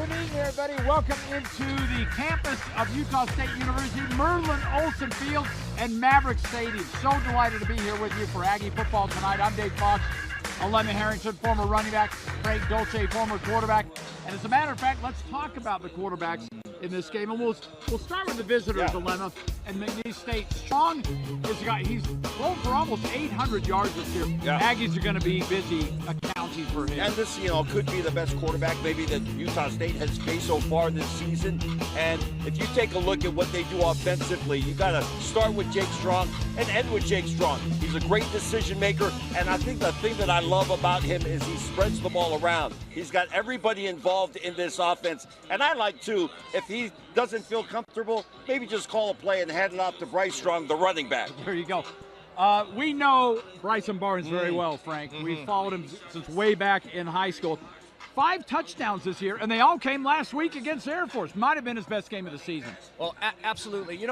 afternoon, everybody. Welcome into the campus of Utah State University, Merlin Olsen Field, and Maverick Stadium. So delighted to be here with you for Aggie football tonight. I'm Dave Fox, Lemon Harrington, former running back, Frank Dolce, former quarterback. And as a matter of fact, let's talk about the quarterbacks in this game. And we'll start with the visitors' dilemma. And McNeese State, Strong he's thrown for almost 800 yards this year. Yeah. Aggies are going to be busy accounting for him. And this, could be the best quarterback maybe that Utah State has faced so far this season. And if you take a look at what they do offensively, you got to start with Jake Strong and end with Jake Strong. He's a great decision maker, and I think the thing that I love about him is he spreads the ball around. He's got everybody involved in this offense. And I like, too, if he doesn't feel comfortable, maybe just call a play and hand it off to Bryce Strong, the running back. There you go. We know Bryson Barnes very well, Frank. We've followed him since way back in high school. 5 touchdowns this year, and they all came last week against Air Force. Might have been his best game of the season. Well, absolutely.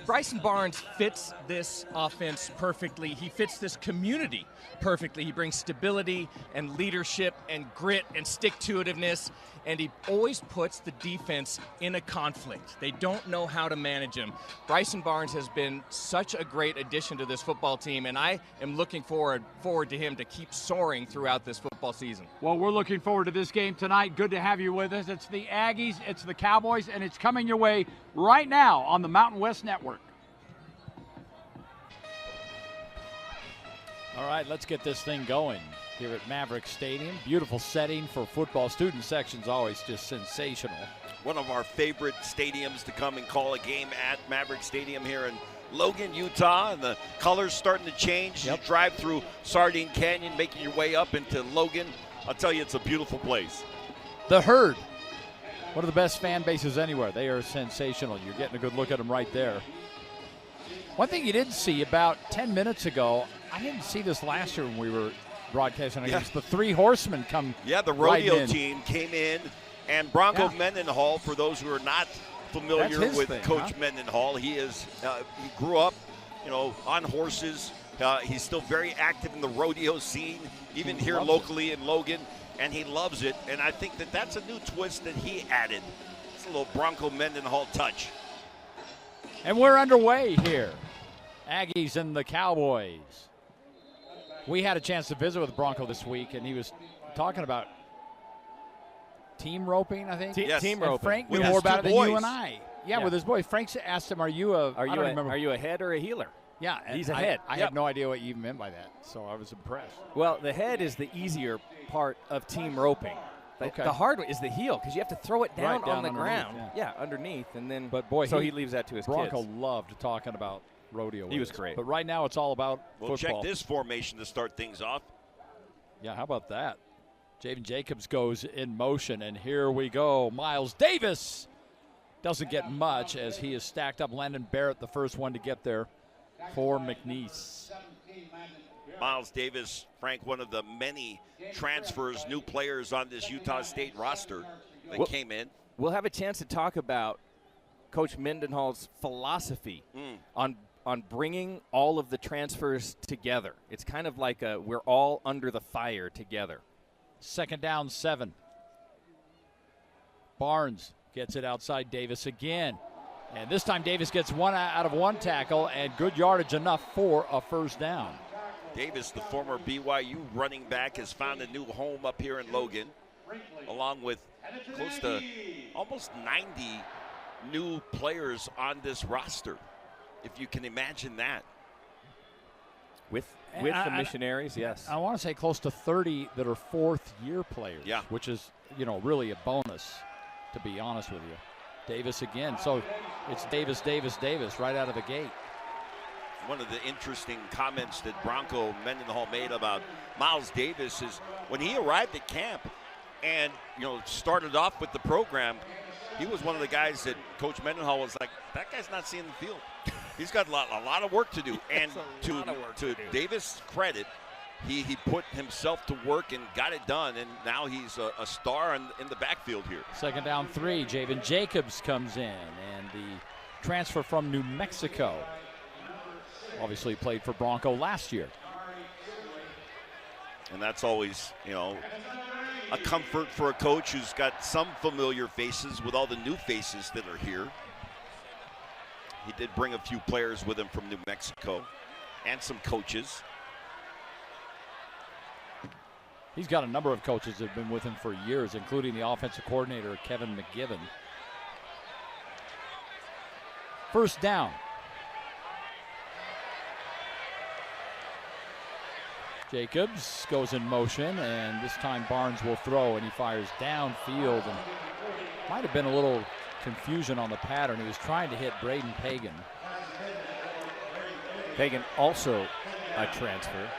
Bryson Barnes fits this offense perfectly. He fits this community perfectly. He brings stability and leadership and grit and stick-to-itiveness, and he always puts the defense in a conflict. They don't know how to manage him. Bryson Barnes has been such a great addition to this football team, and I am looking forward to him to keep soaring throughout this football season. Well, we're looking forward to this game tonight. Good to have you with us. It's the Aggies, it's the Cowboys, and it's coming your way right now on the Mountain West Network. All right, let's get this thing going here at Maverick Stadium. Beautiful setting for football. Student section's always just sensational. One of our favorite stadiums to come and call a game at, Maverick Stadium here in Logan, Utah. And the colors starting to change. You drive through Sardine Canyon, making your way up into Logan. I'll tell you, it's a beautiful place. The Herd, one of the best fan bases anywhere. They are sensational. You're getting a good look at them right there. One thing you didn't see about 10 minutes ago, I didn't see this last year when we were broadcasting against the Three Horsemen come. Yeah, the rodeo team came in, and Bronco Mendenhall, for those who are not familiar with Coach Mendenhall, he grew up, on horses. He's still very active in the rodeo scene, even here locally in Logan, and he loves it. And I think that's a new twist that he added. It's a little Bronco Mendenhall touch. And we're underway here. Aggies and the Cowboys. We had a chance to visit with Bronco this week, and he was talking about team roping, I think. Team roping. Frank knew more about it than you and I. Yeah, with his boys. Frank asked him, "Are you a head or a healer?" Yeah, he's a head. I had no idea what you even meant by that, so I was impressed. Well, the head is the easier part of team roping. The hard one is the heel, because you have to throw it down on the ground. Yeah, underneath, and then. But boy, he leaves that to his kids. Bronco loved talking about rodeo. He was great. But right now, it's all about football. Check this formation to start things off. Yeah, how about that? Javen Jacobs goes in motion, and here we go. Miles Davis doesn't get much as he is stacked up. Landon Barrett, the first one to get there for McNeese. Miles Davis, Frank, one of the many transfers, new players on this Utah State roster that came in. We'll have a chance to talk about Coach Mendenhall's philosophy on bringing all of the transfers together. It's kind of like we're all under the fire together. 2nd down, 7. Barnes gets it outside Davis again. And this time Davis gets one out of one tackle, and good yardage enough for a first down. Davis, the former BYU running back, has found a new home up here in Logan, along with close to almost 90 new players on this roster, if you can imagine that. With the missionaries, yes. I want to say close to 30 that are fourth-year players, which is, really a bonus, to be honest with you. Davis again. So it's Davis right out of the gate. One of the interesting comments that Bronco Mendenhall made about Miles Davis is when he arrived at camp and, started off with the program, he was one of the guys that Coach Mendenhall was like, that guy's not seeing the field. He's got a lot of work to do. And to Davis' credit, he put himself to work and got it done, and now he's a star in the backfield here. 2nd down, 3. Javen Jacobs comes in, and the transfer from New Mexico. Obviously played for Bronco last year. And that's always, a comfort for a coach who's got some familiar faces with all the new faces that are here. He did bring a few players with him from New Mexico and some coaches. He's got a number of coaches that have been with him for years, including the offensive coordinator, Kevin McGibbon. First down. Jacobs goes in motion, and this time Barnes will throw, and he fires downfield. And might have been a little confusion on the pattern. He was trying to hit Braden Pagan. Pagan also a transfer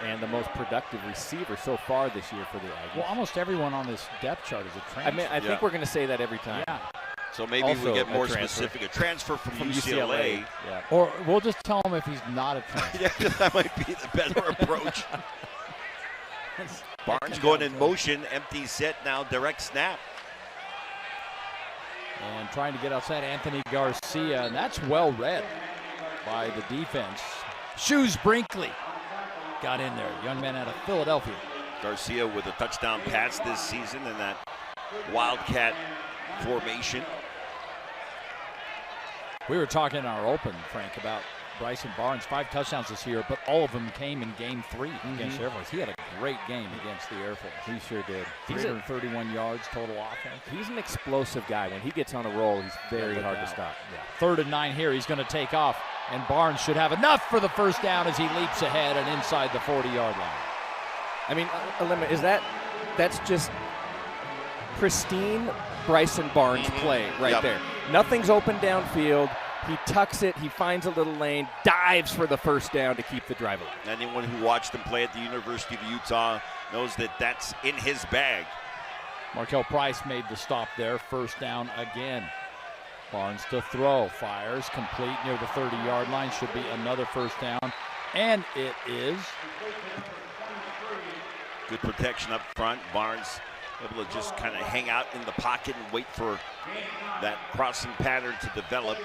and the most productive receiver so far this year for the Aggies. Well, almost everyone on this depth chart is a transfer. I mean, I think we're going to say that every time. Yeah. So maybe Also we get more a transfer. specific. A transfer from UCLA. Yeah. Or we'll just tell him if he's not a transfer. Yeah, that might be the better approach. Barnes going in motion, empty set now, direct snap. And trying to get outside Anthony Garcia, and that's well read by the defense. Shoes Brinkley got in there, young man out of Philadelphia. Garcia with a touchdown pass this season in that Wildcat formation. We were talking in our open, Frank, about Bryson Barnes, 5 touchdowns this year, but all of them came in game 3 against Air Force. He had a great game against the Air Force. He sure did. 331 yards total offense. He's an explosive guy. When he gets on a roll, he's very hard to stop. Yeah. 3rd and 9 here. He's going to take off, and Barnes should have enough for the first down as he leaps ahead and inside the 40-yard line. I mean, that's just pristine Bryson Barnes play right there. Nothing's open downfield. He tucks it, he finds a little lane, dives for the first down to keep the drive alive. Anyone who watched him play at the University of Utah knows that that's in his bag. Markel Price made the stop there. First down again. Barnes to throw. Fires complete near the 30-yard line. Should be another first down. And it is. Good protection up front. Barnes able to just kind of hang out in the pocket and wait for that crossing pattern to develop.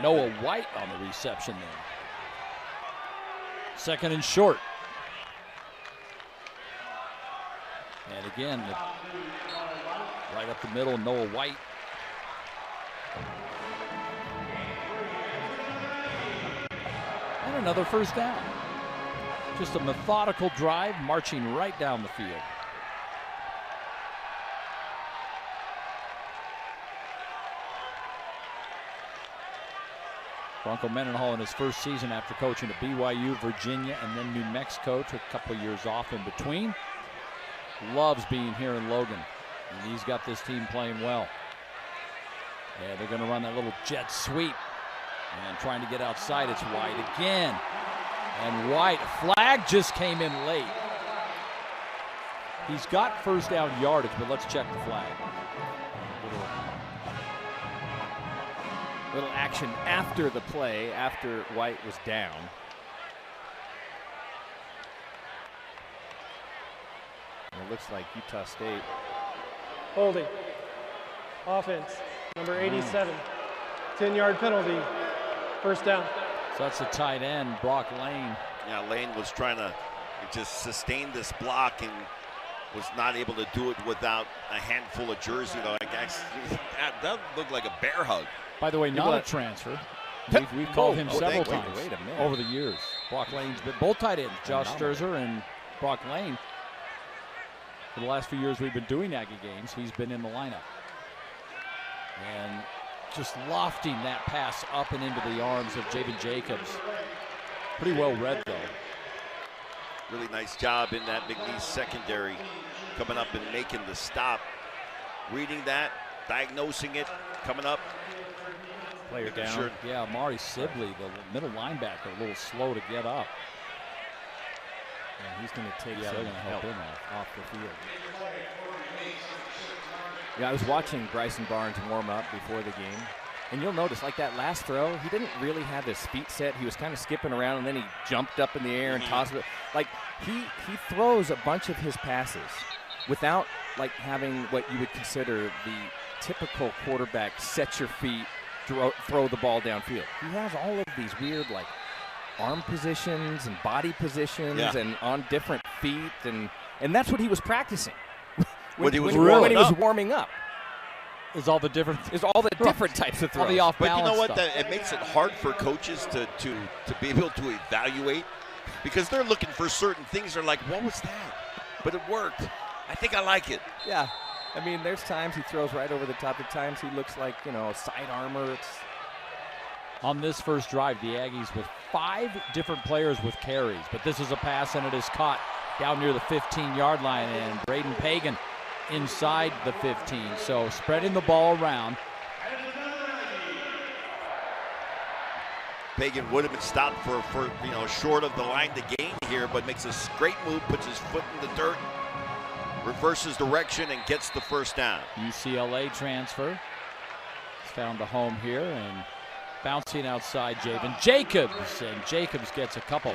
Noah White on the reception there. 2nd and short. And again, right up the middle, Noah White. And another first down. Just a methodical drive, marching right down the field. Bronco Mendenhall in his first season after coaching at BYU, Virginia, and then New Mexico. Took a couple of years off in between. Loves being here in Logan. And he's got this team playing well. Yeah, they're going to run that little jet sweep. And trying to get outside, it's White again. And White, flag just came in late. He's got first down yardage, but let's check the flag. Little action after the play, after White was down. And it looks like Utah State. Holding. Offense. Number 87. 10-yard penalty. First down. So that's the tight end, Brock Lane. Yeah, Lane was trying to just sustain this block and was not able to do it without a handful of jersey. Though I guess that looked like a bear hug. By the way, not a transfer. We've called him several times over the years. Brock Lane's been both tight ends, Josh Sturzer and Brock Lane. For the last few years we've been doing Aggie games, he's been in the lineup. And just lofting that pass up and into the arms of Javen Jacobs. Pretty well read, though. Really nice job in that McNeese secondary, coming up and making the stop. Reading that, diagnosing it, coming up. Player down. Sure. Yeah, Amari Sibley, the middle linebacker, a little slow to get up. Yeah, he's going to take they're some going to help help him off the field. Yeah, I was watching Bryson Barnes warm up before the game. And you'll notice, like that last throw, he didn't really have his feet set. He was kind of skipping around, and then he jumped up in the air and tossed it. Like, he throws a bunch of his passes without, like, having what you would consider the typical quarterback set your feet, throw the ball downfield. He has all of these weird, like, arm positions and body positions and on different feet. And And that's what he was practicing When he was warming up. Is all the different different types of throws. all the off But balance you know what? stuff. It makes it hard for coaches to be able to evaluate because they're looking for certain things. They're like, what was that? But it worked. I think I like it. Yeah. I mean, there's times he throws right over the top. At times he looks like, a side armor. On this first drive, the Aggies with 5 different players with carries. But this is a pass, and it is caught down near the 15-yard line. And Braden Pagan inside the 15. So spreading the ball around. Pagan would have been stopped for short of the line to gain here, but makes a great move, puts his foot in the dirt, reverses direction, and gets the first down. UCLA transfer. He's found a home here and bouncing outside Javen Jacobs, and Jacobs gets a couple.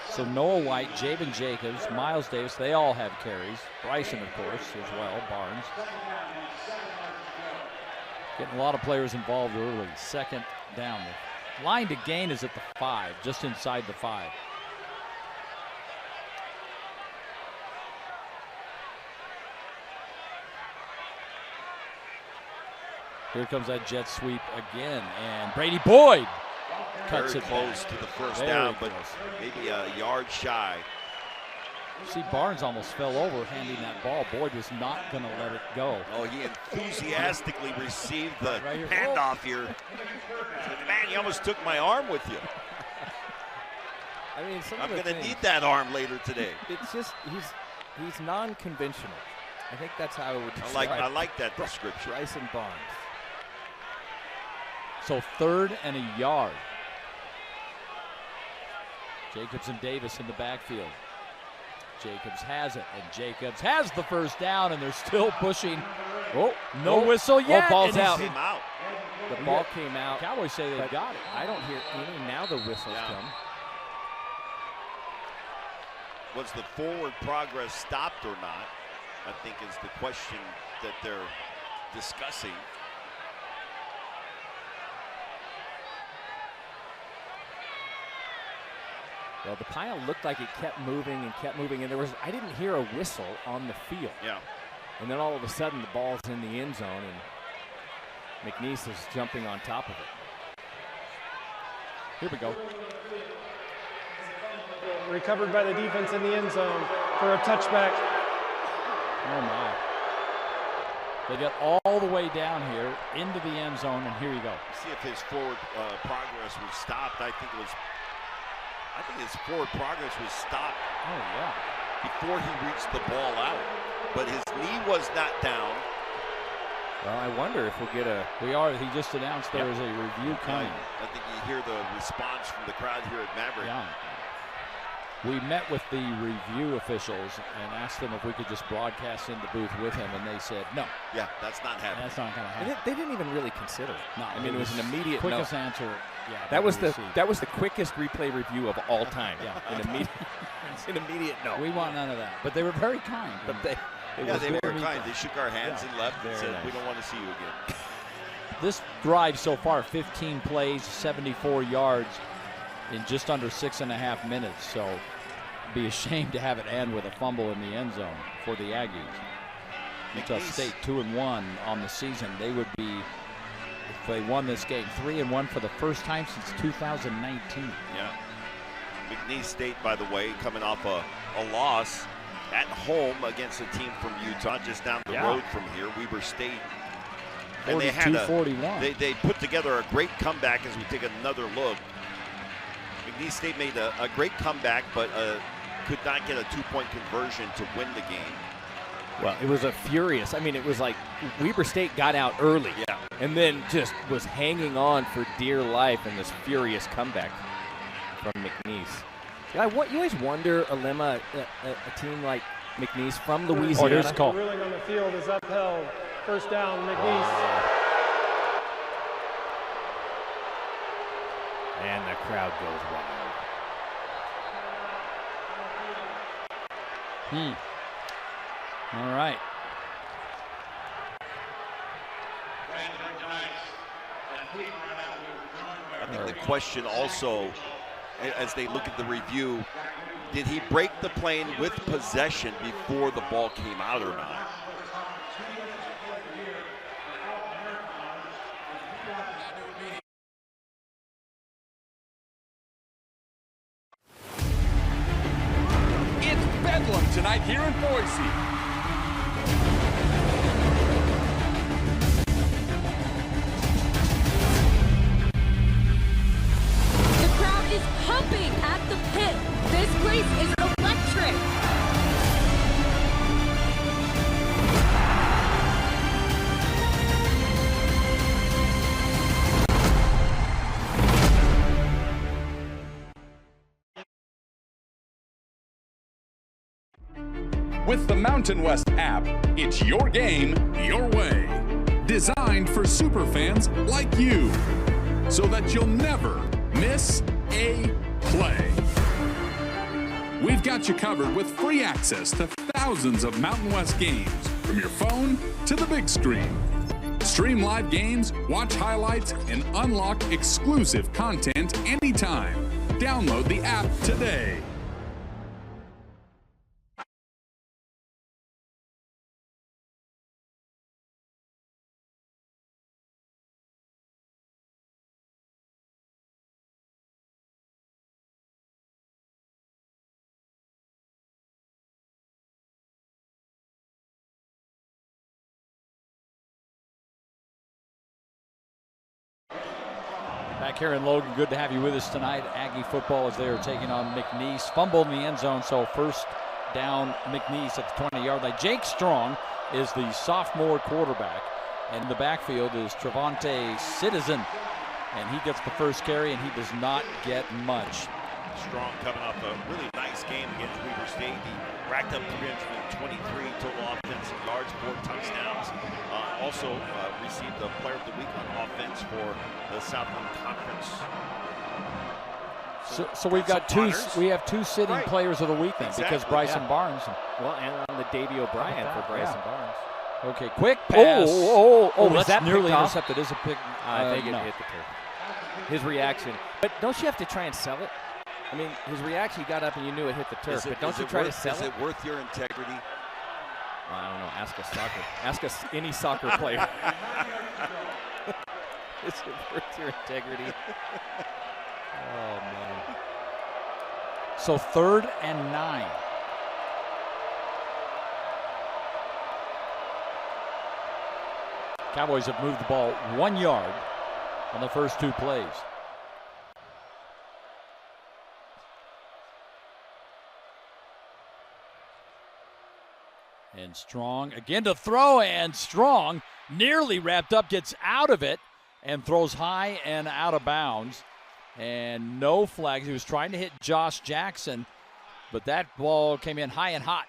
So Noah White, Javen Jacobs, Miles Davis, they all have carries. Bryson, of course, as well, Barnes. Getting a lot of players involved early. Second down. The line to gain is at the 5, just inside the 5. Here comes that jet sweep again, and Brady Boyd cuts Very it close back. to the first Very down, but close. maybe a yard shy. See, Barnes almost fell over handing that ball. Boyd was not going to let it go. Oh, he enthusiastically received the Right here. handoff here. Said, man, you almost took my arm with you. I mean, I'm going to need that arm later today. It's just he's non-conventional. I think that's how I would describe I like that description. Bryson Barnes. So 3rd and a yard. Jacobs and Davis in the backfield. Jacobs has it, and Jacobs has the first down, and they're still pushing. Oh, no whistle yet. Ball's and out. Came out. The ball came out. Cowboys say they but got it. I don't hear any. Now the whistles come. Was the forward progress stopped or not? I think is the question that they're discussing. Well, the pile looked like it kept moving, and I didn't hear a whistle on the field. Yeah. And then all of a sudden, the ball's in the end zone, and McNeese is jumping on top of it. Here we go. Recovered by the defense in the end zone for a touchback. Oh, my. They get all the way down here into the end zone, and here you go. See if his forward progress was stopped. I think his forward progress was stopped Oh, yeah. before he reached the ball out. But his knee was not down. Well, I wonder if we'll get a. He just announced there is a review coming. I think you hear the response from the crowd here at Maverick. Yeah. We met with the review officials and asked them if we could just broadcast in the booth with him, and they said no. Yeah, that's not happening. That's not going to happen. They didn't even really consider it. No, I mean, it was an immediate quickest no. answer. Yeah, That was we received. the quickest replay review of all time. Yeah. An immediate no. We want none of that. But they were very kind. But they They were very kind. nice. They shook our hands and left and Very said, nice. we don't want to see you again. This drive so far, 15 plays, 74 yards in just under 6.5 minutes. So be ashamed to have it end with a fumble in the end zone for the Aggies. Utah McNeese. State 2-1 on the season. They would be, if they won this game, 3-1 for the first time since 2019. Yeah. McNeese State, by the way, coming off a loss at home against a team from Utah, just down the road from here, Weber State. And they had 42-41. they put together a great comeback as we take another look. McNeese State made a great comeback, but could not get a two-point conversion to win the game. Well, it was a furious. I mean, it was like Weber State got out early. Yeah. And then just was hanging on for dear life in this furious comeback from McNeese. You always wonder, Alema, a team like McNeese from Louisiana. Oh, here's the call. The ruling on the field is upheld. First down, McNeese. And the crowd goes wild. All right. I think the question also, as they look at the review, did he break the plane with possession before the ball came out or not? It's Bedlam tonight here in Boise. Is pumping at the pit. This place is electric. With the Mountain West app, it's your game, your way. Designed for superfans like you, so that you'll never miss a play. We've got you covered with free access to thousands of Mountain West games, from your phone to the big screen. Stream live games, watch highlights, and unlock exclusive content anytime. Download the app today. Back here in Logan, good to have you with us tonight. Aggie football as they are taking on McNeese. Fumbled in the end zone, so first down McNeese at the 20-yard line. Jake Strong is the sophomore quarterback, and in the backfield is Trevante Citizen, and he gets the first carry, and he does not get much. Strong coming off a really nice game against Weber State. He racked up 323 total offensive yards, 4 touchdowns. Also received the Player of the Week on offense for the Southland Conference. So we've got two sitting players of the week then, because Bryson Barnes. Well, and on the Davey O'Brien for Bryson Barnes. Okay, quick pass. Was that nearly picked off? intercepted. Is a pick. I think it hit the turf. His reaction. But don't you have to try and sell it? I mean, his reaction, he got up and you knew it hit the turf. But don't you try to sell it? Is it worth your integrity? I don't know. Ask us soccer. Ask us any soccer player. Is it worth your integrity? Oh, man. So 3rd and 9. Cowboys have moved the ball 1 yard on the first 2 plays. And Strong again to throw, and Strong nearly wrapped up, gets out of it, and throws high and out of bounds. And no flags. He was trying to hit Josh Jackson, but that ball came in high and hot.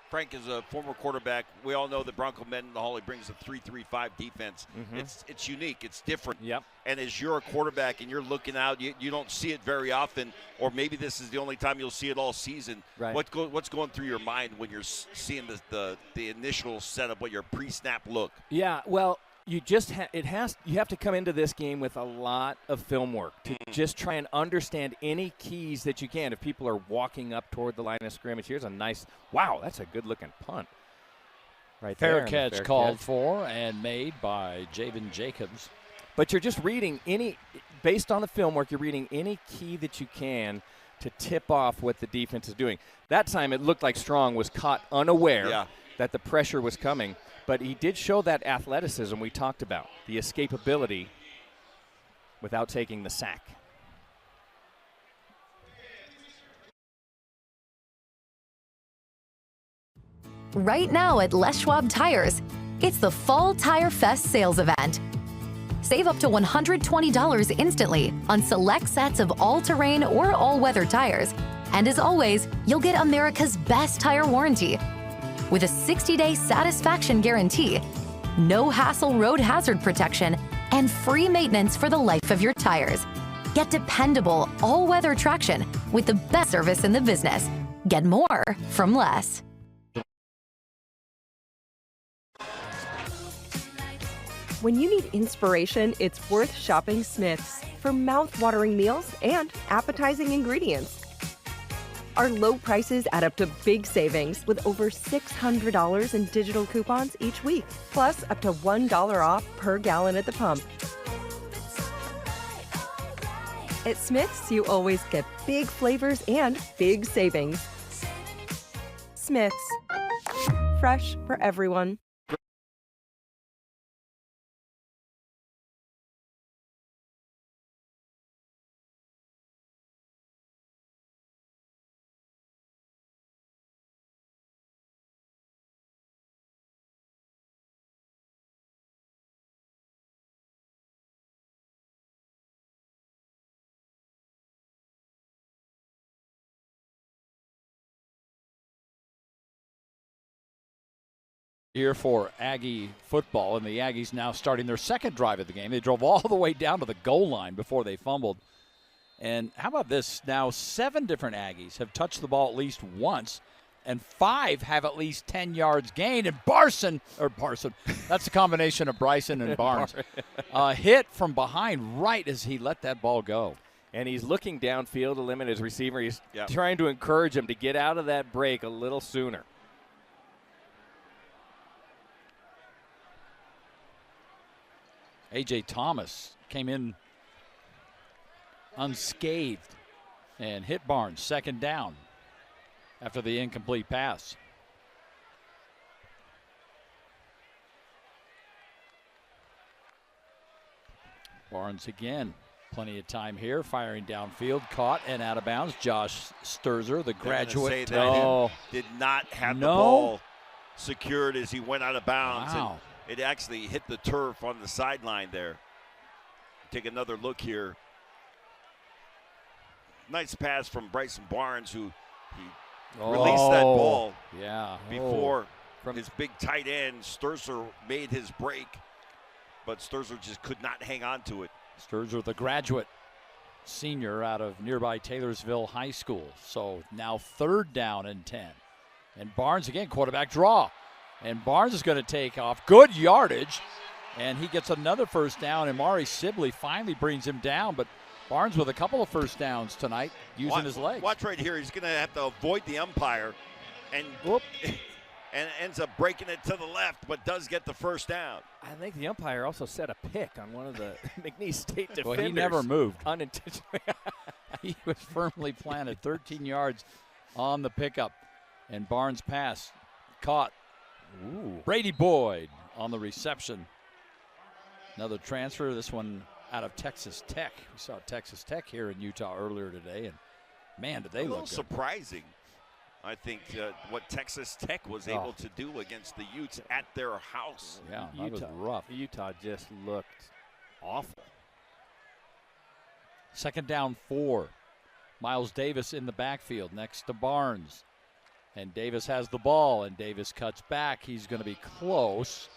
Frank is a former quarterback. We all know that Bronco Mendenhall, he brings a 3-3-5 defense. Mm-hmm. It's unique. It's different. Yep. And as you're a quarterback and you're looking out, you don't see it very often, or maybe this is the only time you'll see it all season. Right. What's going through your mind when you're seeing the initial setup, what your pre-snap look? Yeah, well, you just you have to come into this game with a lot of film work to just try and understand any keys that you can. If people are walking up toward the line of scrimmage, here's a nice, wow, that's a good looking punt right there. Fair catch called for and made by Javen Jacobs. But you're just reading based on the film work, you're reading any key that you can to tip off what the defense is doing. That time it looked like Strong was caught unaware that the pressure was coming. But he did show that athleticism we talked about, the escapability without taking the sack. Right now at Les Schwab Tires, it's the Fall Tire Fest sales event. Save up to $120 instantly on select sets of all-terrain or all-weather tires. And as always, you'll get America's best tire warranty with a 60-day satisfaction guarantee, no hassle road hazard protection, and free maintenance for the life of your tires. Get dependable all-weather traction with the best service in the business. Get more from Les. When you need inspiration, it's worth shopping Smith's for mouth-watering meals and appetizing ingredients. Our low prices add up to big savings with over $600 in digital coupons each week, plus up to $1 off per gallon at the pump. At Smith's, you always get big flavors and big savings. Smith's. Fresh for everyone. Here for Aggie football, and the Aggies now starting their second drive of the game. They drove all the way down to the goal line before they fumbled. And how about this? Now 7 different Aggies have touched the ball at least once, and 5 have at least 10 yards gained. And Barson, that's a combination of Bryson and Barnes, hit from behind right as he let that ball go. And he's looking downfield to limit his receiver. He's trying to encourage him to get out of that break a little sooner. A.J. Thomas came in unscathed and hit Barnes, second down after the incomplete pass. Barnes again, plenty of time here, firing downfield, caught and out of bounds. Josh Sturzer, the graduate. Did not have the ball secured as he went out of bounds. Wow. And it actually hit the turf on the sideline there. Take another look here. Nice pass from Bryson Barnes, who he released that ball before from his big tight end. Sturzer made his break, but Sturzer just could not hang on to it. Sturzer, the graduate senior out of nearby Taylorsville High School. So now 3rd down and 10. And Barnes again, quarterback draw. And Barnes is going to take off. Good yardage. And he gets another first down. And Mari Sibley finally brings him down. But Barnes with a couple of first downs tonight using his legs. Watch right here. He's going to have to avoid the umpire. And and ends up breaking it to the left, but does get the first down. I think the umpire also set a pick on one of the McNeese State defenders. Well, he never moved. Unintentionally. He was firmly planted, 13 yards on the pickup. And Barnes' pass caught. Ooh. Brady Boyd on the reception. Another transfer, this one out of Texas Tech. We saw Texas Tech here in Utah earlier today, and man, did they look good. Surprising, I think, what Texas Tech was able to do against the Utes at their house. Yeah, that was rough. Utah just looked awful. 2nd down 4. Miles Davis in the backfield next to Barnes. And Davis has the ball, and Davis cuts back. He's going to be close.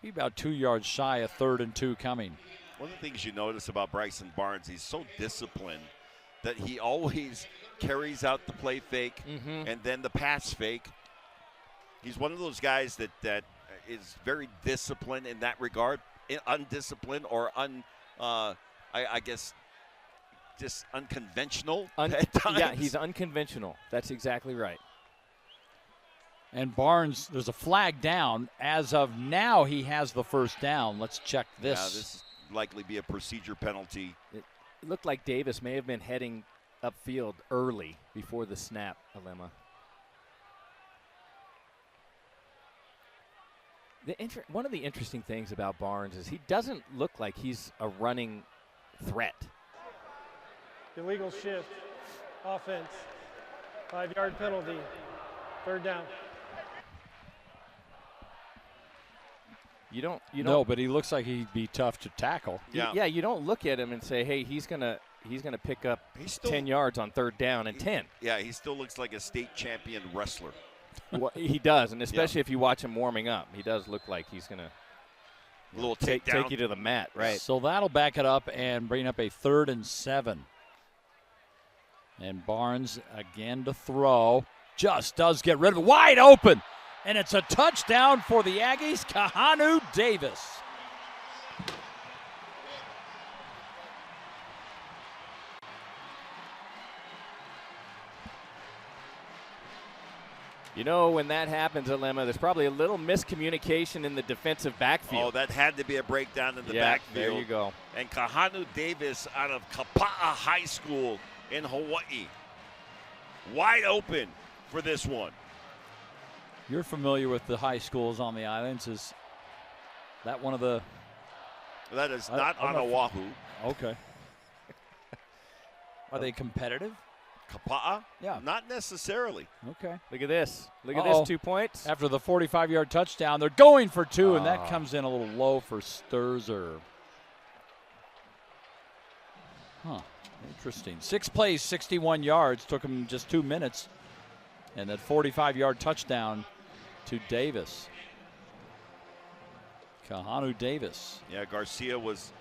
Be about 2 yards shy of 3rd and 2 coming. One of the things you notice about Bryson Barnes, he's so disciplined that he always carries out the play fake and then the pass fake. He's one of those guys that is very disciplined in that regard, undisciplined or I guess just unconventional at times. Yeah, he's unconventional. That's exactly right. And Barnes, there's a flag down. As of now, he has the first down. Let's check this. Yeah, this will likely be a procedure penalty. It looked like Davis may have been heading upfield early before the snap, Alema. One of the interesting things about Barnes is he doesn't look like he's a running threat. Illegal shift. Offense. 5-yard penalty. 3rd down. You don't. No, but he looks like he'd be tough to tackle. Yeah, you don't look at him and say, hey, he's gonna pick up 10 yards on 3rd down and 10. Yeah, he still looks like a state champion wrestler. Well, he does, and especially if you watch him warming up, he does look like he's gonna take you to the mat, right? So that'll back it up and bring up a 3rd and 7. And Barnes again to throw. Just does get rid of it. Wide open. And it's a touchdown for the Aggies, Kahanu Davis. You know, when that happens, Alema, there's probably a little miscommunication in the defensive backfield. Oh, that had to be a breakdown in the backfield. There you go. And Kahanu Davis out of Kapa'a High School in Hawaii. Wide open for this one. You're familiar with the high schools on the islands. Is that one of the... That is not on Oahu. Okay. Are they competitive? Kapa'a? Yeah. Not necessarily. Okay. Look at this. Look at this, 2 points. After the 45-yard touchdown, they're going for two, and that comes in a little low for Sturzer. Huh. Interesting. 6 plays, 61 yards. Took him just 2 minutes. And that 45-yard touchdown to Davis. Kahanu Davis. Yeah, Garcia was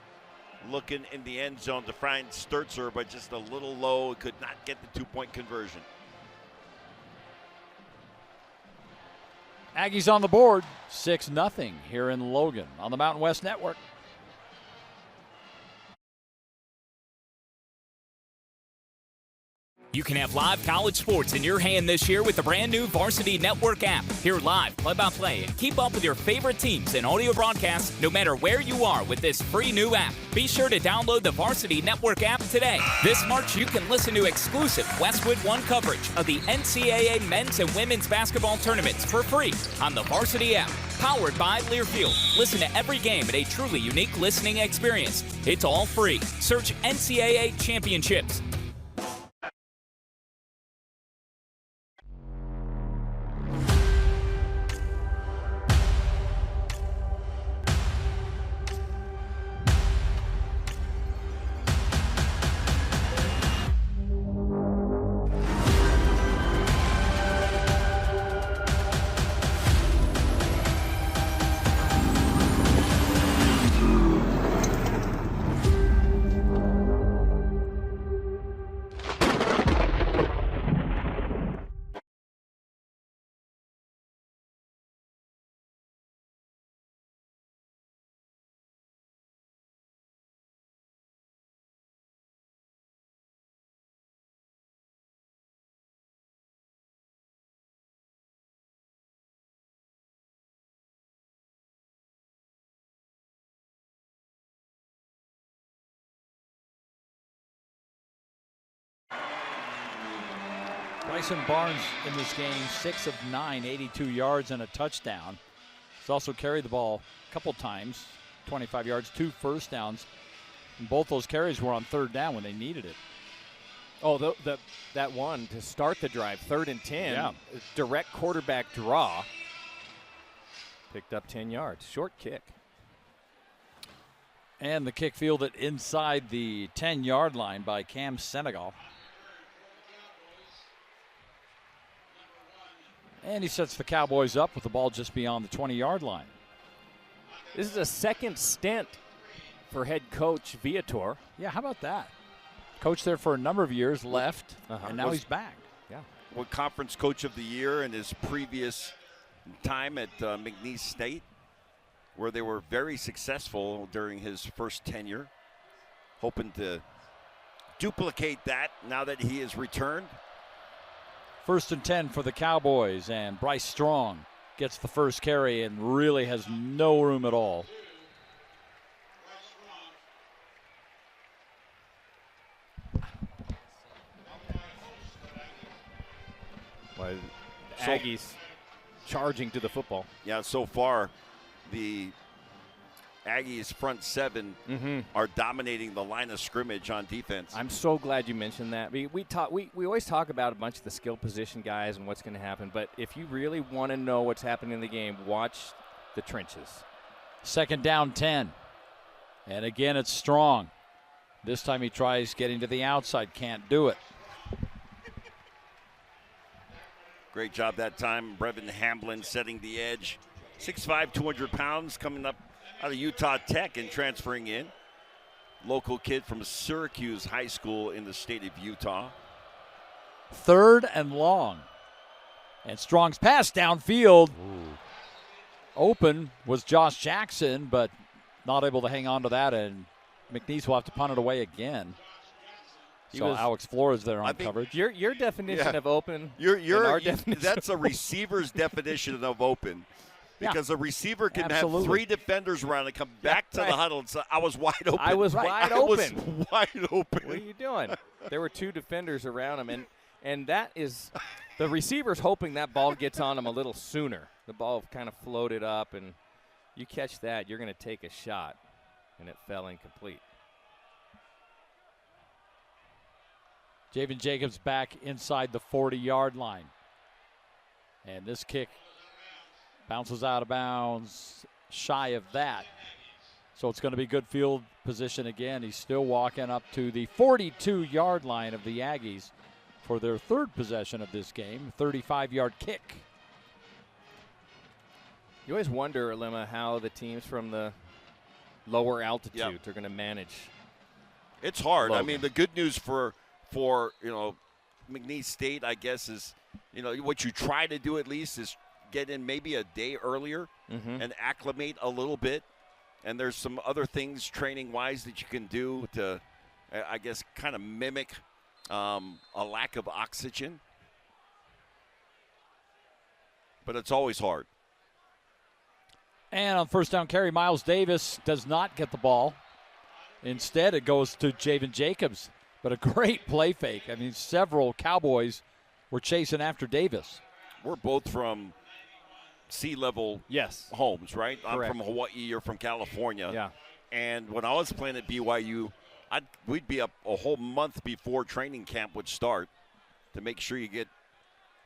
looking in the end zone to find Sturzer, but just a little low. Could not get the 2-point conversion. Aggies on the board, 6-0 here in Logan on the Mountain West Network. You can have live college sports in your hand this year with the brand new Varsity Network app. Hear live, play-by-play, and keep up with your favorite teams and audio broadcasts no matter where you are with this free new app. Be sure to download the Varsity Network app today. This March, you can listen to exclusive Westwood One coverage of the NCAA men's and women's basketball tournaments for free on the Varsity app. Powered by Learfield. Listen to every game at a truly unique listening experience. It's all free. Search NCAA Championships. Bryson Barnes in this game, 6 of 9, 82 yards and a touchdown. He's also carried the ball a couple times, 25 yards, 2 first downs. And both those carries were on third down when they needed it. Oh, that one to start the drive, 3rd and 10, yeah. Direct quarterback draw. Picked up 10 yards, short kick. And the kick fielded inside the 10-yard line by Cam Senegal. And he sets the Cowboys up with the ball just beyond the 20-yard line. This is a second stint for head coach Viator. Yeah, how about that? Coached there for a number of years, left, and now he's back. Yeah. What conference coach of the year in his previous time at McNeese State, where they were very successful during his first tenure. Hoping to duplicate that now that he has returned. 1st and 10 for the Cowboys, and Bryce Strong gets the first carry and really has no room at all. Well, Aggies charging to the football. Yeah, so far the Aggies front 7 are dominating the line of scrimmage on defense. I'm so glad you mentioned that. We always talk about a bunch of the skill position guys and what's going to happen, but if you really want to know what's happening in the game, watch the trenches. 2nd down 10. And again, it's Strong. This time he tries getting to the outside, can't do it. Great job that time. Brevin Hamblin setting the edge. 6'5", 200 pounds, coming up out of Utah Tech and transferring in. Local kid from Syracuse High School in the state of Utah. 3rd and long. And Strong's pass downfield. Ooh. Open was Josh Jackson, but not able to hang on to that, and McNeese will have to punt it away again. So Alex Flores there on coverage. Your definition of open. That's a receiver's definition of open. Because a receiver can have 3 defenders around and come back to the huddle and say, I was wide open. I was wide open. Wide open. What are you doing? There were 2 defenders around him, and that is the receiver's hoping that ball gets on him a little sooner. The ball kind of floated up, and you catch that, you're going to take a shot, and it fell incomplete. Javen Jacobs back inside the 40-yard line. And this kick bounces out of bounds, shy of that. So it's going to be good field position again. He's still walking up to the 42-yard line of the Aggies for their 3rd possession of this game, 35-yard kick. You always wonder, Alema, how the teams from the lower altitudes are going to manage. It's hard. Logan. I mean, the good news for McNeese State, I guess, is what you try to do at least is get in maybe a day earlier and acclimate a little bit. And there's some other things training-wise that you can do to, I guess, kind of mimic a lack of oxygen. But it's always hard. And on first down carry, Miles Davis does not get the ball. Instead, it goes to Javen Jacobs. But a great play fake. I mean, several Cowboys were chasing after Davis. We're both from sea-level homes, right? Correct. I'm from Hawaii, you're from California. Yeah. And when I was playing at BYU, we'd be up a whole month before training camp would start to make sure you get,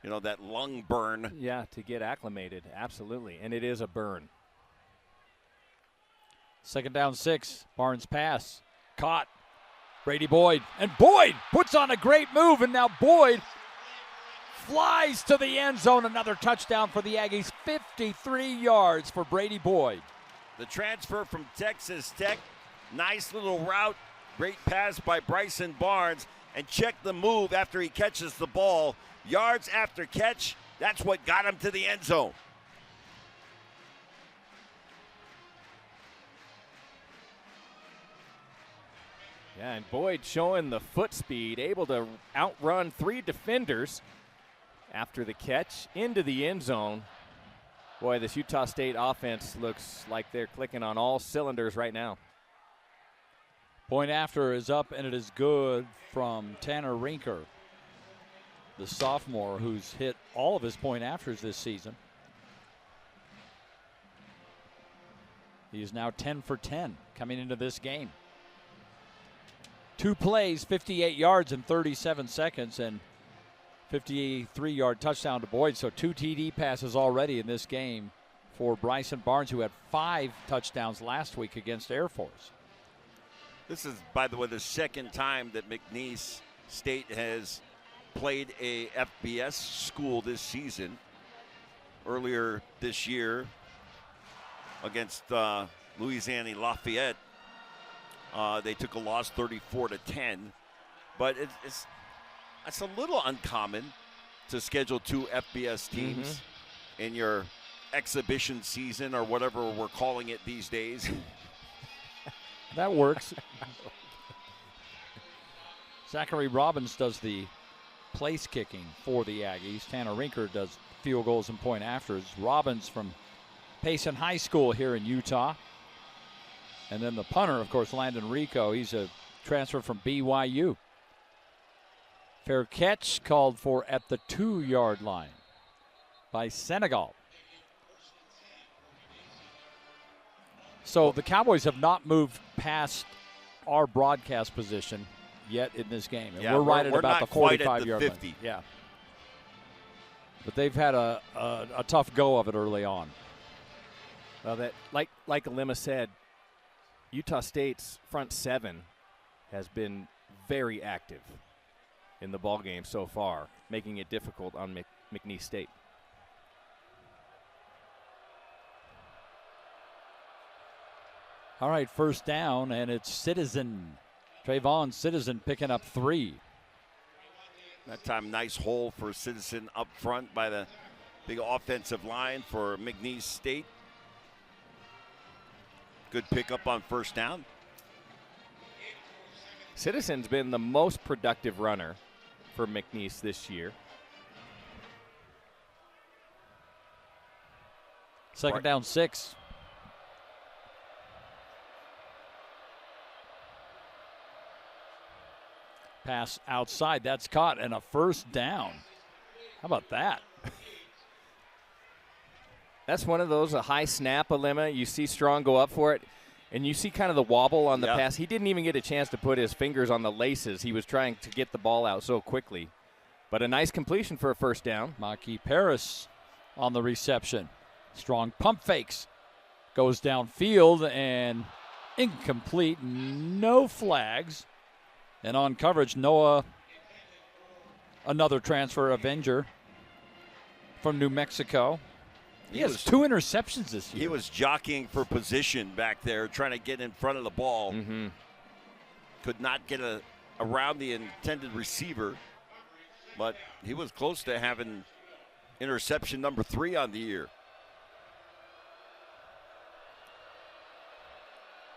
that lung burn. Yeah, to get acclimated, absolutely. And it is a burn. 2nd down 6, Barnes pass, caught. Brady Boyd, and Boyd puts on a great move, and now Boyd flies to the end zone. Another touchdown for the Aggies, 53 yards for Brady Boyd. The transfer from Texas Tech, nice little route, great pass by Bryson Barnes, and check the move after he catches the ball. Yards after catch, that's what got him to the end zone. Yeah, and Boyd showing the foot speed, able to outrun 3 defenders after the catch into the end zone. Boy, this Utah State offense looks like they're clicking on all cylinders right now. Point after is up, and it is good from Tanner Rinker, the sophomore who's hit all of his point afters this season. He is now 10 for 10 coming into this game. 2 plays, 58 yards in 37 seconds, and 53-yard touchdown to Boyd. So 2 TD passes already in this game for Bryson Barnes, who had 5 touchdowns last week against Air Force. This is, by the way, the 2nd time that McNeese State has played a FBS school this season. Earlier this year against Louisiana Lafayette, they took a loss 34-10, but it's a little uncommon to schedule 2 FBS teams in your exhibition season or whatever we're calling it these days. That works. Zachary Robbins does the place kicking for the Aggies. Tanner Rinker does field goals and point afters. Robbins from Payson High School here in Utah. And then the punter, of course, Landon Rico. He's a transfer from BYU. Fair catch called for at the 2-yard line by Senegal. So the Cowboys have not moved past our broadcast position yet in this game. And we're right at about the 45-yard line. Yeah. But they've had a tough go of it early on. Well, that like Alema said, Utah State's front 7 has been very active in the ball game so far, making it difficult on McNeese State. All right, first down, and it's Citizen. Trayvon Citizen picking up 3. That time, nice hole for Citizen up front by the Big offensive line for McNeese State. Good pickup on first down. Citizen's been the most productive runner for McNeese this year. Second down 6. Pass outside. That's caught and a first down. How about that? That's one of those, a high snap dilemma. You see Strong go up for it, and you see kind of the wobble on the pass. He didn't even get a chance to put his fingers on the laces. He was trying to get the ball out so quickly. But a nice completion for a first down. Maki Paris on the reception. Strong pump fakes. Goes downfield and incomplete. No flags. And on coverage, Noah, another transfer, Avenger from New Mexico. He has 2 interceptions this year. He was jockeying for position back there, trying to get in front of the ball. Could not get around the intended receiver, but he was close to having interception number 3 on the year.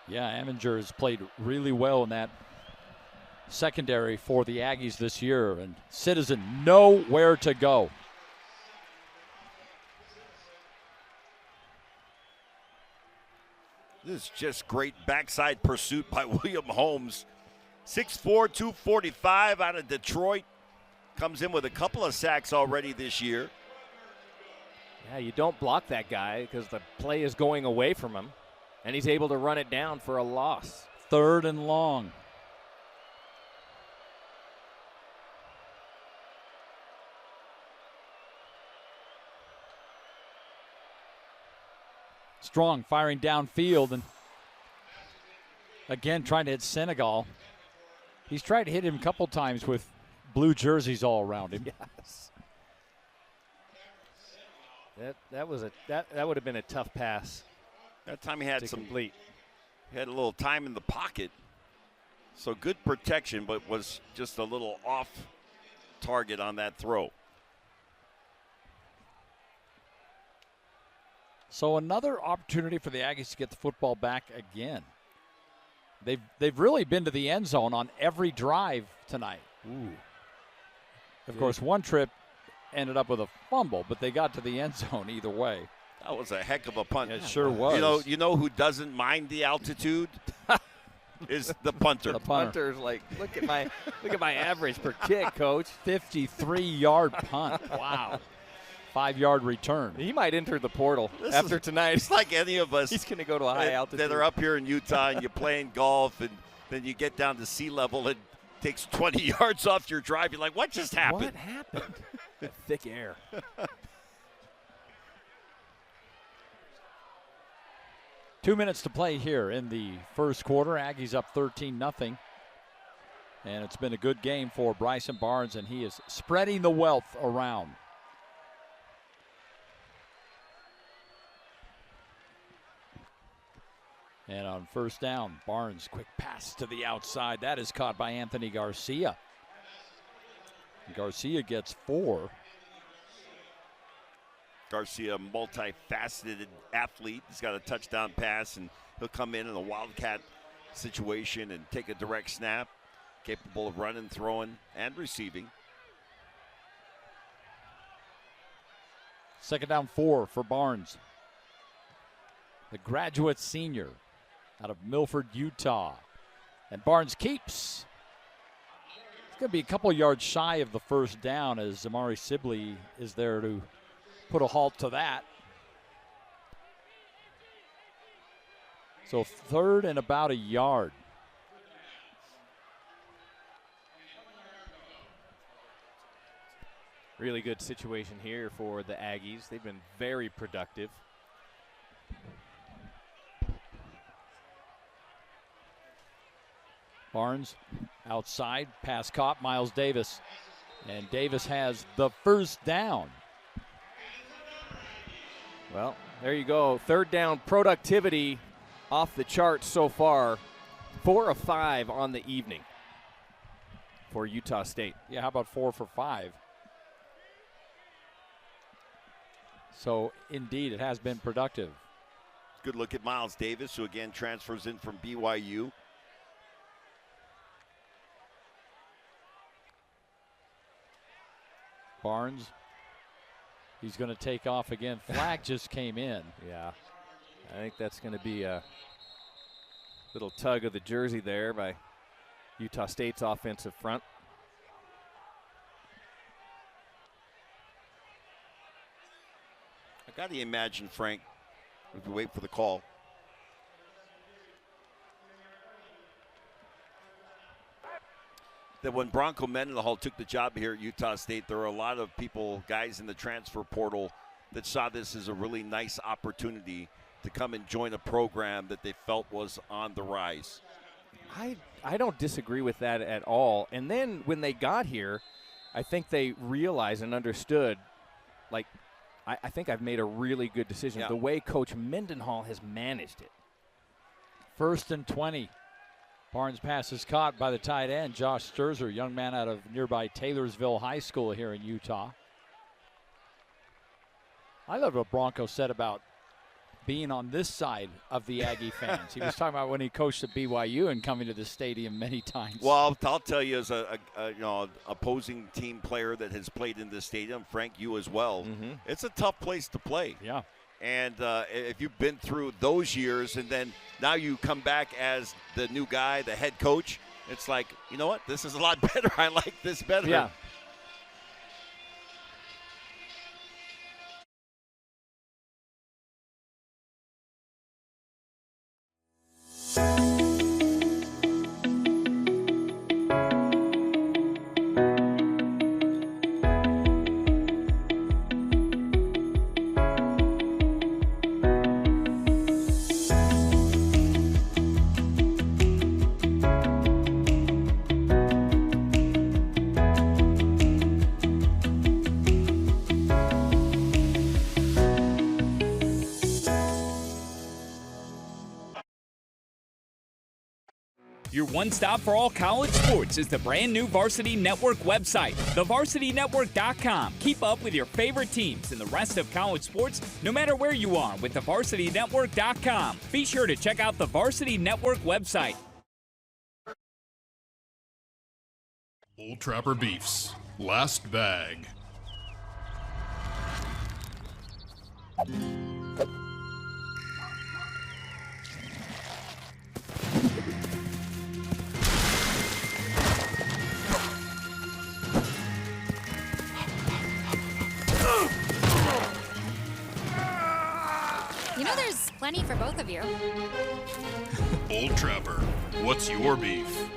Yeah, Avenger has played really well in that secondary for the Aggies this year, and Citizen nowhere to go. This is just great backside pursuit by William Holmes. 6'4", 245 out of Detroit. Comes in with a couple of sacks already this year. Yeah, you don't block that guy because the play is going away from him, and he's able to run it down for a loss. 3rd and long. Strong firing downfield and again trying to hit Senegal. He's tried to hit him a couple times with blue jerseys all around him. Yes. That would have been a tough pass. That time he had complete. He had a little time in the pocket. So good protection, but was just a little off target on that throw. So another opportunity for the Aggies to get the football back again. They've really been to the end zone on every drive tonight. Ooh. Of course, one trip ended up with a fumble, but they got to the end zone either way. That was a heck of a punt. It sure was. You know who doesn't mind the altitude? Is the punter. The punter. Punter's like, look at my average per kick, coach. 53-yard punt. Wow. 5-yard return. He might enter the portal after tonight. It's like any of us. He's going to go to a high altitude. That are up here in Utah and you're playing golf and then you get down to sea level and it takes 20 yards off your drive. You're like, what just happened? What happened? Thick air. 2 minutes to play here in the first quarter. Aggies up 13-0. And it's been a good game for Bryson Barnes, and he is spreading the wealth around. And on first down, Barnes, quick pass to the outside. That is caught by Anthony Garcia. Garcia gets 4. Garcia, multifaceted athlete. He's got a touchdown pass, and he'll come in a wildcat situation and take a direct snap. Capable of running, throwing, and receiving. Second down 4 for Barnes. The graduate senior out of Milford, Utah. And Barnes keeps. It's going to be a couple yards shy of the first down as Zamari Sibley is there to put a halt to that. So 3rd and about a yard. Really good situation here for the Aggies. They've been very productive. Barnes outside, pass caught, Miles Davis. And Davis has the first down. Well, there you go. 3rd down productivity off the charts so far. 4 of 5 on the evening for Utah State. Yeah, how about 4 for 5? So, indeed, it has been productive. Good look at Miles Davis, who again transfers in from BYU. Barnes, he's going to take off again. Flag just came in. Yeah, I think that's going to be a little tug of the jersey there by Utah State's offensive front. I got to imagine, Frank, as we wait for the call, that when Bronco Mendenhall took the job here at Utah State, there were a lot of people, guys in the transfer portal, that saw this as a really nice opportunity to come and join a program that they felt was on the rise. I don't disagree with that at all. And then when they got here, I think they realized and understood, like, I think I've made a really good decision. Yeah. The way Coach Mendenhall has managed it. 1st and 20. Barnes pass is caught by the tight end, Josh Sturzer, young man out of nearby Taylorsville High School here in Utah. I love what Bronco said about being on this side of the Aggie fans. He was talking about when he coached at BYU and coming to the stadium many times. Well, I'll tell you, as a opposing team player that has played in this stadium, Frank, you as well, it's a tough place to play. Yeah. And if you've been through those years and then now you come back as the new guy, the head coach, it's like, you know what, this is a lot better. I like this better. Yeah. Your one stop for all college sports is the brand new Varsity Network website, thevarsitynetwork.com. Keep up with your favorite teams and the rest of college sports no matter where you are with thevarsitynetwork.com. Be sure to check out the Varsity Network website. Old Trapper Beefs. Last bag. You know there's plenty for both of you. Old Trapper, what's your beef?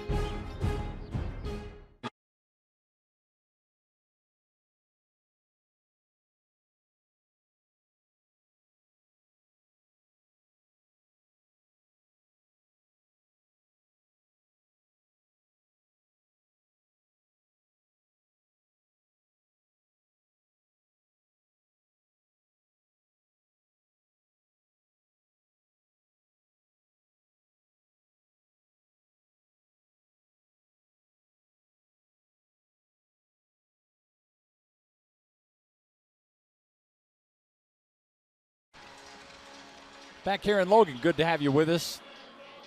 Back here in Logan, good to have you with us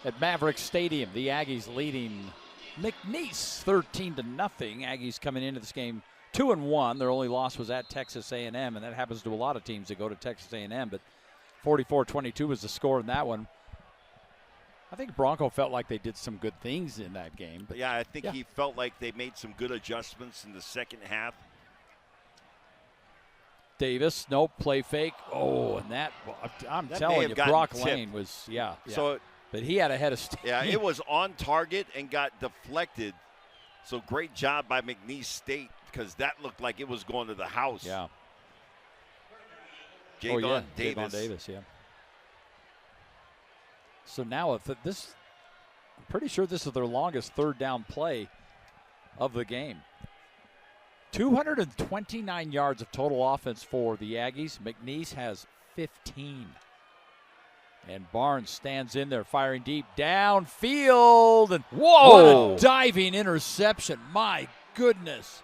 at Maverick Stadium. The Aggies leading McNeese 13-0. Aggies coming into this game 2-1. Their only loss was at Texas A&M, and that happens to a lot of teams that go to Texas A&M. But 44-22 was the score in that one. I think Bronco felt like they did some good things in that game. But yeah, I think he felt like they made some good adjustments in the second half. Davis, nope, play fake. Oh, and that, I'm telling you, Brock Lane was, So, but he had a head of steam. Yeah, it was on target and got deflected. So great job by McNeese State because that looked like it was going to the house. Yeah. Javon Davis. Javon Davis, yeah. So now, I'm pretty sure this is their longest third down play of the game. 229 yards of total offense for the Aggies. McNeese has 15. And Barnes stands in there firing deep downfield. And whoa! What a diving interception. My goodness.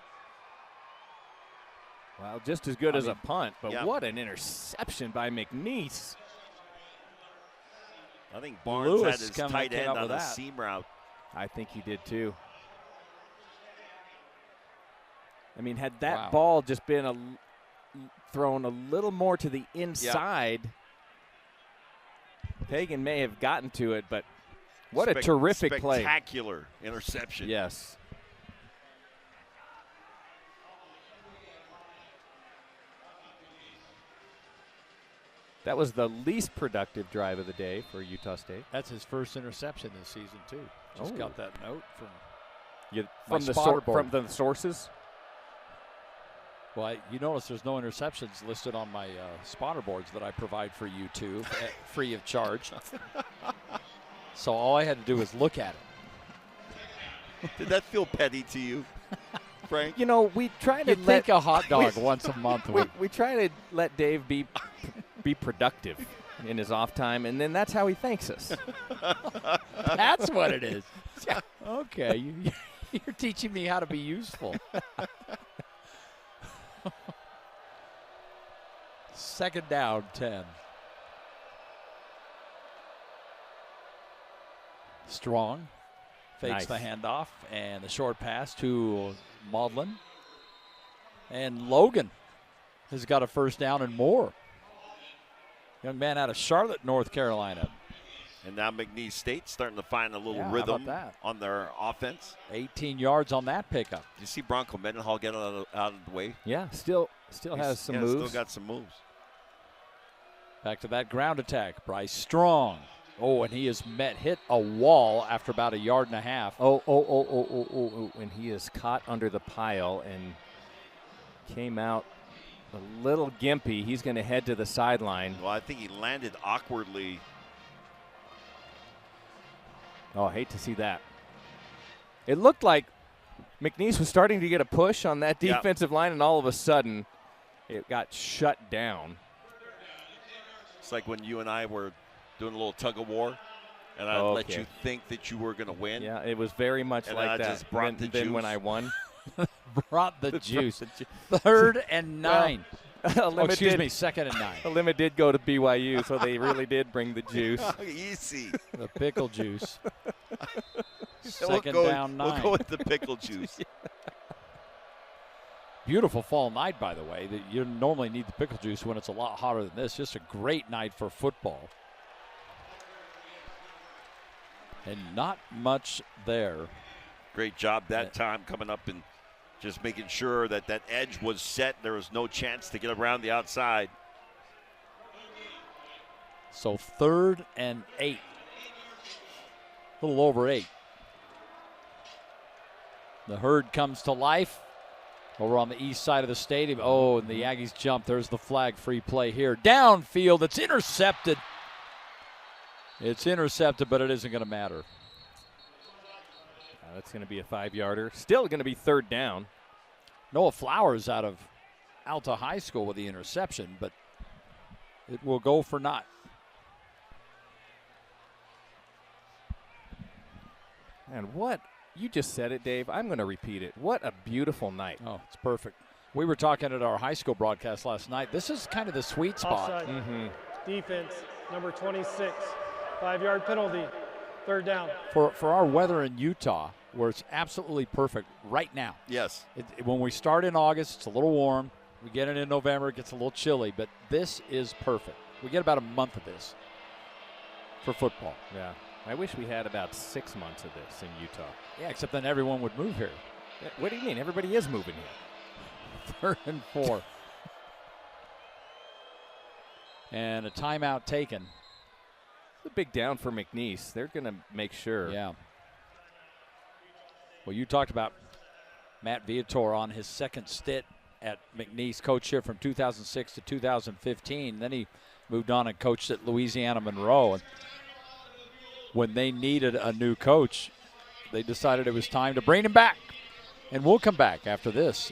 Well, just as good as a punt, but yeah. what an interception by McNeese. I think Barnes Lewis had his came tight end up on with the that. seam route. I think he did too. I mean, had that Wow. ball just been thrown a little more to the inside, Pagan may have gotten to it, but what a terrific play. Spectacular interception. Yes. That was the least productive drive of the day for Utah State. That's his first interception this season, too. Just got that note from from the sources. Well, you notice there's no interceptions listed on my spotter boards that I provide for you two, free of charge. So all I had to do was look at it. Did that feel petty to you, Frank? You know, we try to You'd think a hot dog once a month. We try to let Dave be productive in his off time, and then that's how he thanks us. That's what it is. Okay, you're teaching me how to be useful. Second down, 10. Strong fakes the handoff and the short pass to Maudlin. And Logan has got a first down and more. Young man out of Charlotte, North Carolina. And now McNeese State starting to find a little Yeah, how rhythm about that? on their offense. 18 yards on that pickup. Did you see Bronco Mendenhall get out of the way? Yeah, still has some moves. Still got some moves. Back to that ground attack. Bryce Strong. Oh, and he has hit a wall after about a yard and a half. Oh. And he is caught under the pile and came out a little gimpy. He's going to head to the sideline. Well, I think he landed awkwardly. Oh, I hate to see that. It looked like McNeese was starting to get a push on that defensive line, and all of a sudden it got shut down. It's like when you and I were doing a little tug of war, and I let you think that you were going to win. Yeah, it was very much and like I that. Just brought the then juice. when I won. Brought the juice. 3rd and 9. Excuse me, 2nd and 9. The limit did go to BYU, so they really did bring the juice. Easy. The pickle juice. We'll 2nd down 9. We'll go with the pickle juice. Beautiful fall night, by the way. You normally need the pickle juice when it's a lot hotter than this. Just a great night for football. And not much there. Great job that time coming up and just making sure that that edge was set. There was no chance to get around the outside. So 3rd and 8. A little over 8. The herd comes to life over on the east side of the stadium. Oh, and the Aggies jump. There's the flag. Free play here. Downfield. It's intercepted. It's intercepted, but it isn't going to matter. That's going to be a 5-yarder. Still going to be 3rd down. Noah Flowers out of Alta High School with the interception, but it will go for naught. And what, you just said it, Dave. I'm going to repeat it. What a beautiful night. Oh, it's perfect. We were talking at our high school broadcast last night. This is kind of the sweet spot. Offside. Defense, number 26. 5-yard penalty. 3rd down. For our weather in Utah, where it's absolutely perfect right now. Yes. When we start in August, it's a little warm. We get it in November, it gets a little chilly, but this is perfect. We get about a month of this for football. Yeah. I wish we had about 6 months of this in Utah. Yeah, except then everyone would move here. What do you mean? Everybody is moving here. 3rd and 4. And a timeout taken. It's a big down for McNeese. They're going to make sure. Yeah. Well, you talked about Matt Viator on his second stint at McNeese, coach here from 2006 to 2015. Then he moved on and coached at Louisiana Monroe. And when they needed a new coach, they decided it was time to bring him back. And we'll come back after this.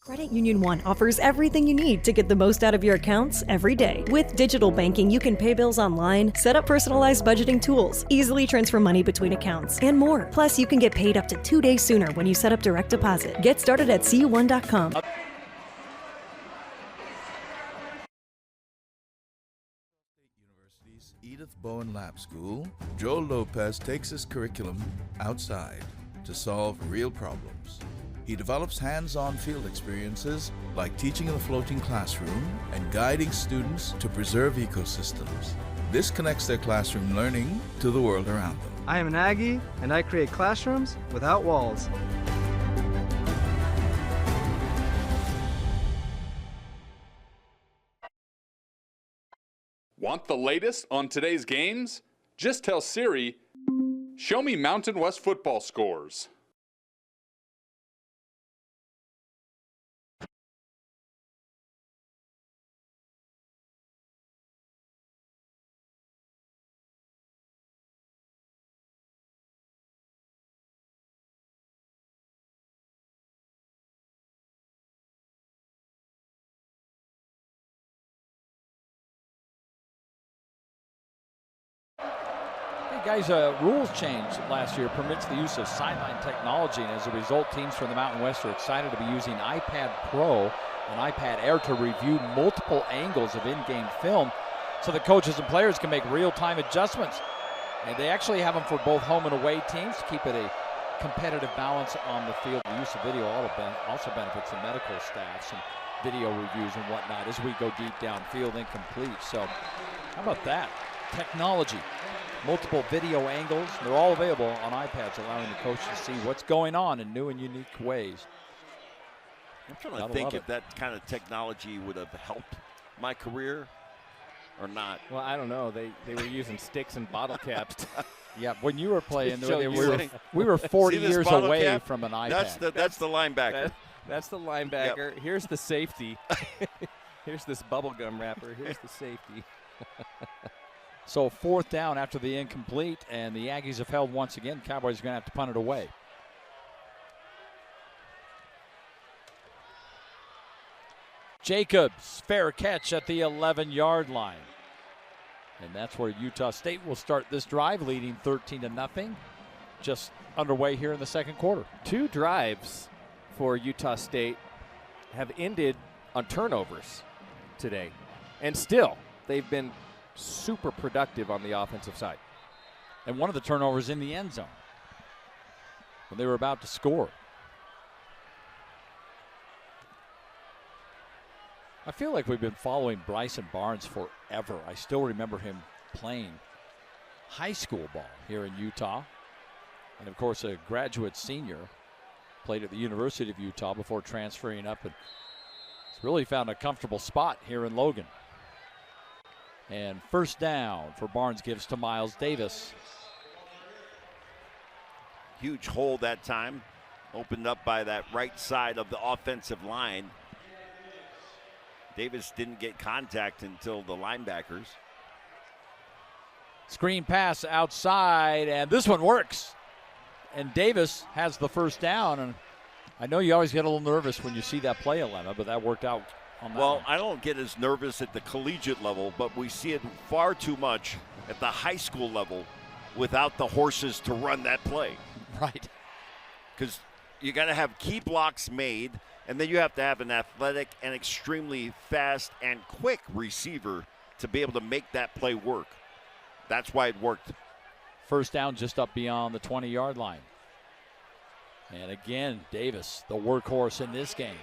Credit Union One offers everything you need to get the most out of your accounts every day. With digital banking, you can pay bills online, set up personalized budgeting tools, easily transfer money between accounts, and more. Plus, you can get paid up to 2 days sooner when you set up direct deposit. Get started at cu1.com. Edith Bowen Lab School, Joel Lopez takes his curriculum outside to solve real problems. He develops hands-on field experiences like teaching in the floating classroom and guiding students to preserve ecosystems. This connects their classroom learning to the world around them. I am an Aggie, and I create classrooms without walls. Want the latest on today's games? Just tell Siri, show me Mountain West football scores. Guys, rules changed last year, permits the use of sideline technology, and as a result, teams from the Mountain West are excited to be using iPad Pro and iPad Air to review multiple angles of in-game film so that coaches and players can make real-time adjustments. And they actually have them for both home and away teams to keep it a competitive balance on the field. The use of video also benefits the medical staffs and video reviews and whatnot as we go deep downfield and complete. So how about that? Technology. Multiple video angles. They're all available on iPads, allowing the coach to see what's going on in new and unique ways. I'm trying to think if that kind of technology would have helped my career or not. Well, I don't know. They were using sticks and bottle caps. Yeah, when you were playing, we were 40 years away cap? From an iPad. That's the linebacker. That's the linebacker. Yep. Here's the safety. Here's this bubble gum wrapper. Here's the safety. So 4th down after the incomplete, and the Aggies have held once again. Cowboys are going to have to punt it away. Jacobs, fair catch at the 11-yard line. And that's where Utah State will start this drive, leading 13-0. Just underway here in the second quarter. 2 drives for Utah State have ended on turnovers today. And still, they've been super productive on the offensive side. And one of the turnovers in the end zone when they were about to score. I feel like we've been following Bryson Barnes forever. I still remember him playing high school ball here in Utah. And of course, a graduate senior, played at the University of Utah before transferring up, and has really found a comfortable spot here in Logan. And first down for Barnes gives to Miles Davis. Huge hole that time, opened up by that right side of the offensive line. Davis didn't get contact until the linebackers. Screen pass outside, and this one works. And Davis has the first down. And I know you always get a little nervous when you see that play, Elena, but that worked out. Well, I don't get as nervous at the collegiate level, but we see it far too much at the high school level without the horses to run that play. Right. Because you got to have key blocks made, and then you have to have an athletic and extremely fast and quick receiver to be able to make that play work. That's why it worked. First down just up beyond the 20-yard line. And again, Davis, the workhorse in this game.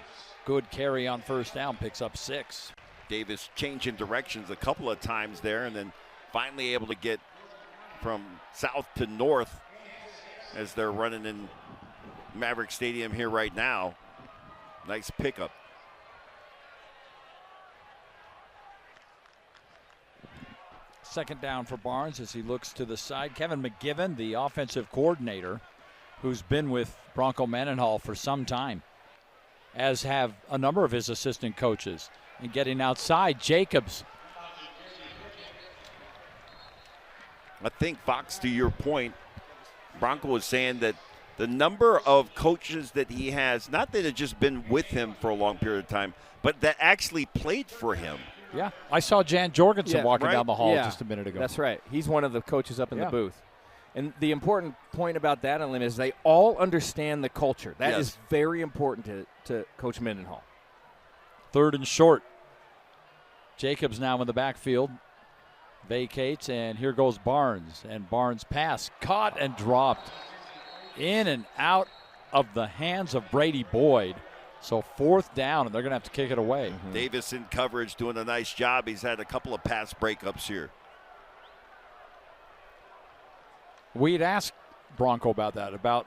Good carry on first down, picks up 6. Davis changing directions a couple of times there, and then finally able to get from south to north as they're running in Maverick Stadium here right now. Nice pickup. Second down for Barnes as he looks to the side. Kevin McGivern, the offensive coordinator, who's been with Bronco Mendenhall for some time, as have a number of his assistant coaches. And getting outside, Jacobs. I think, Fox, to your point, Bronco was saying that the number of coaches that he has, not that have just been with him for a long period of time, but that actually played for him. Yeah, I saw Jan Jorgensen walking down the hall just a minute ago. That's right. He's one of the coaches up in the booth. And the important point about that, Atlanta, is they all understand the culture. That is very important to Coach Mendenhall. 3rd and short. Jacobs now in the backfield. Vacates, and here goes Barnes. And Barnes' pass caught and dropped in and out of the hands of Brady Boyd. So 4th down, and they're going to have to kick it away. Davis in coverage doing a nice job. He's had a couple of pass breakups here. We'd asked Bronco about that, about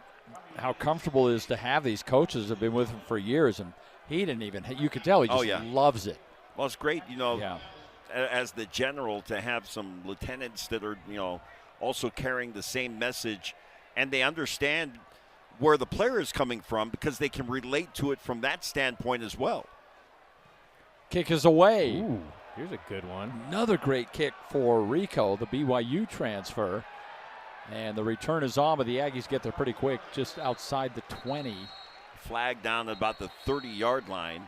how comfortable it is to have these coaches that have been with him for years, and he didn't even, you could tell he just loves it. Well, it's great, as the general, to have some lieutenants that are, also carrying the same message, and they understand where the player is coming from because they can relate to it from that standpoint as well. Kick is away. Ooh, here's a good one. Another great kick for Rico, the BYU transfer. And the return is on, but the Aggies get there pretty quick, just outside the 20. Flag down at about the 30-yard line.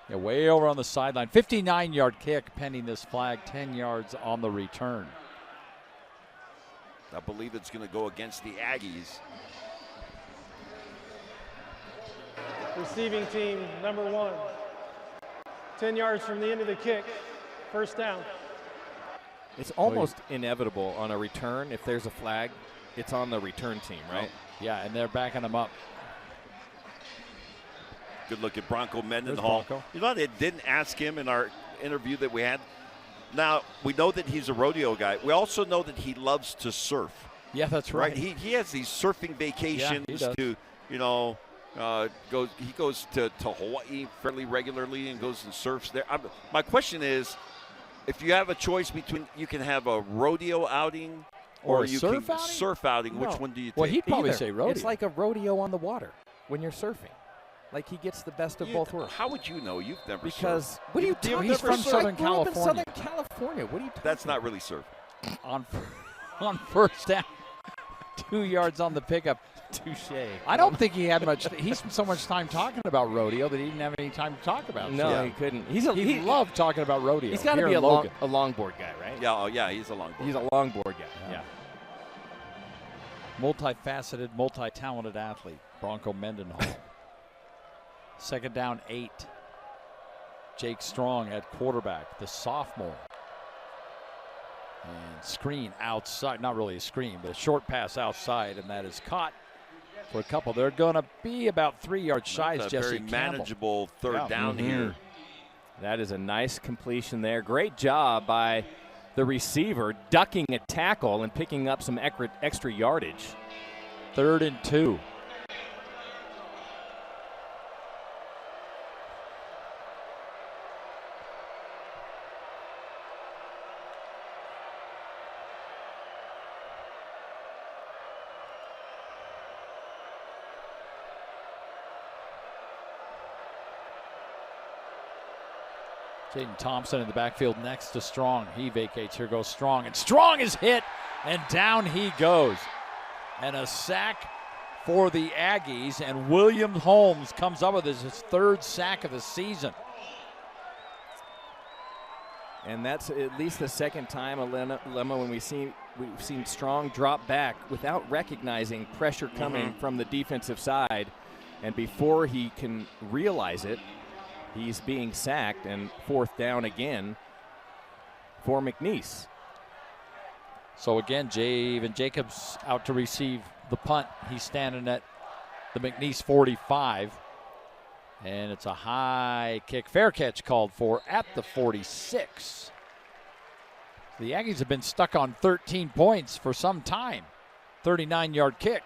Yeah, way over on the sideline. 59-yard kick pending this flag, 10 yards on the return. I believe it's going to go against the Aggies. Receiving team, number 1. 10 yards from the end of the kick. 1st down. It's almost inevitable on a return. If there's a flag, it's on the return team, right? Yeah, and they're backing them up. Good look at Bronco Mendenhall. You know, they didn't ask him in our interview that we had. Now, we know that he's a rodeo guy. We also know that he loves to surf. Yeah, that's right. He has these surfing vacations to, he goes to Hawaii fairly regularly and goes and surfs there. My question is, if you have a choice between, you can have a rodeo outing or you can surf outing. Which one do you take? Well, he'd probably say rodeo. It's like a rodeo on the water when you're surfing. Like he gets the best of both worlds. How would you know? You've never because surfed. What are you talking? He's from Southern California. Southern California. What are you talking? That's not really surfing. On 1st down, 2 yards on the pickup. Touche. I don't think he had much. He spent so much time talking about rodeo that he didn't have any time to talk about. No, he couldn't. He loved talking about rodeo. He's got to be a longboard guy, right? Yeah, he's a longboard. He's a longboard guy. Yeah. Multifaceted, multi-talented athlete, Bronco Mendenhall. 2nd down, 8. Jake Strong at quarterback, the sophomore. And screen outside, not really a screen, but a short pass outside, and that is caught for a couple. They're going to be about 3 yards shy of Jesse Campbell. Very manageable 3rd down here. That is a nice completion there. Great job by the receiver ducking a tackle and picking up some extra yardage. 3rd and 2. Jaden Thompson in the backfield next to Strong. He vacates. Here goes Strong. And Strong is hit, and down he goes. And a sack for the Aggies. And William Holmes comes up with his 3rd sack of the season. And that's at least the 2nd time, Lemma, when we've seen Strong drop back without recognizing pressure coming from the defensive side. And before he can realize it, he's being sacked, and 4th down again for McNeese. So again, Javen Jacobs out to receive the punt. He's standing at the McNeese 45. And it's a high kick. Fair catch called for at the 46. The Aggies have been stuck on 13 points for some time. 39-yard kick.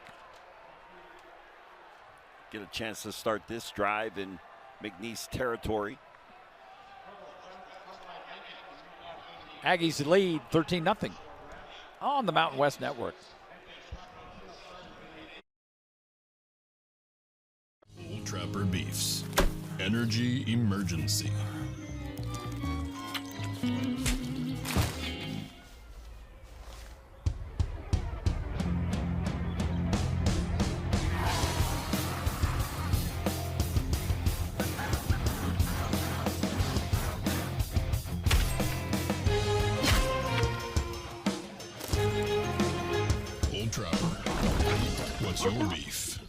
Get a chance to start this drive in McNeese territory. Aggies lead 13-0 on the Mountain West Network. Old Trapper Beefs. Energy emergency. It's your beef.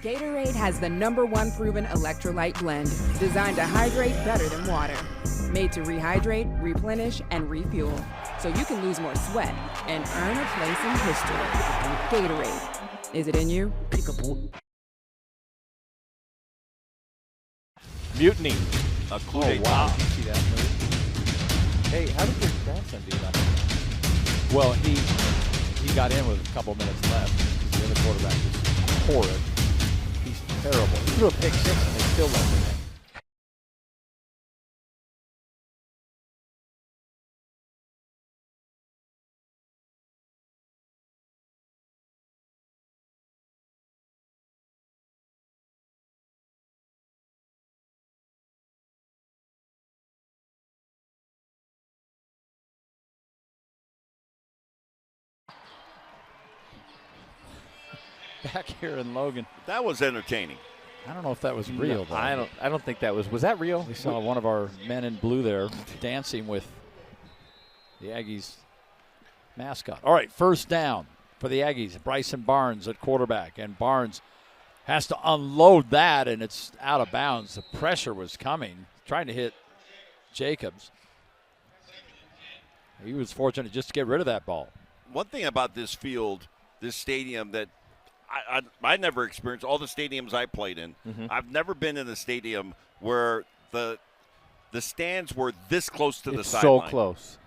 Gatorade has the #1 proven electrolyte blend, designed to hydrate better than water. Made to rehydrate, replenish, and refuel, so you can lose more sweat and earn a place in history. Gatorade. Is it in you? Mutiny. A coup Oh, wow. d'etat. See that move? Hey, how did your grandson do that? Well, he got in with a couple minutes left. The other quarterback was horrid. He's terrible. He threw a pick 6 and they still let him in. Back here in Logan. That was entertaining. I don't know if that was real, though. I don't think that was that real? We saw one of our men in blue there dancing with the Aggies mascot. All right, first down for the Aggies. Bryson Barnes at quarterback, and Barnes has to unload that, and it's out of bounds. The pressure was coming, trying to hit Jacobs. He was fortunate just to get rid of that ball. One thing about this field, this stadium that I never experienced, all the stadiums I played in, I've never been in a stadium where the stands were this close to the sideline. So close.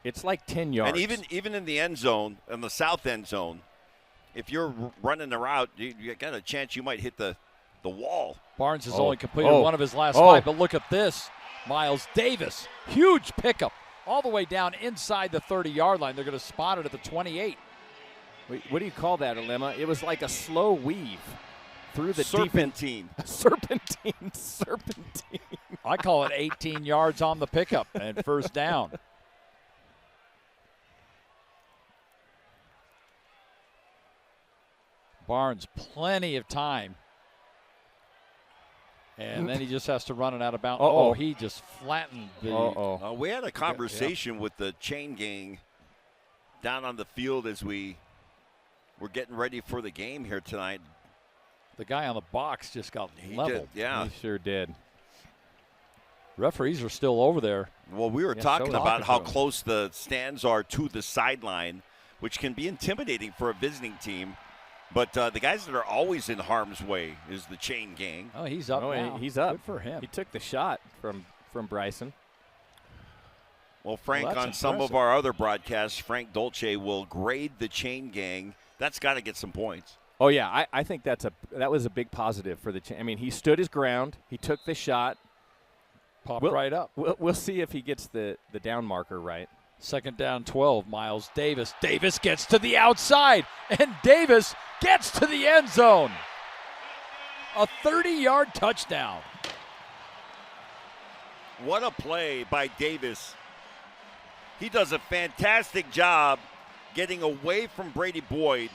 It's like 10 yards. And even in the end zone, in the south end zone, if you're running the route, you got a chance you might hit the wall. Barnes has only completed one of his last 5, but look at this. Miles Davis, huge pickup all the way down inside the 30-yard line. They're going to spot it at the 28. What do you call that, Alema? It was like a slow weave through the serpentine. Serpentine. I call it 18 yards on the pickup and first down. Barnes, plenty of time. And then he just has to run it out of bounds. Oh, he just flattened the. We had a conversation with the chain gang down on the field as we're getting ready for the game here tonight. The guy on the box just got leveled. He sure did. Referees are still over there. Well, we were talking about how close the stands are to the sideline, which can be intimidating for a visiting team. But the guys that are always in harm's way is the chain gang. Oh, he's up now. He's up. Good for him. He took the shot from Bryson. Well, Frank, on some of our other broadcasts, Frank Dolce will grade the chain gang. That's got to get some points. Oh, yeah. I think that was a big positive for the chain. I mean, he stood his ground. He took the shot. Popped right up. We'll see if he gets the down marker right. Second down, 12. Miles Davis. Davis gets to the outside, and Davis gets to the end zone. A 30-yard touchdown. What a play by Davis. He does a fantastic job getting away from Brady Boyd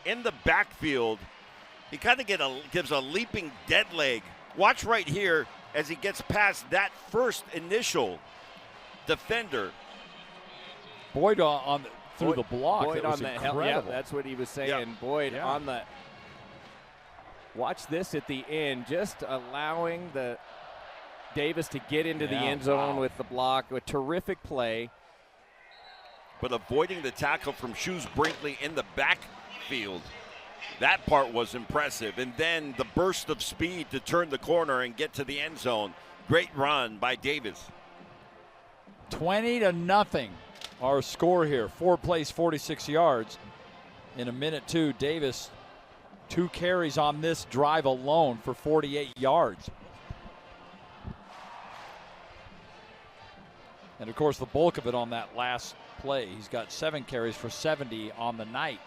in the backfield. He kind of gives a leaping dead leg. Watch right here as he gets past that first initial defender. Boyd through the block. Boyd that was on incredible. the help. Yeah, that's what he was saying. Yeah. Boyd on the. Watch this at the end, just allowing the Davis to get into the end zone with the block. A terrific play. But avoiding the tackle from Shoes Brinkley in the backfield, that part was impressive. And then the burst of speed to turn the corner and get to the end zone. Great run by Davis. 20-0. Our score here. 4 plays, 46 yards. In a minute 2, Davis, 2 carries on this drive alone for 48 yards. And, of course, the bulk of it on that last play. He's got 7 carries for 70 on the night.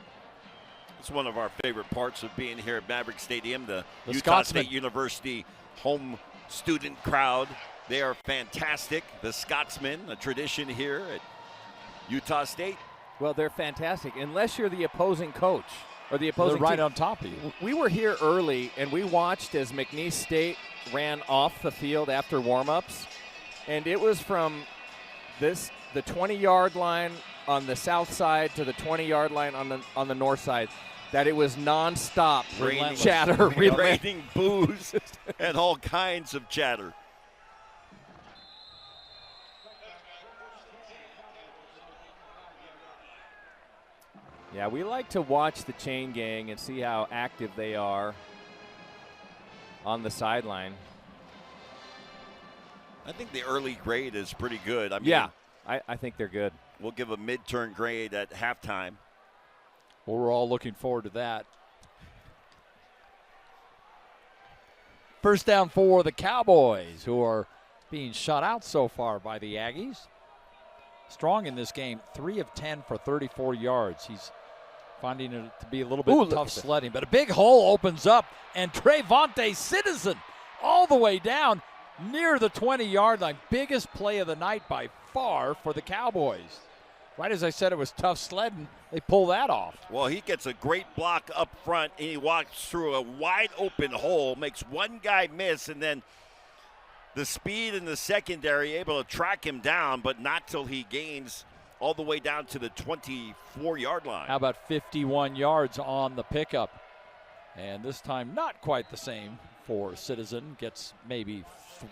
It's one of our favorite parts of being here at Maverick Stadium, the Utah Scotsman. State University home student crowd. They are fantastic. The Scotsmen, a tradition here at Utah State. Well, they're fantastic, unless you're the opposing coach or the opposing They're right team. on top of you. We were here early, and we watched as McNeese State ran off the field after warm-ups, and it was from this the 20-yard line on the south side to the 20-yard line on the north side, that it was nonstop chatter, raining boos, and all kinds of chatter. Yeah, we like to watch the chain gang and see how active they are on the sideline. I think the early grade is pretty good. I mean, yeah, I think they're good. We'll give a mid-turn grade at halftime. Well, we're all looking forward to that. First down for the Cowboys, who are being shut out so far by the Aggies. Strong in this game, 3 of 10 for 34 yards. He's finding it to be a little bit tough sledding, but a big hole opens up, and Trayvonte Citizen all the way down near the 20-yard line. Biggest play of the night by far for the Cowboys. Right as I said, it was tough sledding. They pull that off. Well, he gets a great block up front, and he walks through a wide-open hole, makes one guy miss, and then the speed in the secondary able to track him down, but not till he gains all the way down to the 24-yard line. How about 51 yards on the pickup? And this time not quite the same for Citizen. Gets maybe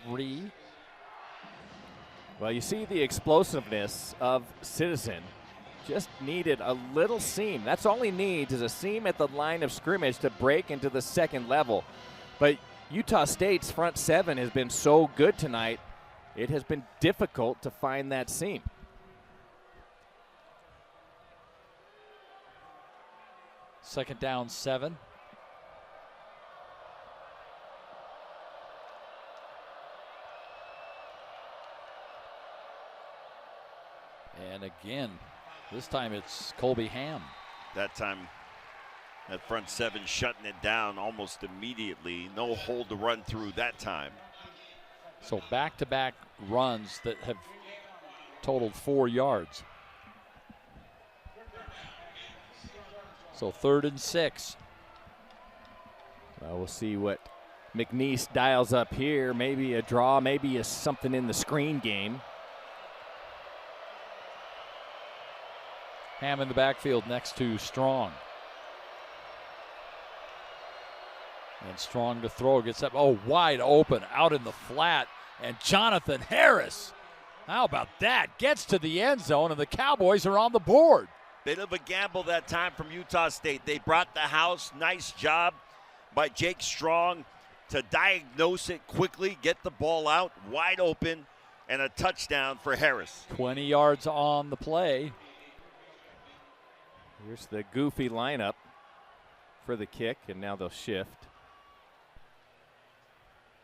3. Well, you see the explosiveness of Citizen. Just needed a little seam. That's all he needs is a seam at the line of scrimmage to break into the second level. But Utah State's front 7 has been so good tonight, it has been difficult to find that seam. Second down, 7. And again, this time it's Colby Ham. That time, that front 7 shutting it down almost immediately. No hole to run through that time. So back-to-back runs that have totaled 4 yards. So 3rd and 6. Well, we'll see what McNeese dials up here. Maybe a draw, maybe something in the screen game. Ham in the backfield next to Strong. And Strong to throw, gets up, wide open, out in the flat. And Jonathan Harris, how about that? Gets to the end zone, and the Cowboys are on the board. Bit of a gamble that time from Utah State. They brought the house. Nice job by Jake Strong to diagnose it quickly, get the ball out, wide open, and a touchdown for Harris. 20 yards on the play. Here's the goofy lineup for the kick, and now they'll shift.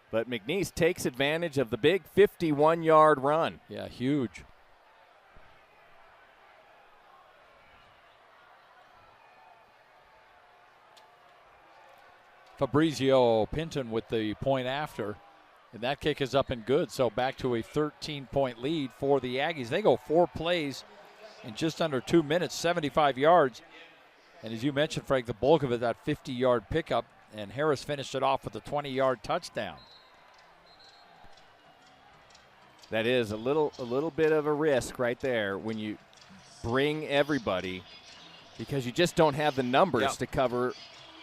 But McNeese takes advantage of the big 51-yard run. Yeah, huge. Fabrizio Pinton with the point after, and that kick is up and good. So back to a 13-point lead for the Aggies. They go 4 plays in just under 2 minutes, 75 yards. And as you mentioned, Frank, the bulk of it, that 50-yard pickup, and Harris finished it off with a 20-yard touchdown. That is a little bit of a risk right there when you bring everybody, because you just don't have the numbers to cover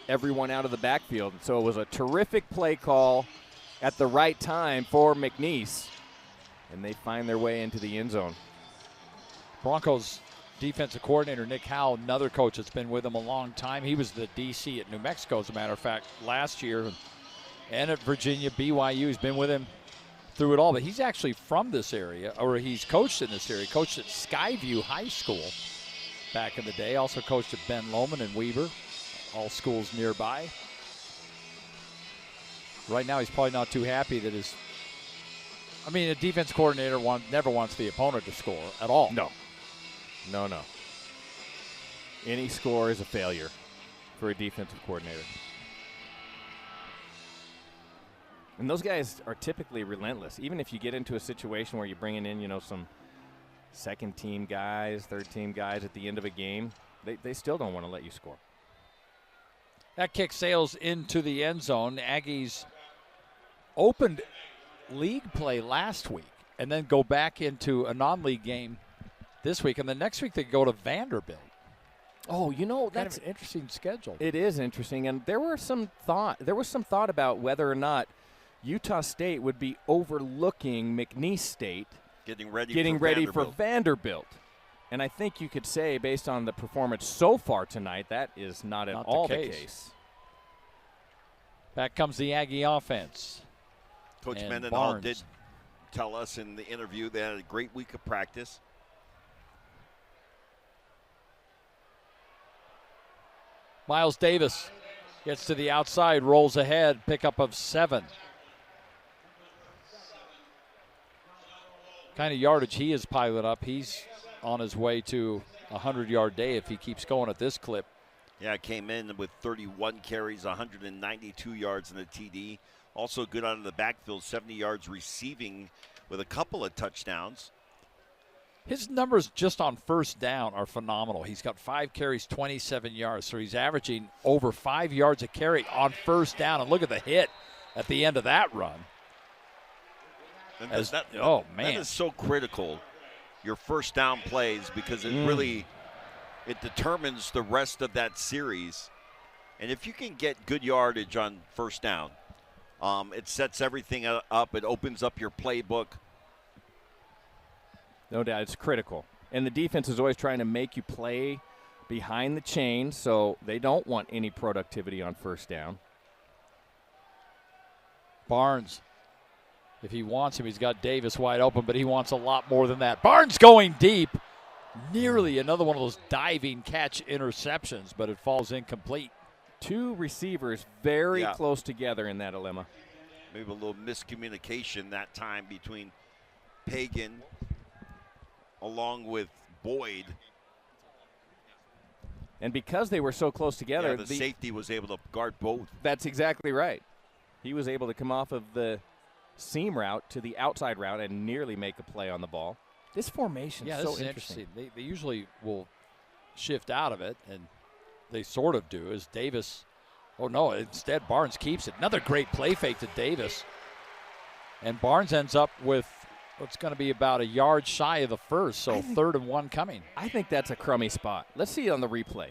everyone out of the backfield. So it was a terrific play call at the right time for McNeese, and they find their way into the end zone. Broncos defensive coordinator Nick Howell, another coach that's been with them a long time. He was the DC at New Mexico, as a matter of fact, last year, and at Virginia, BYU. He's been with him through it all, but he's actually from this area, or he's coached in this area. Coached at Skyview High School back in the day. Also coached at Ben Lomond and Weber, all schools nearby. Right now, he's probably not too happy that a defense coordinator never wants the opponent to score at all. No. Any score is a failure for a defensive coordinator. And those guys are typically relentless. Even if you get into a situation where you're bringing in, some second-team guys, third-team guys at the end of a game, they still don't want to let you score. That kick sails into the end zone. Aggies opened league play last week and then go back into a non-league game this week, and the next week they go to Vanderbilt. Oh, That's an interesting schedule. It is interesting, and there was some thought about whether or not Utah State would be overlooking McNeese State, getting ready for Vanderbilt. And I think you could say, based on the performance so far tonight, that is not at all the case. Back comes the Aggie offense. Coach Mendenhall did tell us in the interview they had a great week of practice. Miles Davis gets to the outside, rolls ahead, pickup of 7. Kind of yardage he has piled up. He's on his way to a 100-yard day if he keeps going at this clip. Yeah, came in with 31 carries, 192 yards in the TD. Also good out of the backfield, 70 yards receiving with a couple of touchdowns. His numbers just on first down are phenomenal. He's got 5 carries, 27 yards. So he's averaging over 5 yards a carry on first down. And look at the hit at the end of that run. And man. That is so critical, your first down plays, because it really determines the rest of that series. And if you can get good yardage on first down, it sets everything up. It opens up your playbook. No doubt, it's critical. And the defense is always trying to make you play behind the chain, so they don't want any productivity on first down. Barnes, if he wants him, he's got Davis wide open, but he wants a lot more than that. Barnes going deep. Nearly another one of those diving catch interceptions, but it falls incomplete. 2 receivers very close together in that dilemma. Maybe a little miscommunication that time between Pagan along with Boyd. And because they were so close together, the safety was able to guard both. That's exactly right. He was able to come off of the seam route to the outside route and nearly make a play on the ball. This formation is so interesting. They usually will shift out of it, and they sort of do, as Davis. Oh, no, instead Barnes keeps it. Another great play fake to Davis. And Barnes ends up with what's going to be about a yard shy of the first, so 3rd and 1 coming. I think that's a crummy spot. Let's see it on the replay.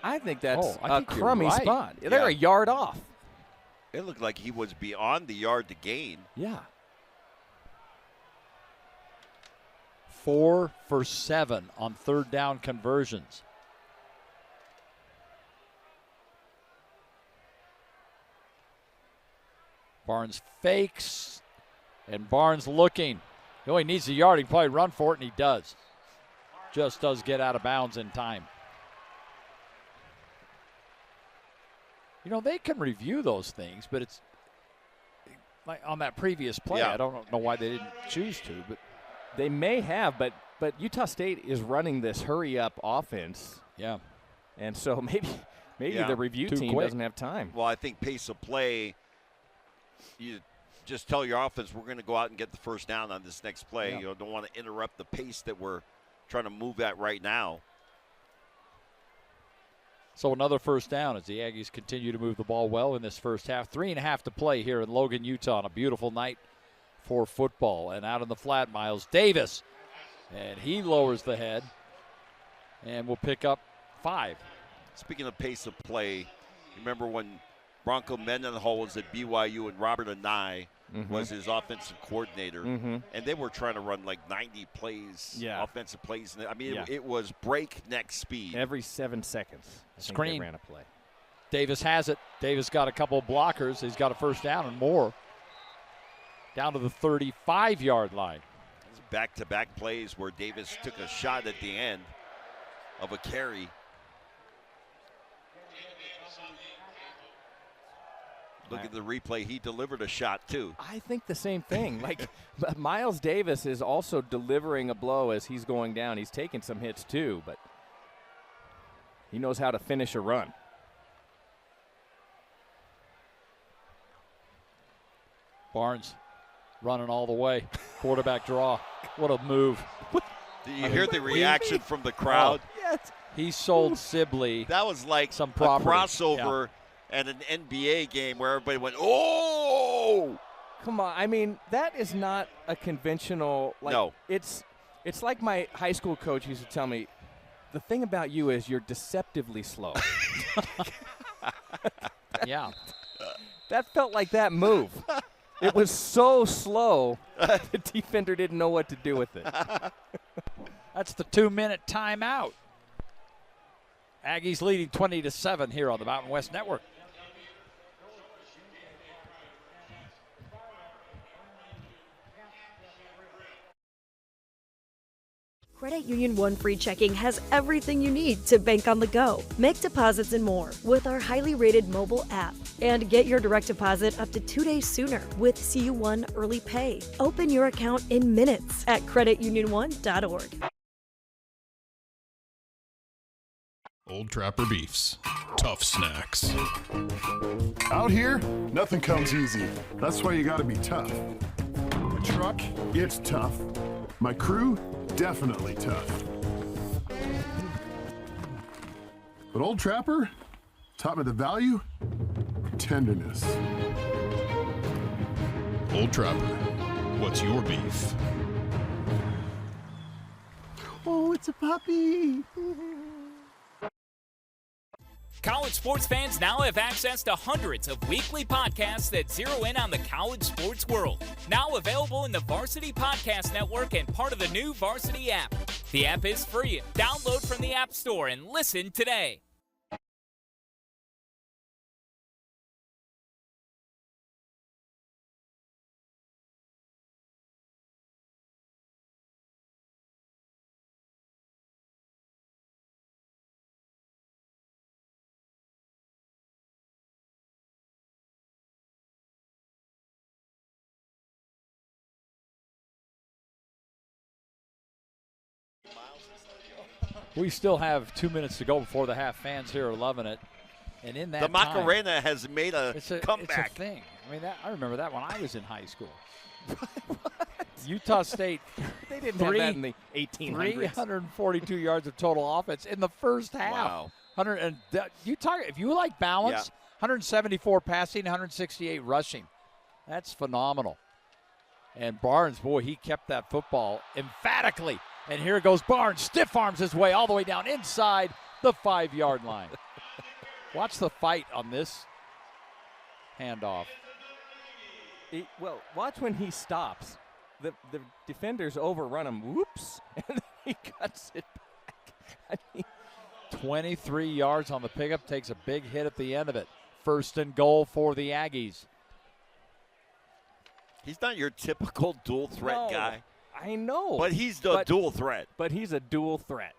I think that's a crummy spot. They're a yard off. It looked like he was beyond the yard to gain. Yeah. 4 for 7 on 3rd down conversions. Barnes fakes, and Barnes looking. He only needs a yard. He can probably run for it, and he does. Just does get out of bounds in time. They can review those things, but it's like on that previous play. I don't know why they didn't choose to, but they may have. But Utah State is running this hurry-up offense. Yeah, and so maybe the review team doesn't have time. Well, I think pace of play. You just tell your offense, we're going to go out and get the first down on this next play. Yeah. Don't want to interrupt the pace that we're trying to move at right now. So another first down as the Aggies continue to move the ball well in this first half. 3.5 to play here in Logan, Utah, on a beautiful night for football. And out in the flat, Miles Davis. And he lowers the head and will pick up 5. Speaking of pace of play, remember when Bronco Mendenhall was at BYU and Robert Anai was his offensive coordinator, and they were trying to run like 90 plays, offensive plays. I mean, it was breakneck speed. Every 7 seconds. Screen. They ran a play. Davis has it. Davis got a couple of blockers. He's got a first down and more. Down to the 35-yard line. Back-to-back plays where Davis took a shot at the end of a carry. Look at the replay. He delivered a shot, too. I think the same thing. Like, Miles Davis is also delivering a blow as he's going down. He's taking some hits, too, but he knows how to finish a run. Barnes running all the way. Quarterback draw. What a move. Did you hear the reaction from the crowd? Yes. He sold Sibley. That was like some a crossover at an NBA game where everybody went, oh! Come on. I mean, that is not a conventional. Like, no. It's like my high school coach used to tell me, the thing about you is you're deceptively slow. Yeah. That felt like that move. It was so slow, the defender didn't know what to do with it. That's the 2-minute timeout. Aggies leading 20-7 here on the Mountain West Network. Credit Union One Free Checking has everything you need to bank on the go. Make deposits and more with our highly rated mobile app. And get your direct deposit up to 2 days sooner with CU1 Early Pay. Open your account in minutes at creditunion1.org. Old Trapper Beefs. Tough snacks. Out here, nothing comes easy. That's why you gotta be tough. The truck, it's tough. My crew, definitely tough. But Old Trapper taught me the value of tenderness. Old Trapper, what's your beef? Oh, it's a puppy. College sports fans now have access to hundreds of weekly podcasts that zero in on the college sports world. Now available in the Varsity Podcast Network and part of the new Varsity app. The app is free. Download from the App Store and listen today. We still have 2 minutes to go before the half. Fans here are loving it. And in that the Macarena has made a comeback. It's a thing. I mean, I remember that when I was in high school. Utah State, they didn't have that in the 1800s. 342 yards of total offense in the first half. Wow. If you like balance, 174 passing, 168 rushing. That's phenomenal. And Barnes, boy, he kept that football emphatically. And here goes Barnes, stiff arms his way all the way down inside the 5-yard line. Watch the fight on this handoff. Well, watch when he stops. The defenders overrun him. Whoops. And he cuts it back. I mean, 23 yards on the pickup, takes a big hit at the end of it. 1st and goal for the Aggies. He's not your typical dual threat guy. I know. But he's the dual threat. But he's a dual threat.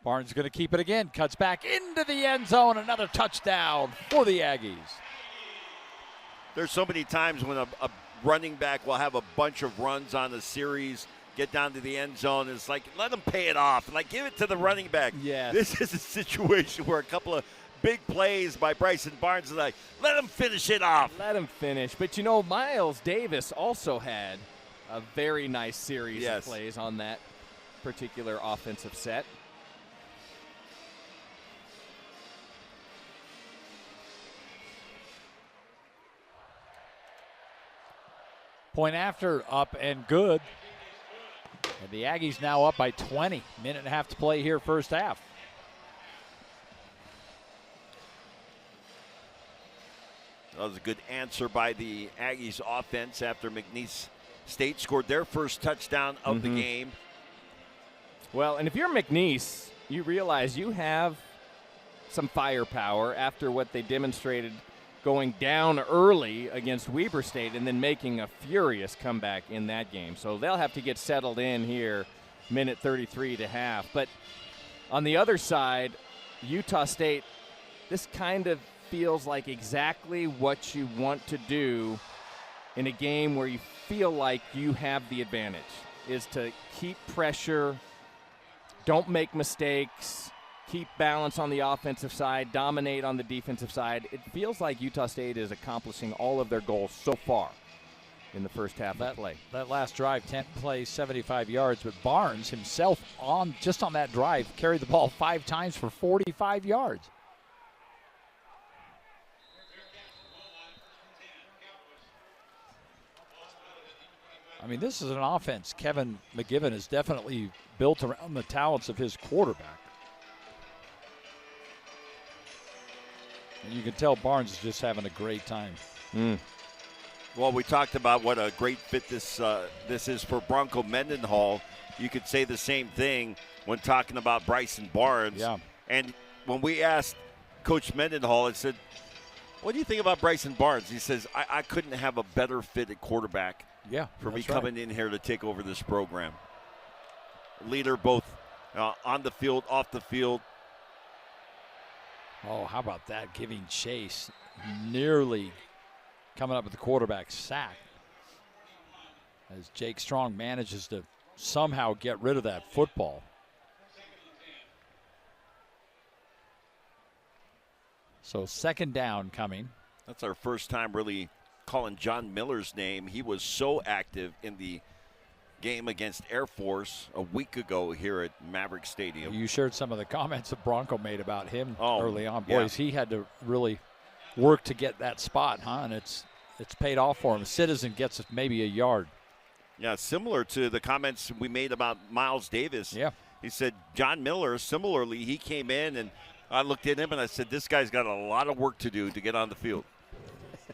Barnes going to keep it again. Cuts back into the end zone. Another touchdown for the Aggies. There's so many times when a running back will have a bunch of runs on a series, get down to the end zone. It's like, let him pay it off. Like, give it to the running back. Yes. This is a situation where a couple of big plays by Bryson Barnes is like, let him finish it off. Let him finish. But, you know, Miles Davis also had a very nice series of plays on that particular offensive set. Point after, up and good. And the Aggies now up by 20. Minute and a half to play here, first half. That was a good answer by the Aggies offense after McNeese State scored their first touchdown of the game. Well, and if you're McNeese, you realize you have some firepower after what they demonstrated going down early against Weber State and then making a furious comeback in that game. So they'll have to get settled in here, minute 33 to half. But on the other side, Utah State, this kind of feels like exactly what you want to do in a game where you feel like you have the advantage, is to keep pressure, don't make mistakes, keep balance on the offensive side, dominate on the defensive side. It feels like Utah State is accomplishing all of their goals so far in the first half of play. That last drive, 10 plays, 75 yards, but Barnes himself on that drive carried the ball 5 times for 45 yards. I mean, this is an offense Kevin McGiven is definitely built around the talents of his quarterback. And you can tell Barnes is just having a great time. Well, we talked about what a great fit this is for Bronco Mendenhall. You could say the same thing when talking about Bryson Barnes. Yeah. And when we asked Coach Mendenhall, I said, what do you think about Bryson Barnes? He says, I couldn't have a better fit at quarterback for me coming in here to take over this program. Leader both on the field, off the field. Oh, how about that? Giving chase, nearly coming up with the quarterback sack. As Jake Strong manages to somehow get rid of that football. So second down coming. That's our first time really calling John Miller's name. He was so active in the game against Air Force a week ago here at Maverick Stadium. You shared some of the comments that Bronco made about him early on. Yeah. Boys, he had to really work to get that spot, And it's paid off for him. Citizen gets maybe a yard. Yeah, similar to the comments we made about Miles Davis. Yeah. He said John Miller, similarly, he came in and I looked at him and I said, this guy's got a lot of work to do to get on the field.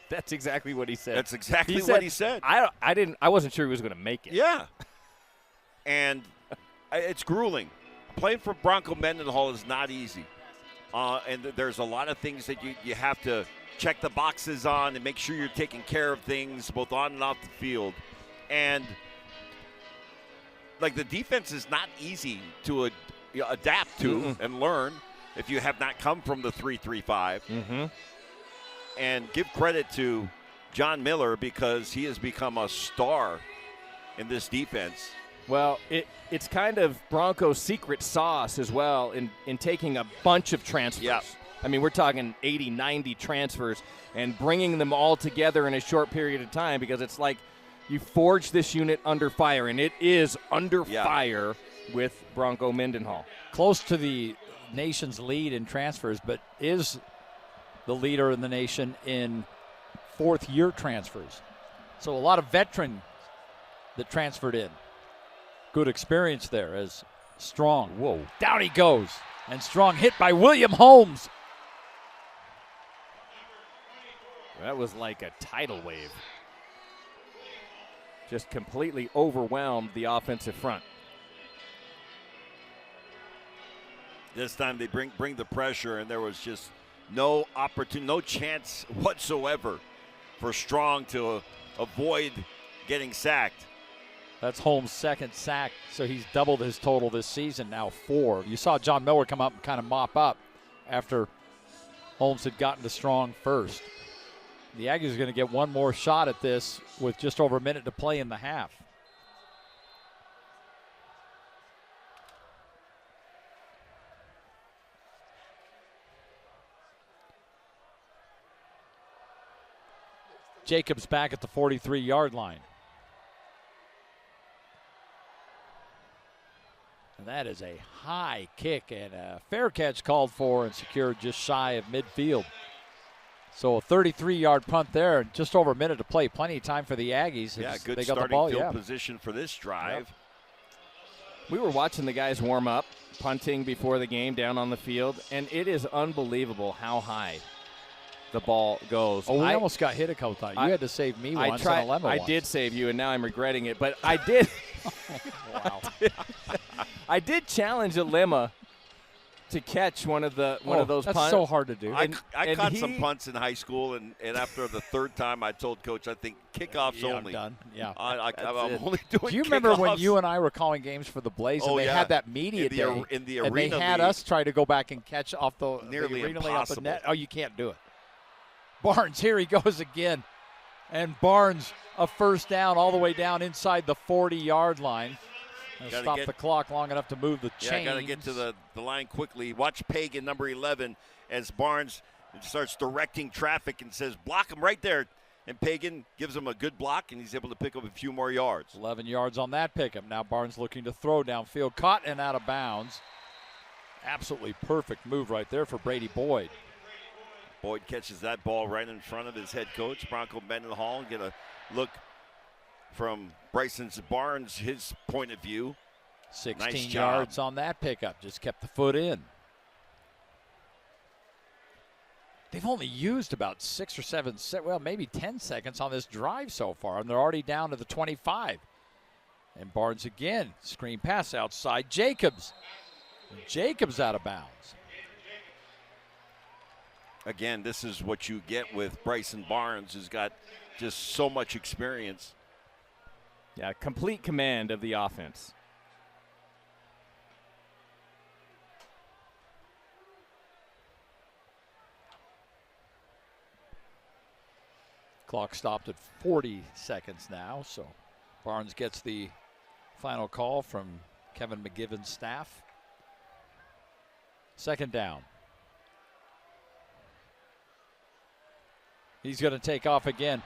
That's exactly what he said. That's exactly what he said. I wasn't sure he was going to make it. Yeah. And it's grueling. Playing for Bronco Mendenhall is not easy. And there's a lot of things that you have to check the boxes on and make sure you're taking care of things both on and off the field. And, like, the defense is not easy to adapt to and learn if you have not come from the 3-3-5. And give credit to John Miller because he has become a star in this defense. Well, it's kind of Bronco's secret sauce as well in taking a bunch of transfers. Yeah. I mean, we're talking 80, 90 transfers and bringing them all together in a short period of time because it's like you forge this unit under fire, and it is under fire with Bronco Mendenhall. Close to the nation's lead in transfers, but is the leader in the nation in fourth-year transfers. So a lot of veteran that transferred in. Good experience there as Strong. Whoa. Down he goes. And Strong hit by William Holmes. That was like a tidal wave. Just completely overwhelmed the offensive front. This time they bring the pressure, and there was just no opportunity, no chance whatsoever for Strong to avoid getting sacked. That's Holmes' second sack, so he's doubled his total this season, now 4. You saw John Miller come up and kind of mop up after Holmes had gotten to Strong first. The Aggies are going to get one more shot at this with just over a minute to play in the half. Jacobs back at the 43-yard line. And that is a high kick and a fair catch called for and secured just shy of midfield. So a 33-yard punt there, and just over a minute to play. Plenty of time for the Aggies. Yeah, good they got starting the ball, field position for this drive. Yep. We were watching the guys warm up, punting before the game down on the field, and it is unbelievable how high the ball goes. Oh, we almost got hit a couple times. You had to save me once and Alema I once. did save you, and now I'm regretting it. But I did. Wow. I did challenge Alema to catch one of those punts. That's so hard to do. I caught some punts in high school, and after the third time, I told Coach, I think kickoffs only. I'm done. Yeah. I'm only doing Do you remember when kickoffs. you and I were calling games for the Blaze, and they had that media day, in the and arena they had league. us try to go back and catch off the Nearly arena league off the impossible. net? Oh, you can't do it. Barnes, here he goes again. And Barnes, a first down all the way down inside the 40-yard line. Stop the clock long enough to move the chains. Yeah, got to get to the line quickly. Watch Pagan, number 11, as Barnes starts directing traffic and says, block him right there. And Pagan gives him a good block, and he's able to pick up a few more yards. 11 yards on that pickup. Now Barnes looking to throw downfield. Caught and out of bounds. Absolutely perfect move right there for Brady Boyd. Boyd catches that ball right in front of his head coach, Bronco Mendenhall. Get a look from Bryson Barnes, his point of view. 16 nice yards on that pickup. Just kept the foot in. They've only used about 6 or 7, well, maybe 10 seconds on this drive so far, and they're already down to the 25. And Barnes again, screen pass outside Jacobs. Jacobs out of bounds. Again, this is what you get with Bryson Barnes, who's got just so much experience. Yeah, complete command of the offense. Clock stopped at 40 seconds now, so Barnes gets the final call from Kevin McGivern's staff. Second down. He's going to take off again.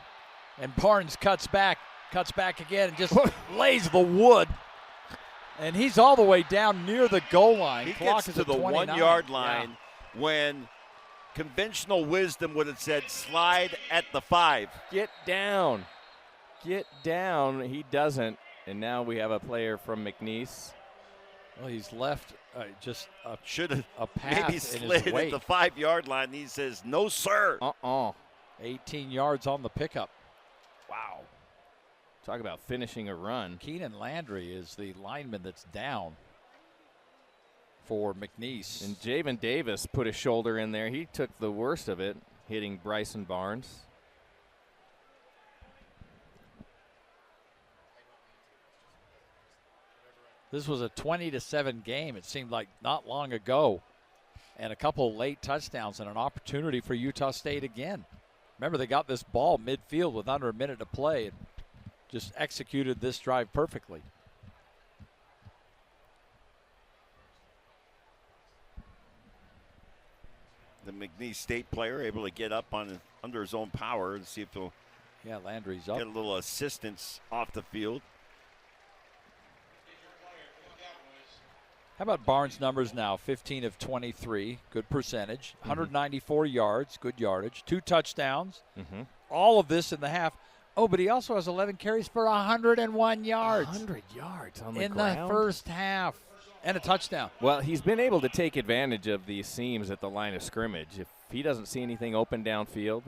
And Barnes cuts back again and just lays the wood. And he's all the way down near the goal line. He Clock gets is to at the 29. 1 yard line when conventional wisdom would have said slide at the 5. Get down. Get down. He doesn't. And now we have a player from McNeese. Well, he's left just a path maybe in slid his wake. at the 5 yard line. He says, no, sir. 18 yards on the pickup. Wow. Talk about finishing a run. Keenan Landry is the lineman that's down for McNeese. And Javen Davis put his shoulder in there. He took the worst of it, hitting Bryson Barnes. This was a 20-7 game. It seemed like not long ago. And a couple late touchdowns and an opportunity for Utah State again. Remember, they got this ball midfield with under a minute to play and just executed this drive perfectly. The McNeese State player able to get up under his own power and see if he'll Landry's up. Get a little assistance off the field. How about Barnes' numbers now? 15 of 23, good percentage. 194 yards, good yardage. 2 touchdowns. All of this in the half. Oh, but he also has 11 carries for 101 yards. 100 yards on the in ground. the first half. And a touchdown. Well, he's been able to take advantage of these seams at the line of scrimmage. If he doesn't see anything open downfield,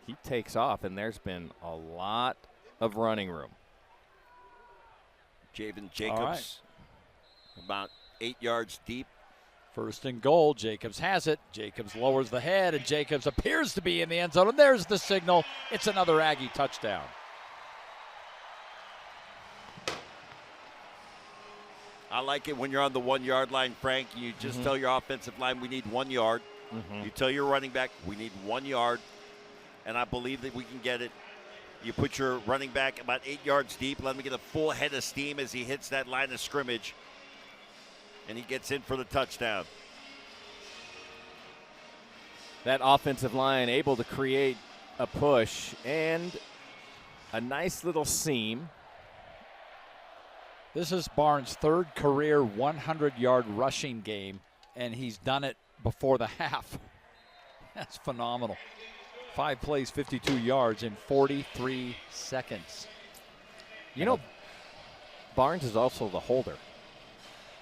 he takes off, and there's been a lot of running room. Javen Jacobs, about 8 yards deep. First and goal. Jacobs has it. Jacobs lowers the head, and Jacobs appears to be in the end zone. And there's the signal. It's another Aggie touchdown. I like it when you're on the 1 yard line, Frank. You just tell your offensive line, we need 1 yard. You tell your running back, we need 1 yard. And I believe that we can get it. You put your running back about 8 yards deep. Let him get a full head of steam as he hits that line of scrimmage. And he gets in for the touchdown. That offensive line able to create a push and a nice little seam. This is Barnes' third career 100-yard rushing game, and he's done it before the half. That's phenomenal. 5 plays, 52 yards in 43 seconds. You know, Barnes is also the holder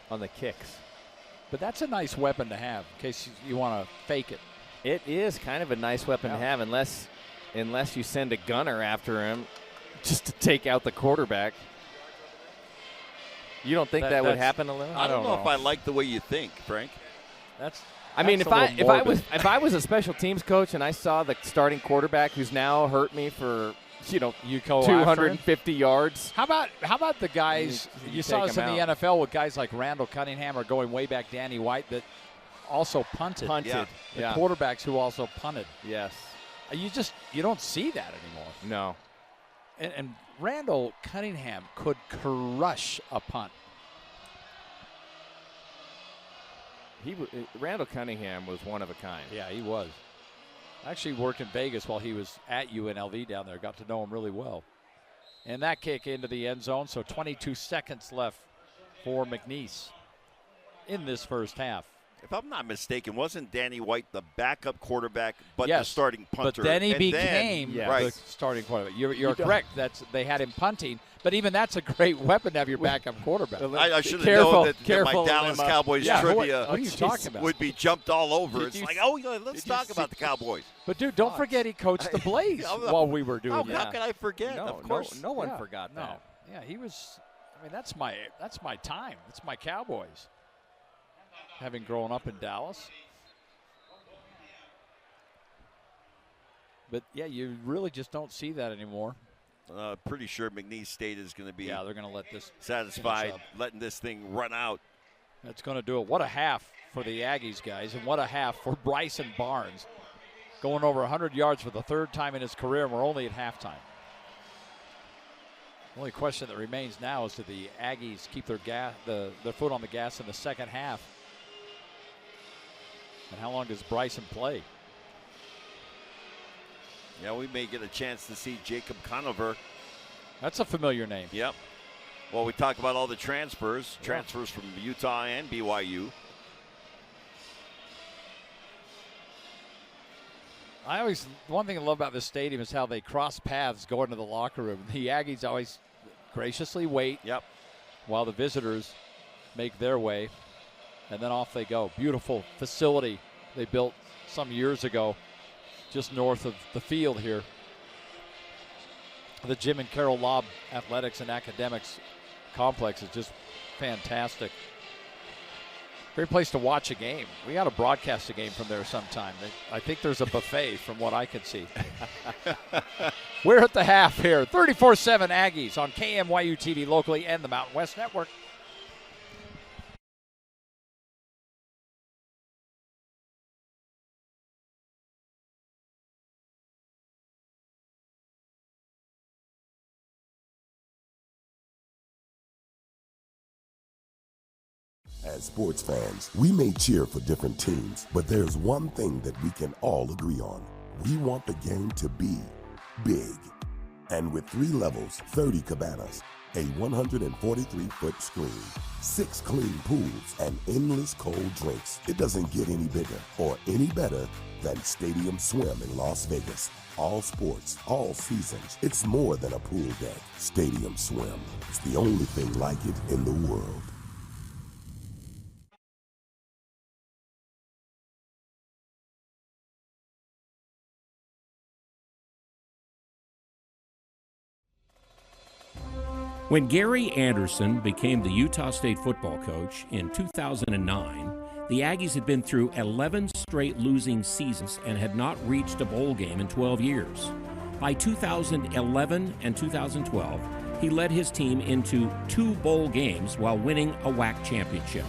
on the kicks. But that's a nice weapon to have in case you want to fake it. It is kind of a nice weapon to have unless you send a gunner after him just to take out the quarterback. You don't think that would happen a little? I don't know if I like the way you think, Frank. I mean, if I was a special teams coach and I saw the starting quarterback who's now hurt me for, you go 250 yards. How about the guys you saw us in the NFL with guys like Randall Cunningham or going way back Danny White that also punted. The quarterbacks who also punted. Yes. You don't see that anymore. No. And Randall Cunningham could crush a punt. Randall Cunningham was one of a kind. Yeah, he was. I actually worked in Vegas while he was at UNLV down there. Got to know him really well. And that kick into the end zone, so 22 seconds left for McNeese in this first half. If I'm not mistaken, wasn't Danny White the backup quarterback, but yes, the starting punter? But then he became right. the starting quarterback. You're correct. They had him punting, but even that's a great weapon to have your backup quarterback. I should have known that my Careful Dallas Cowboys trivia what are you talking about? would be jumped all over. It's like, let's talk about the Cowboys. But, dude, don't forget he coached the Blaze while we were doing that. How can I forget? No, of course. No one forgot that. No. Yeah, he was – I mean, that's my time. That's my Cowboys, having grown up in Dallas. But, yeah, you really just don't see that anymore. Pretty sure McNeese State is going to be they're going to let this satisfied letting this thing run out. That's going to do it. What a half for the Aggies, guys, and what a half for Bryson Barnes. Going over 100 yards for the third time in his career, and we're only at halftime. The only question that remains now is, do the Aggies keep their foot on the gas in the second half? And how long does Bryson play? Yeah, we may get a chance to see Jacob Conover. That's a familiar name. Yep. Well, we talk about all the transfers from Utah and BYU. One thing I love about this stadium is how they cross paths going to the locker room. The Aggies always graciously wait while the visitors make their way, and then off they go. Beautiful facility they built some years ago just north of the field here. The Jim and Carol Lobb Athletics and Academics Complex is just fantastic. Great place to watch a game. We got to broadcast a game from there sometime. I think there's a buffet from what I can see. We're at the half here. 34-7 Aggies on KMYU TV locally and the Mountain West Network. As sports fans, we may cheer for different teams, but there's one thing that we can all agree on. We want the game to be big. And with 3 levels, 30 cabanas, a 143-foot screen, 6 clean pools, and endless cold drinks, it doesn't get any bigger or any better than Stadium Swim in Las Vegas. All sports, all seasons. It's more than a pool deck. Stadium Swim. It's the only thing like it in the world. When Gary Anderson became the Utah State football coach in 2009, the Aggies had been through 11 straight losing seasons and had not reached a bowl game in 12 years. By 2011 and 2012, he led his team into 2 bowl games while winning a WAC championship.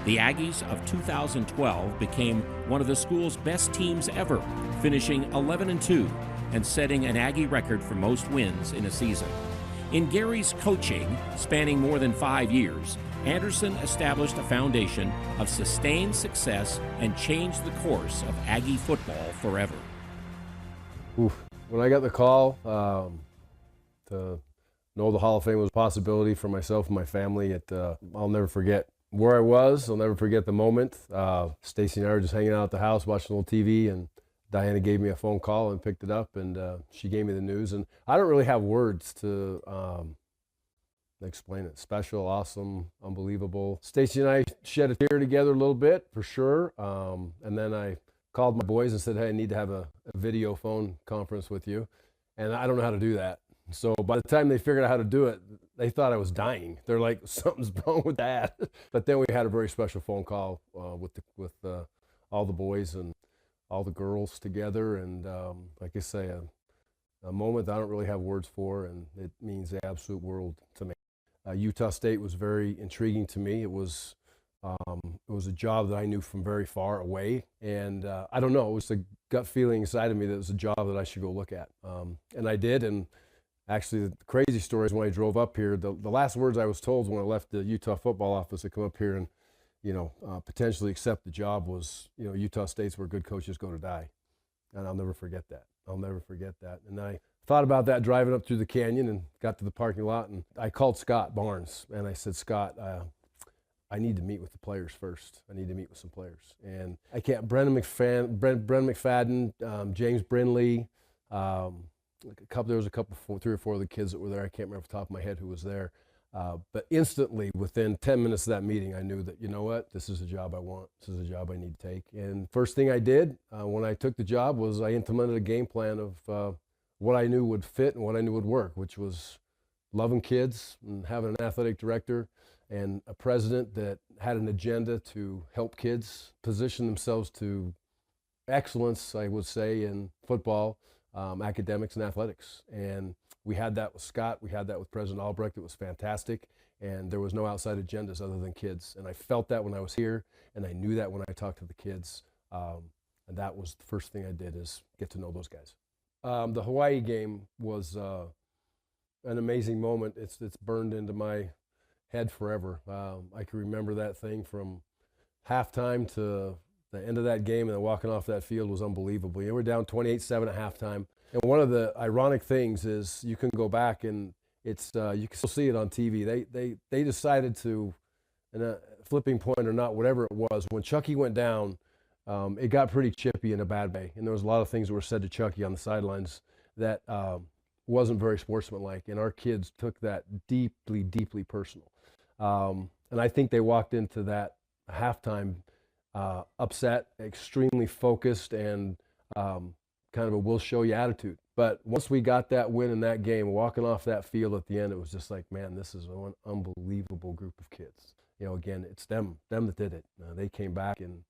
The Aggies of 2012 became one of the school's best teams ever, finishing 11-2 and setting an Aggie record for most wins in a season. In Gary's coaching, spanning more than 5 years, Anderson established a foundation of sustained success and changed the course of Aggie football forever. When I got the call to know the Hall of Fame was a possibility for myself and my family, I'll never forget where I was. I'll never forget the moment. Stacy and I were just hanging out at the house watching a little TV, and Diana gave me a phone call and picked it up, and she gave me the news. And I don't really have words to explain it. Special, awesome, unbelievable. Stacy and I shed a tear together a little bit, for sure. And then I called my boys and said, hey, I need to have a video phone conference with you. And I don't know how to do that. So by the time they figured out how to do it, they thought I was dying. They're like, something's wrong with that. But then we had a very special phone call with all the boys and all the girls together, and like I say, a moment I don't really have words for, and it means the absolute world to me. Utah State was very intriguing to me. It was a job that I knew from very far away, and I don't know, it was a gut feeling inside of me that it was a job that I should go look at, and I did. And actually, the crazy story is when I drove up here, the last words I was told when I left the Utah football office to come up here and potentially accept the job was, Utah State's where good coaches go to die. And I'll never forget that. And I thought about that driving up through the canyon and got to the parking lot, and I called Scott Barnes and I said, Scott, I need to meet with the players first. I need to meet with some players. And I can't, Brendan McFadden, James Brindley, there was three or four of the kids that were there. I can't remember off the top of my head who was there. But instantly, within 10 minutes of that meeting, I knew that, you know what, this is a job I want. This is a job I need to take. And first thing I did when I took the job was I implemented a game plan of what I knew would fit and what I knew would work, which was loving kids and having an athletic director and a president that had an agenda to help kids position themselves to excellence, I would say, in football, academics, and athletics. And we had that with Scott. We had that with President Albrecht. It was fantastic. And there was no outside agendas other than kids. And I felt that when I was here, and I knew that when I talked to the kids. And that was the first thing I did, is get to know those guys. The Hawaii game was an amazing moment. It's burned into my head forever. I can remember that thing from halftime to the end of that game, and then walking off that field was unbelievable. We were down 28-7 at halftime. And one of the ironic things is you can go back and it's you can still see it on TV. They decided to, and a flipping point or not, whatever it was, when Chucky went down, it got pretty chippy in a bad way. And there was a lot of things that were said to Chucky on the sidelines that wasn't very sportsmanlike. And our kids took that deeply, deeply personal. And I think they walked into that halftime upset, extremely focused, and kind of a we'll show you attitude. But once we got that win in that game, walking off that field at the end, it was just like, man, this is an unbelievable group of kids. You know, again, it's them that did it. They came back and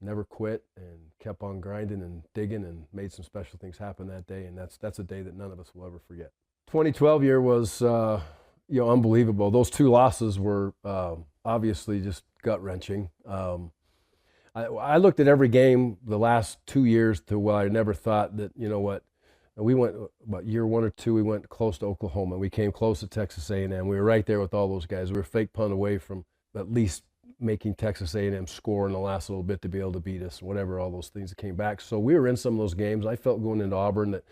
never quit and kept on grinding and digging and made some special things happen that day. And that's a day that none of us will ever forget. 2012 year was, unbelievable. Those two losses were obviously just gut-wrenching. I looked at every game the last 2 years to where I never thought that, you know what, we went, about year 1 or 2, we went close to Oklahoma. We came close to Texas A&M. We were right there with all those guys. We were fake punt away from at least making Texas A&M score in the last little bit to be able to beat us, whatever, all those things that came back. So we were in some of those games. I felt going into Auburn that,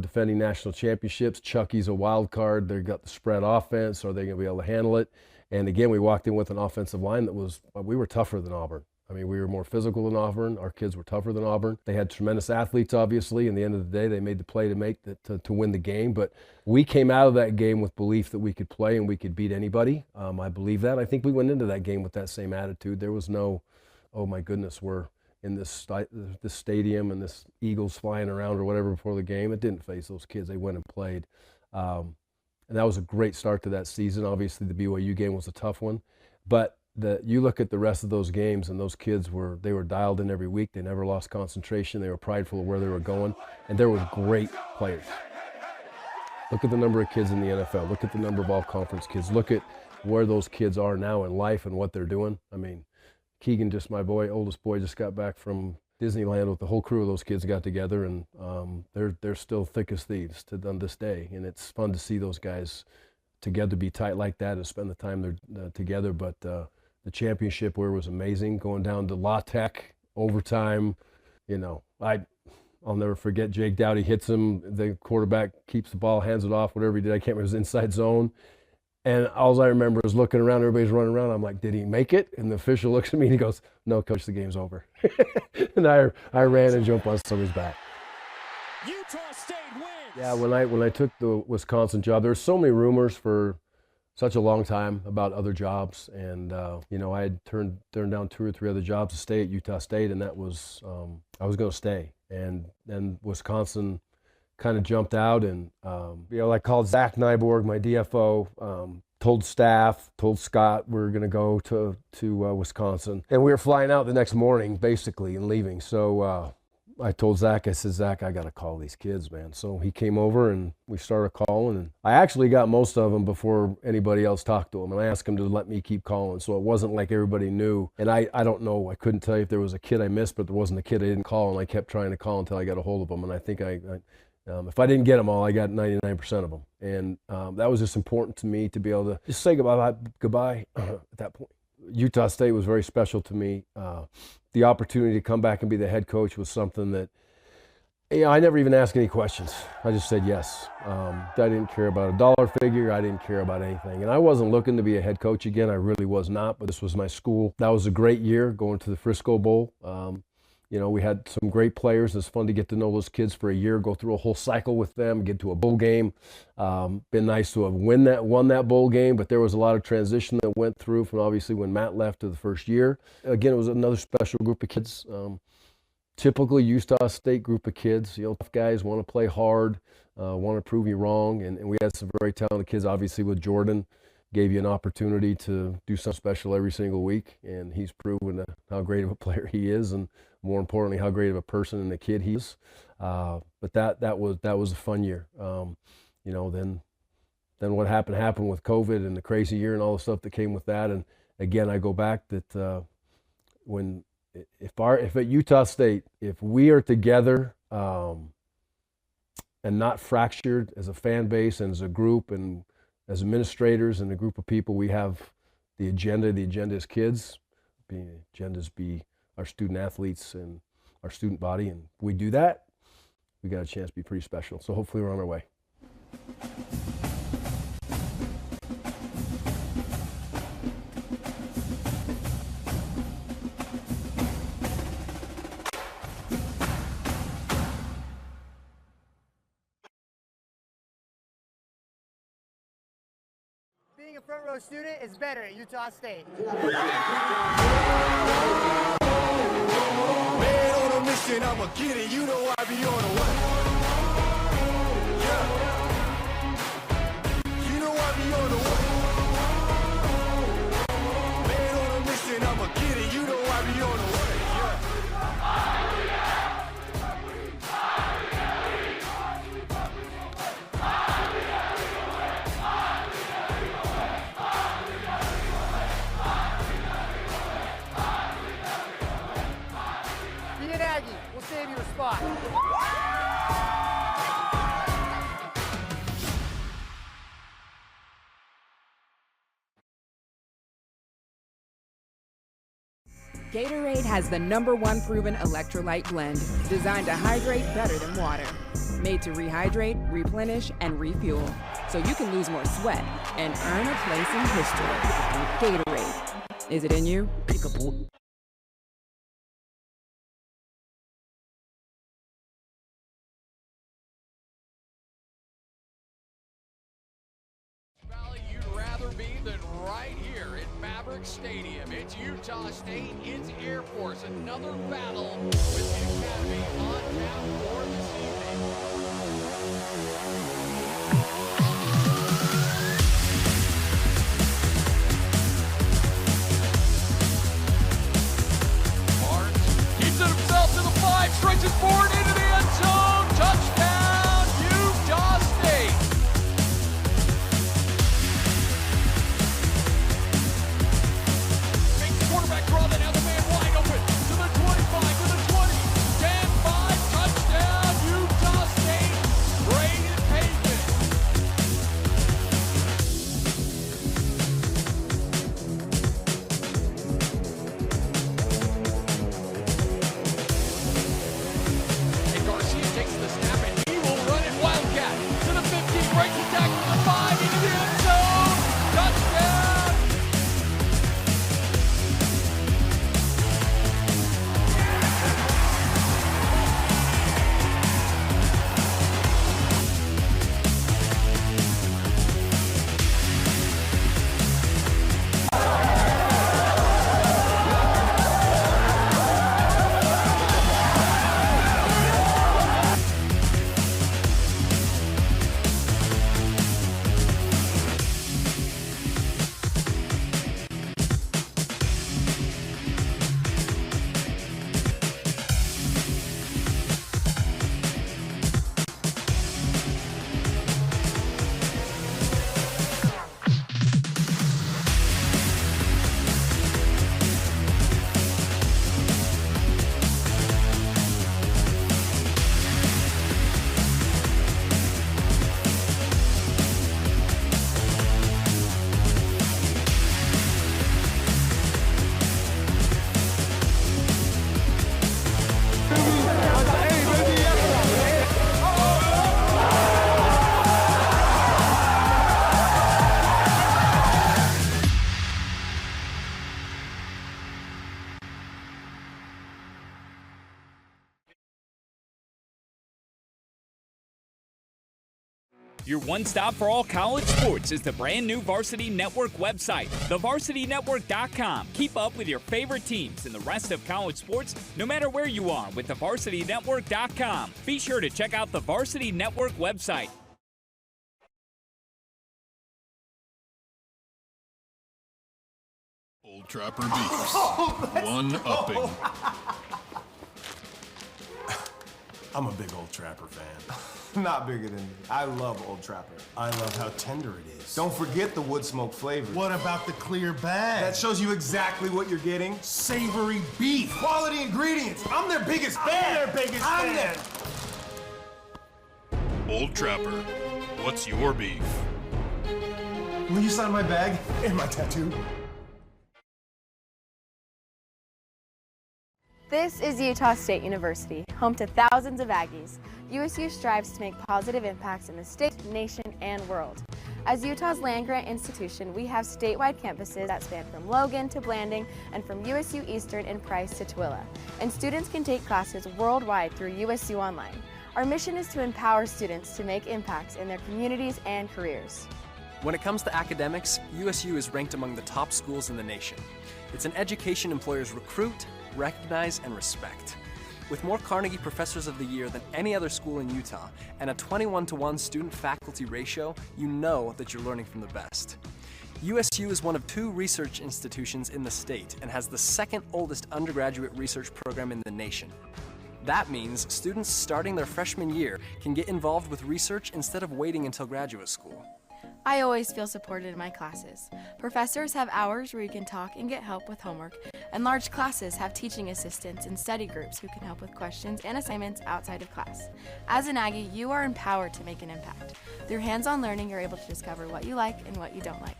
defending national championships, Chucky's a wild card. They've got the spread offense. Are they going to be able to handle it? And again, we walked in with an offensive line we were tougher than Auburn. I mean, we were more physical than Auburn. Our kids were tougher than Auburn. They had tremendous athletes, obviously. In the end of the day, they made the play to win the game. But we came out of that game with belief that we could play and we could beat anybody. I believe that. I think we went into that game with that same attitude. There was no, oh my goodness, we're in this stadium and this Eagles flying around or whatever before the game. It didn't face those kids. They went and played. And that was a great start to that season. Obviously, the BYU game was a tough one. But you look at the rest of those games, and those kids were dialed in every week. They never lost concentration. They were prideful of where they were going, and there were great players. Look at the number of kids in the NFL. Look at the number of all-conference kids. Look at where those kids are now in life and what they're doing. I mean, Keegan, just my boy, oldest boy, just got back from Disneyland with the whole crew of those kids got together, and they're still thick as thieves to this day, and it's fun to see those guys together be tight like that and spend the time they're together. But the championship where was amazing, going down to La Tech, overtime. I'll never forget Jake Dowdy hits him, the quarterback keeps the ball, hands it off, whatever he did, I can't remember, it was inside zone. And all I remember is looking around, everybody's running around. I'm like, did he make it? And the official looks at me and he goes, no, coach, the game's over. And I ran and jumped on somebody's back. Utah State wins. Yeah, when I took the Wisconsin job, there were so many rumors for such a long time about other jobs, and I had turned down 2 or 3 other jobs to stay at Utah State, and that was I was going to stay. And then Wisconsin kind of jumped out, and I called Zach Nyborg, my DFO, told staff, told Scott we were going to go to Wisconsin, and we were flying out the next morning, basically, and leaving. So I told Zach, I said, Zach, I got to call these kids, man. So he came over and we started calling, and I actually got most of them before anybody else talked to them, and I asked them to let me keep calling, so it wasn't like everybody knew. And I don't know, I couldn't tell you if there was a kid I missed, but there wasn't a kid I didn't call, and I kept trying to call until I got a hold of them. And I think if I didn't get them all, I got 99% of them. And that was just important to me to be able to just say goodbye at that point. Utah State was very special to me. The opportunity to come back and be the head coach was something that Yeah, I never even asked any questions. I just said yes. I didn't care about a dollar figure. I didn't care about anything. And I wasn't looking to be a head coach again. I really was not, but this was my school. That was a great year going to the Frisco Bowl. We had some great players. It's fun to get to know those kids for a year, go through a whole cycle with them, get to a bowl game. Been nice to have won that bowl game, but there was a lot of transition that went through from obviously when Matt left to the first year. Again, it was another special group of kids. Typical Utah State group of kids, tough guys, want to play hard, want to prove you wrong. And we had some very talented kids, obviously with Jordan, gave you an opportunity to do something special every single week. And he's proven how great of a player he is, and more importantly, how great of a person and a kid he is. But that was a fun year. Then what happened with COVID and the crazy year and all the stuff that came with that. And again, I go back that if at Utah State, if we are together and not fractured as a fan base and as a group and as administrators and a group of people, we have the agenda. The agenda is kids. The agendas be our student athletes and our student body. And if we do that, we got a chance to be pretty special. So hopefully we're on our way. Being a front row student is better at Utah State. Man on a mission, I'ma get it. You know I be on the way. Yeah. You know I be on the way. Man on a mission, I'ma get it. You know I be on the way. We'll save you a spot. Gatorade has the #1 proven electrolyte blend, designed to hydrate better than water. Made to rehydrate, replenish, and refuel, so you can lose more sweat and earn a place in history. Gatorade. Is it in you? Peekaboo. Than right here at Maverick Stadium. It's Utah State, it's Air Force, another battle with the Academy on tap for this evening. Barnes keeps it himself to the 5, stretches forward into the end zone, touchdown, Utah State. Quarterback draw, that other man wide open to the 25, to the 20, 10, 5, touchdown. Your one stop for all college sports is the brand new Varsity Network website, thevarsitynetwork.com. Keep up with your favorite teams and the rest of college sports no matter where you are with thevarsitynetwork.com. Be sure to check out the Varsity Network website. Old Trapper Beefs. One-upping. I'm a big Old Trapper fan. Not bigger than me. I love Old Trapper. I love how tender it is. Don't forget the wood smoke flavor. What about the clear bag? That shows you exactly what you're getting. Savory beef. Quality ingredients. I'm their biggest fan. I'm their Old Trapper. What's your beef? Will you sign my bag and my tattoo? This is Utah State University, home to thousands of Aggies. USU strives to make positive impacts in the state, nation, and world. As Utah's land-grant institution, we have statewide campuses that span from Logan to Blanding and from USU Eastern and Price to Tooele. And students can take classes worldwide through USU Online. Our mission is to empower students to make impacts in their communities and careers. When it comes to academics, USU is ranked among the top schools in the nation. It's an education employers recruit, recognize, and respect. With more Carnegie Professors of the Year than any other school in Utah and a 21-to-1 student-faculty ratio, you know that you're learning from the best. USU is one of 2 research institutions in the state and has the second oldest undergraduate research program in the nation. That means students starting their freshman year can get involved with research instead of waiting until graduate school. I always feel supported in my classes. Professors have hours where you can talk and get help with homework, and large classes have teaching assistants and study groups who can help with questions and assignments outside of class. As an Aggie, you are empowered to make an impact. Through hands-on learning, you're able to discover what you like and what you don't like.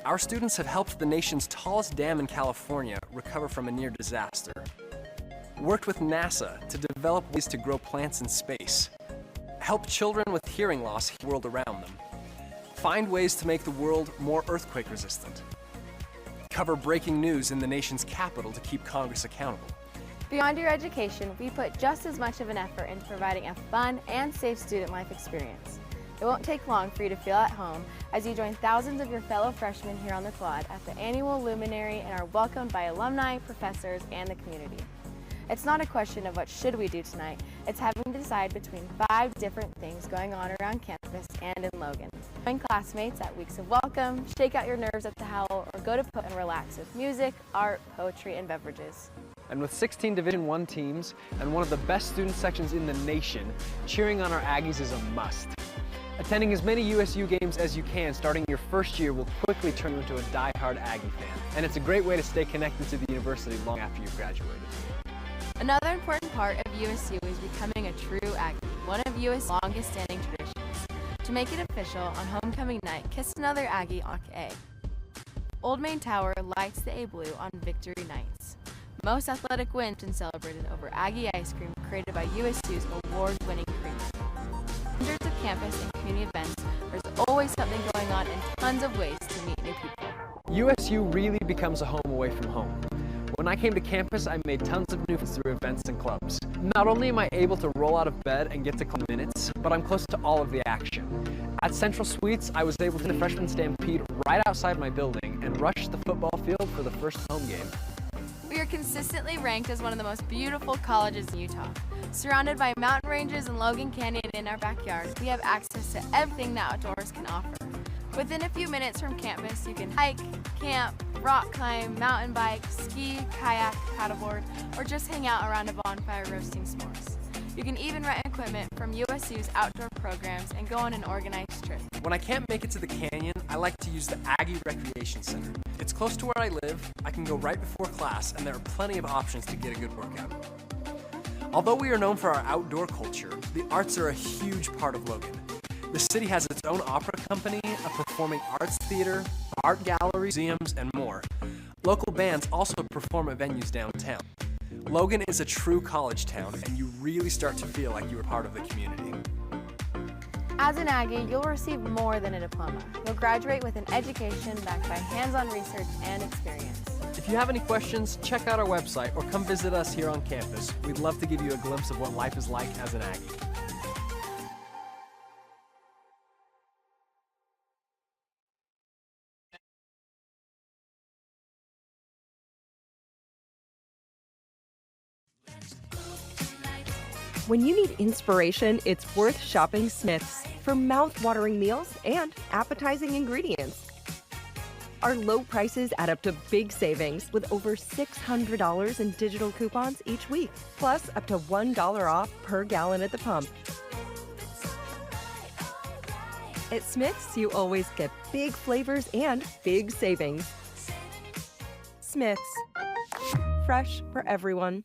Our students have helped the nation's tallest dam in California recover from a near disaster, worked with NASA to develop ways to grow plants in space, helped children with hearing loss heal the world around them, find ways to make the world more earthquake resistant, cover breaking news in the nation's capital to keep Congress accountable. Beyond your education, we put just as much of an effort into providing a fun and safe student life experience. It won't take long for you to feel at home as you join thousands of your fellow freshmen here on the quad at the annual Luminary and are welcomed by alumni, professors, and the community. It's not a question of what should we do tonight, it's having to decide between 5 different things going on around campus and in Logan. Join classmates at weeks of welcome, shake out your nerves at the Howl, or go to Put and relax with music, art, poetry, and beverages. And with 16 Division I teams and one of the best student sections in the nation, cheering on our Aggies is a must. Attending as many USU games as you can starting your first year will quickly turn you into a die-hard Aggie fan. And it's a great way to stay connected to the university long after you've graduated. Another important part of USU is becoming a true Aggie, one of USU's longest standing traditions. To make it official, on homecoming night, kiss another Aggie on A. Old Main Tower lights the A-Blue on victory nights. Most athletic wins and celebrated over Aggie ice cream created by USU's award-winning creamer. Hundreds of campus and community events, there's always something going on and tons of ways to meet new people. USU really becomes a home away from home. When I came to campus, I made tons of new friends through events and clubs. Not only am I able to roll out of bed and get to club minutes, but I'm close to all of the action. At Central Suites, I was able to the freshman stampede right outside my building and rush the football field for the first home game. We are consistently ranked as one of the most beautiful colleges in Utah. Surrounded by mountain ranges and Logan Canyon in our backyard, we have access to everything the outdoors can offer. Within a few minutes from campus, you can hike, camp, rock climb, mountain bike, ski, kayak, paddleboard, or just hang out around a bonfire roasting s'mores. You can even rent equipment from USU's outdoor programs and go on an organized trip. When I can't make it to the canyon, I like to use the Aggie Recreation Center. It's close to where I live, I can go right before class, and there are plenty of options to get a good workout. Although we are known for our outdoor culture, the arts are a huge part of Logan. The city has its own opera company, a performing arts theater, art gallery, museums, and more. Local bands also perform at venues downtown. Logan is a true college town, and you really start to feel like you are part of the community. As an Aggie, you'll receive more than a diploma. You'll graduate with an education backed by hands-on research and experience. If you have any questions, check out our website or come visit us here on campus. We'd love to give you a glimpse of what life is like as an Aggie. When you need inspiration, it's worth shopping Smith's for mouth-watering meals and appetizing ingredients. Our low prices add up to big savings with over $600 in digital coupons each week, plus up to $1 off per gallon at the pump. At Smith's, you always get big flavors and big savings. Smith's. Fresh for everyone.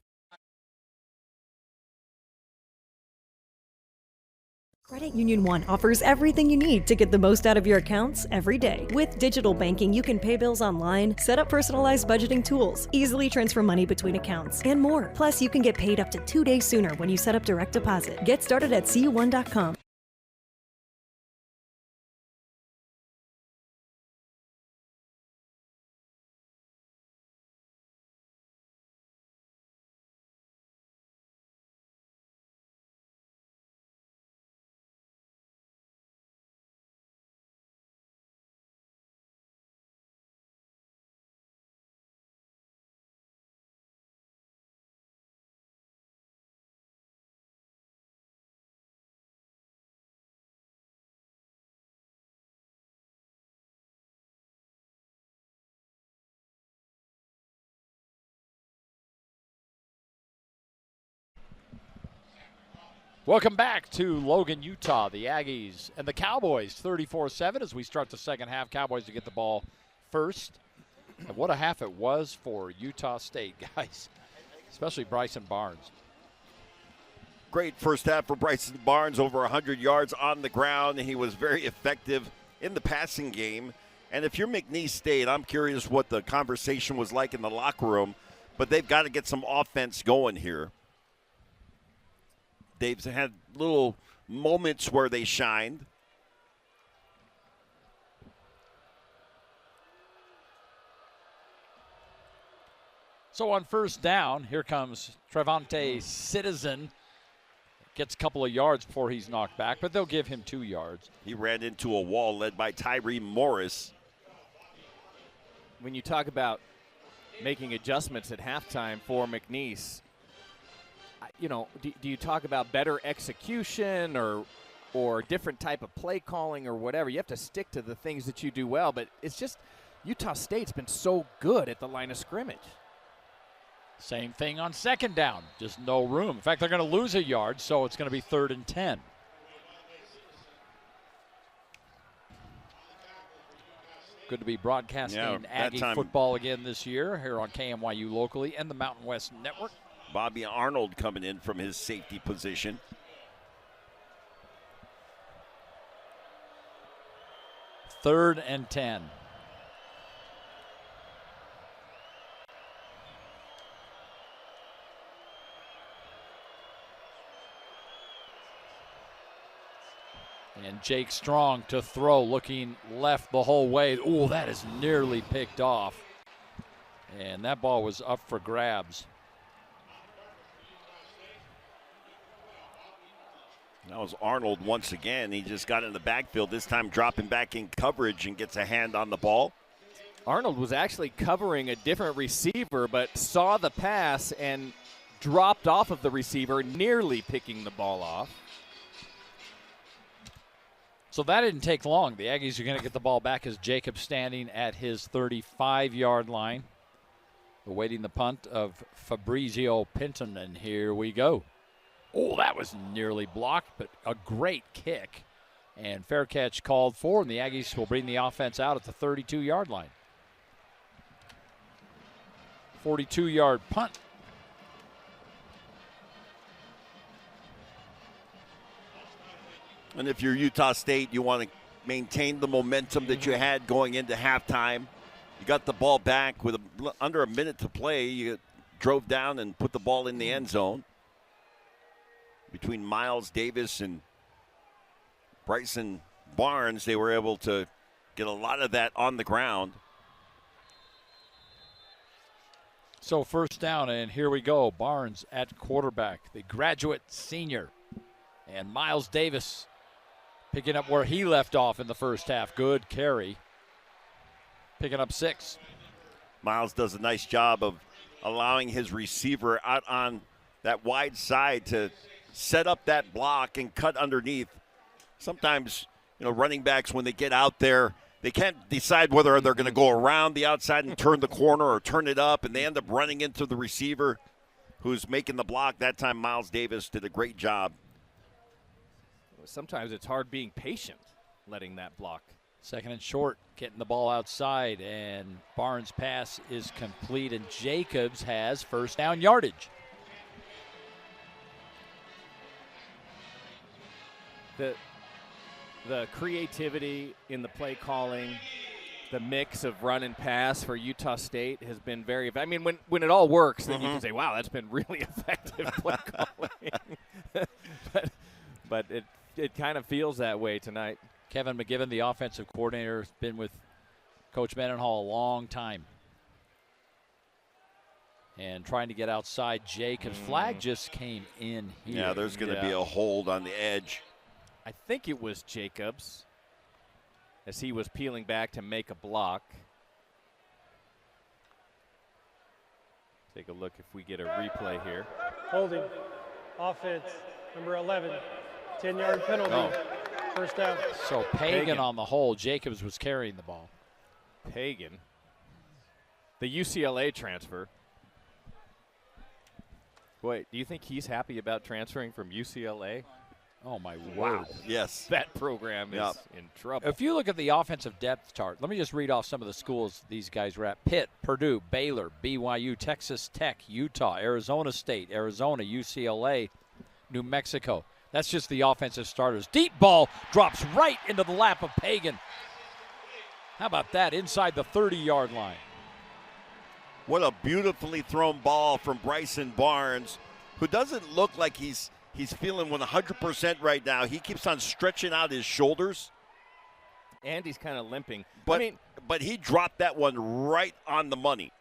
Credit Union One offers everything you need to get the most out of your accounts every day. With digital banking, you can pay bills online, set up personalized budgeting tools, easily transfer money between accounts, and more. Plus, you can get paid up to 2 days sooner when you set up direct deposit. Get started at cu1.com. Welcome back to Logan, Utah. The Aggies and the Cowboys 34-7 as we start the second half. Cowboys to get the ball first. And what a half it was for Utah State, guys, especially Bryson Barnes. Great first half for Bryson Barnes, over 100 yards on the ground. He was very effective in the passing game. And if you're McNeese State, I'm curious what the conversation was like in the locker room, but they've got to get some offense going here. They've had little moments where they shined. So on first down, here comes Trevante Citizen. Gets a couple of yards before he's knocked back, but they'll give him 2 yards. He ran into a wall led by Tyree Morris. When you talk about making adjustments at halftime for McNeese, you know, do you talk about better execution or different type of play calling or whatever? You have to stick to the things that you do well, but it's just Utah State's been so good at the line of scrimmage. Same thing on second down, just no room. In fact, they're going to lose a yard, so it's going to be 3rd and 10. Good to be broadcasting Aggie football again this year here on KMYU locally and the Mountain West Network. Bobby Arnold coming in from his safety position. Third and 10. And Jake Strong to throw, looking left the whole way. Oh, that is nearly picked off. And that ball was up for grabs. That was Arnold once again. He just got in the backfield, this time dropping back in coverage and gets a hand on the ball. Arnold was actually covering a different receiver, but saw the pass and dropped off of the receiver, nearly picking the ball off. So that didn't take long. The Aggies are going to get the ball back as Jacob standing at his 35-yard line, awaiting the punt of Fabrizio Pinton, and here we go. Oh, that was nearly blocked, but a great kick. And fair catch called for, and the Aggies will bring the offense out at the 32-yard line. 42-yard punt. And if you're Utah State, you want to maintain the momentum that you had going into halftime. You got the ball back with under a minute to play. You drove down and put the ball in the end zone. Between Miles Davis and Bryson Barnes, they were able to get a lot of that on the ground. So first down, and here we go. Barnes at quarterback, the graduate senior. And Miles Davis picking up where he left off in the first half. Good carry. Picking up 6. Miles does a nice job of allowing his receiver out on that wide side to set up that block and cut underneath. Sometimes, running backs, when they get out there, they can't decide whether they're going to go around the outside and turn the corner or turn it up, and they end up running into the receiver who's making the block. That time, Miles Davis did a great job. Sometimes it's hard being patient, letting that block. Second and short, getting the ball outside, and Barnes' pass is complete, and Jacobs has first down yardage. The creativity in the play calling, the mix of run and pass for Utah State has been very – I mean, when it all works, then you can say, wow, that's been really effective play calling. but it kind of feels that way tonight. Kevin McGibbon, the offensive coordinator, has been with Coach Mendenhall a long time. And trying to get outside Jacobs. Flag just came in here. Yeah, there's going to be a hold on the edge. I think it was Jacobs as he was peeling back to make a block. Take a look if we get a replay here. Holding. Offense. Number 11. 10-yard penalty. Oh. First down. So Pagan on the hold. Jacobs was carrying the ball. Pagan. The UCLA transfer. Wait, do you think he's happy about transferring from UCLA? Oh, my Wow. word. Yes. That program is in trouble. If you look at the offensive depth chart, let me just read off some of the schools these guys were at. Pitt, Purdue, Baylor, BYU, Texas Tech, Utah, Arizona State, Arizona, UCLA, New Mexico. That's just the offensive starters. Deep ball drops right into the lap of Pagan. How about that? Inside the 30-yard line. What a beautifully thrown ball from Bryson Barnes, who doesn't look like he's feeling 100% right now. He keeps on stretching out his shoulders. And he's kind of limping. But he dropped that one right on the money.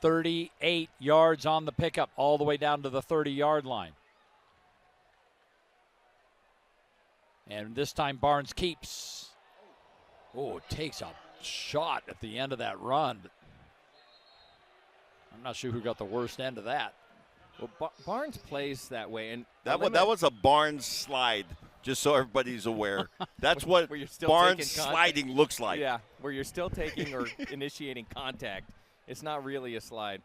38 yards on the pickup, all the way down to the 30-yard line. And this time Barnes keeps. Oh, takes a shot at the end of that run. I'm not sure who got the worst end of that. Well, Barnes plays that way, and that was a Barnes slide. Just so everybody's aware, that's what Barnes sliding looks like. Yeah, where you're still taking or initiating contact. It's not really a slide,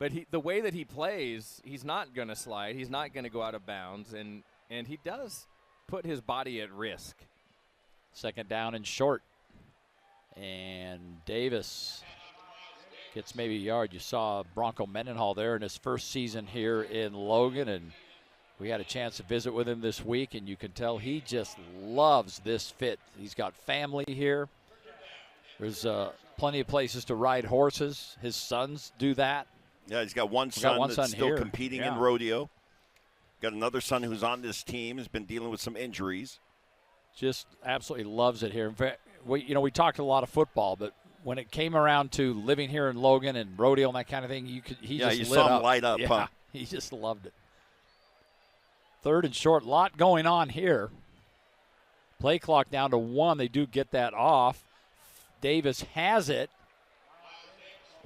but the way that he plays, he's not going to slide. He's not going to go out of bounds, and he does put his body at risk. Second down and short, and Davis gets maybe a yard. You saw Bronco Mendenhall there in his first season here in Logan, and we had a chance to visit with him this week, and you can tell he just loves this fit. He's got family here. There's plenty of places to ride horses. His sons do that. Yeah, he's got one son that's still competing in rodeo. Got another son who's on this team, has been dealing with some injuries. Just absolutely loves it here. In fact, we talked a lot of football, but when it came around to living here in Logan and rodeo and that kind of thing, he just lit up. Saw him light up. Yeah, huh? He just loved it. Third and short, lot going on here. Play clock down to 1. They do get that off. Davis has it.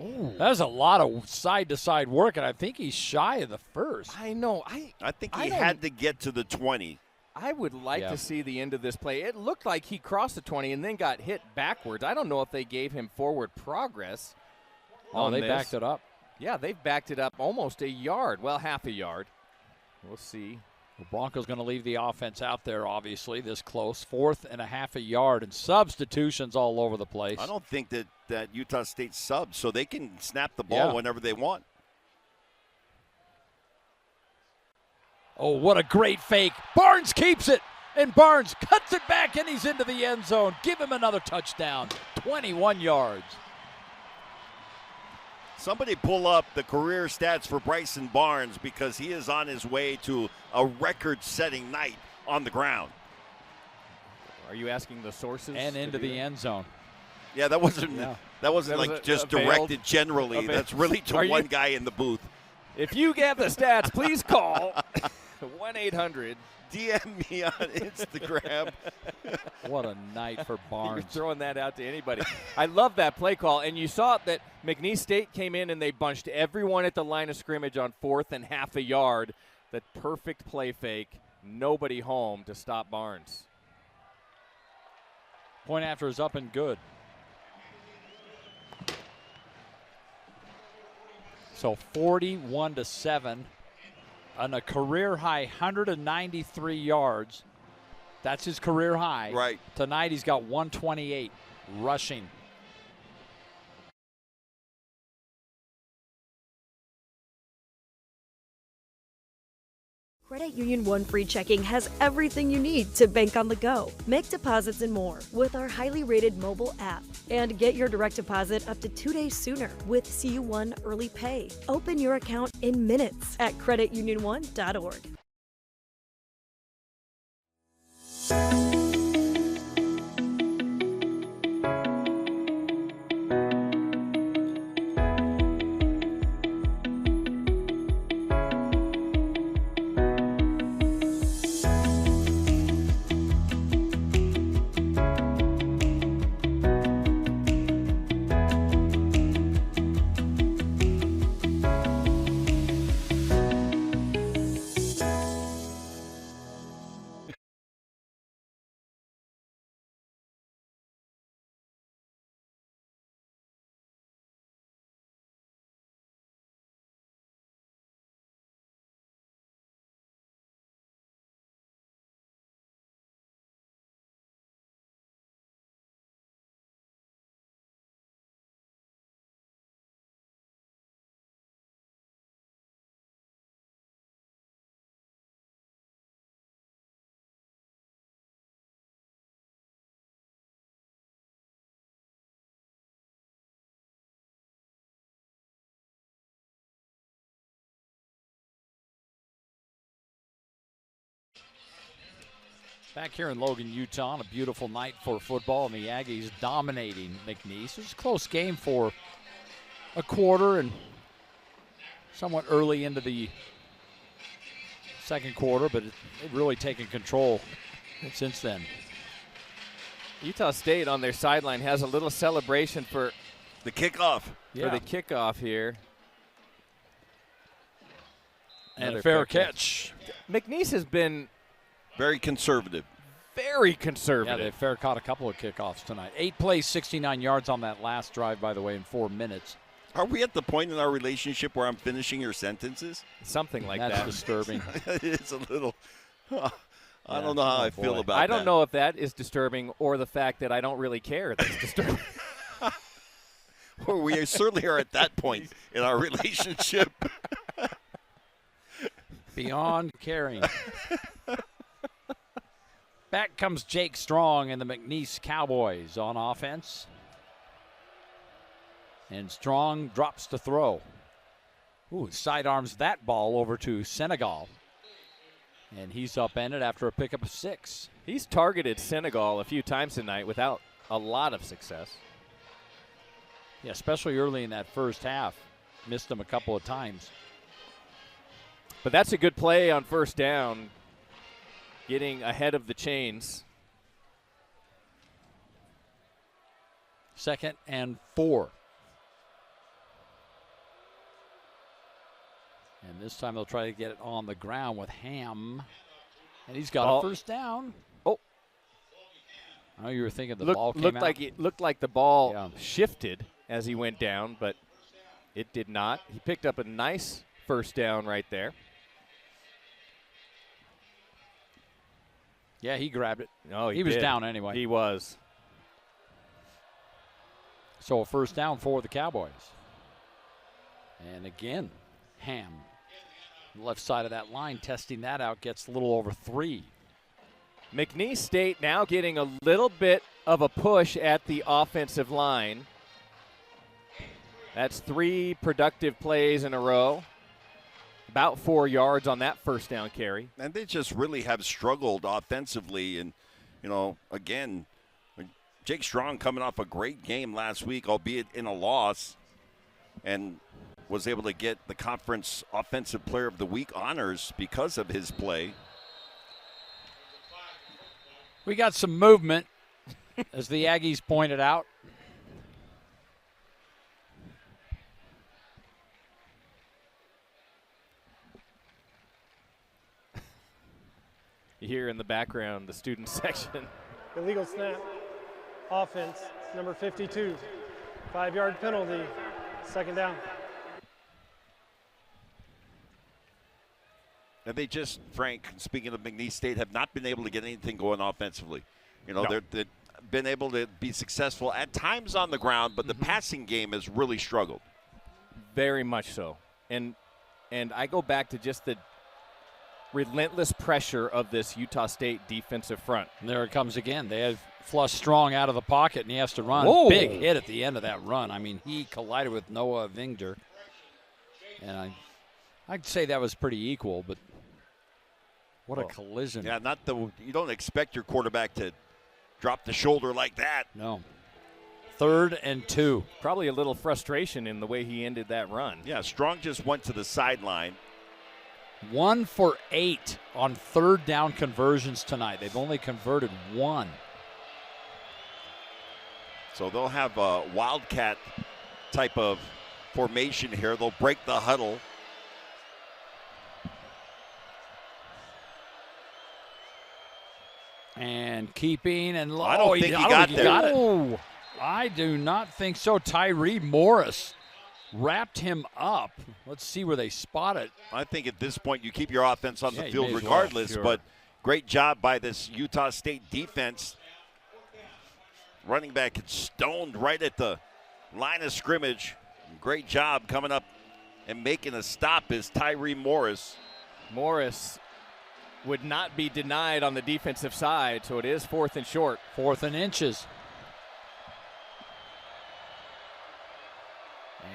Ooh. That was a lot of side-to-side work, and I think he's shy of the first. I know. I think he had to get to the 20. I would like to see the end of this play. It looked like he crossed the 20 and then got hit backwards. I don't know if they gave him forward progress. They backed it up. Yeah, they've backed it up almost a yard. Well, half a yard. We'll see. The Broncos going to leave the offense out there, obviously, this close. 4th and a half a yard, and substitutions all over the place. I don't think that Utah State subs, so they can snap the ball whenever they want. Oh, what a great fake. Barnes keeps it, and Barnes cuts it back, and he's into the end zone. Give him another touchdown. 21 yards. Somebody pull up the career stats for Bryson Barnes, because he is on his way to a record-setting night on the ground. Are you asking the sources? And into the end zone. Yeah, that wasn't like just directed generally. That's really to one guy in the booth. If you get the stats, please call 1-800. DM me on Instagram. What a night for Barnes. You're throwing that out to anybody. I love that play call. And you saw that McNeese State came in and they bunched everyone at the line of scrimmage on 4th and half a yard. That perfect play fake, nobody home to stop Barnes. Point after is up and good. So 41-7 on a career high 193 yards. That's his career high. Right. Tonight he's got 128 rushing. Credit Union One Free Checking has everything you need to bank on the go. Make deposits and more with our highly rated mobile app. And get your direct deposit up to 2 days sooner with CU1 Early Pay. Open your account in minutes at creditunion1.org. Back here in Logan, Utah, on a beautiful night for football, and the Aggies dominating McNeese. It was a close game for a quarter and somewhat early into the second quarter, but they've really taken control since then. Utah State on their sideline has a little celebration for the kickoff. For the kickoff here. And Another a fair catch. McNeese has been very conservative. Very conservative. Yeah, they fair caught a couple of kickoffs tonight. 8 plays, 69 yards on that last drive, by the way, in 4 minutes. Are we at the point in our relationship where I'm finishing your sentences? Something like That's that. disturbing. It's a little. I don't know how I feel about that. I don't know if that is disturbing or the fact that I don't really care that's disturbing. Well, we certainly are at that point in our relationship. Beyond caring. Back comes Jake Strong and the McNeese Cowboys on offense. And Strong drops to throw. Ooh, sidearms that ball over to Senegal. And he's upended after a pickup of 6. He's targeted Senegal a few times tonight without a lot of success. Yeah, especially early in that first half. Missed him a couple of times. But that's a good play on first down, getting ahead of the chains. 2nd and 4. And this time they'll try to get it on the ground with Ham. And he's got a first down. Oh. I know you were thinking the ball came out. It looked like the ball shifted as he went down, but it did not. He picked up a nice first down right there. Yeah, he grabbed it. No, he was down anyway. He was. So a first down for the Cowboys. And again, Ham. Left side of that line, testing that out, gets a little over 3. McNeese State now getting a little bit of a push at the offensive line. That's 3 productive plays in a row. About 4 yards on that first down carry. And they just really have struggled offensively. And, you know, again, Jake Strong coming off a great game last week, albeit in a loss, and was able to get the conference offensive player of the week honors because of his play. We got some movement, as the Aggies pointed out. You hear in the background the student section. Illegal snap. Offense, number 52. 5-yard penalty. Second down. And they just, Frank, speaking of McNeese State, have not been able to get anything going offensively. You know, they've been able to be successful at times on the ground, but the passing game has really struggled. Very much so. And I go back to just the relentless pressure of this Utah State defensive front. And there it comes again. They have Flush Strong out of the pocket, and he has to run. Whoa. Big hit at the end of that run. I mean, he collided with Noah Vingder. And I'd say that was pretty equal, but what a collision. Yeah, you don't expect your quarterback to drop the shoulder like that. No. 3rd and 2. Probably a little frustration in the way he ended that run. Yeah, Strong just went to the sideline. 1 for 8 on 3rd down conversions tonight. They've only converted 1. So they'll have a wildcat type of formation here. They'll break the huddle. And keeping and I don't think he got there. Oh, I do not think so. Tyree Morris wrapped him up. Let's see where they spot it. I think at this point you keep your offense on the you field may as well, regardless, sure. but great job by this Utah State defense. Running back gets stoned right at the line of scrimmage. Great job coming up and making a stop is Tyree Morris. Morris would not be denied on the defensive side, so it is 4th and short. 4th and inches.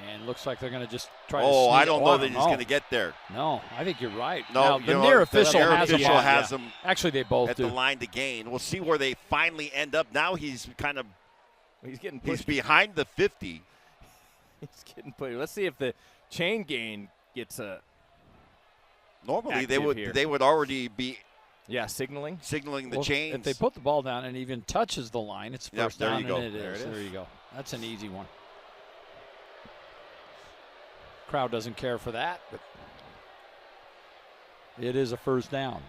And looks like they're going to just try to sneak I don't know on that him. he's going to get there. No, I think you're right. No, now, the near official has him. him Actually, they both at do. the line to gain. We'll see where they finally end up. Now he's kind of he's behind the 50. He's getting put. Let's see if the chain gain gets a. Normally they would already be signaling the chains. If they put the ball down and even touches the line, it's first down. There you go. And it is. There you go. That's an easy one. Crowd doesn't care for that, but it is a first down.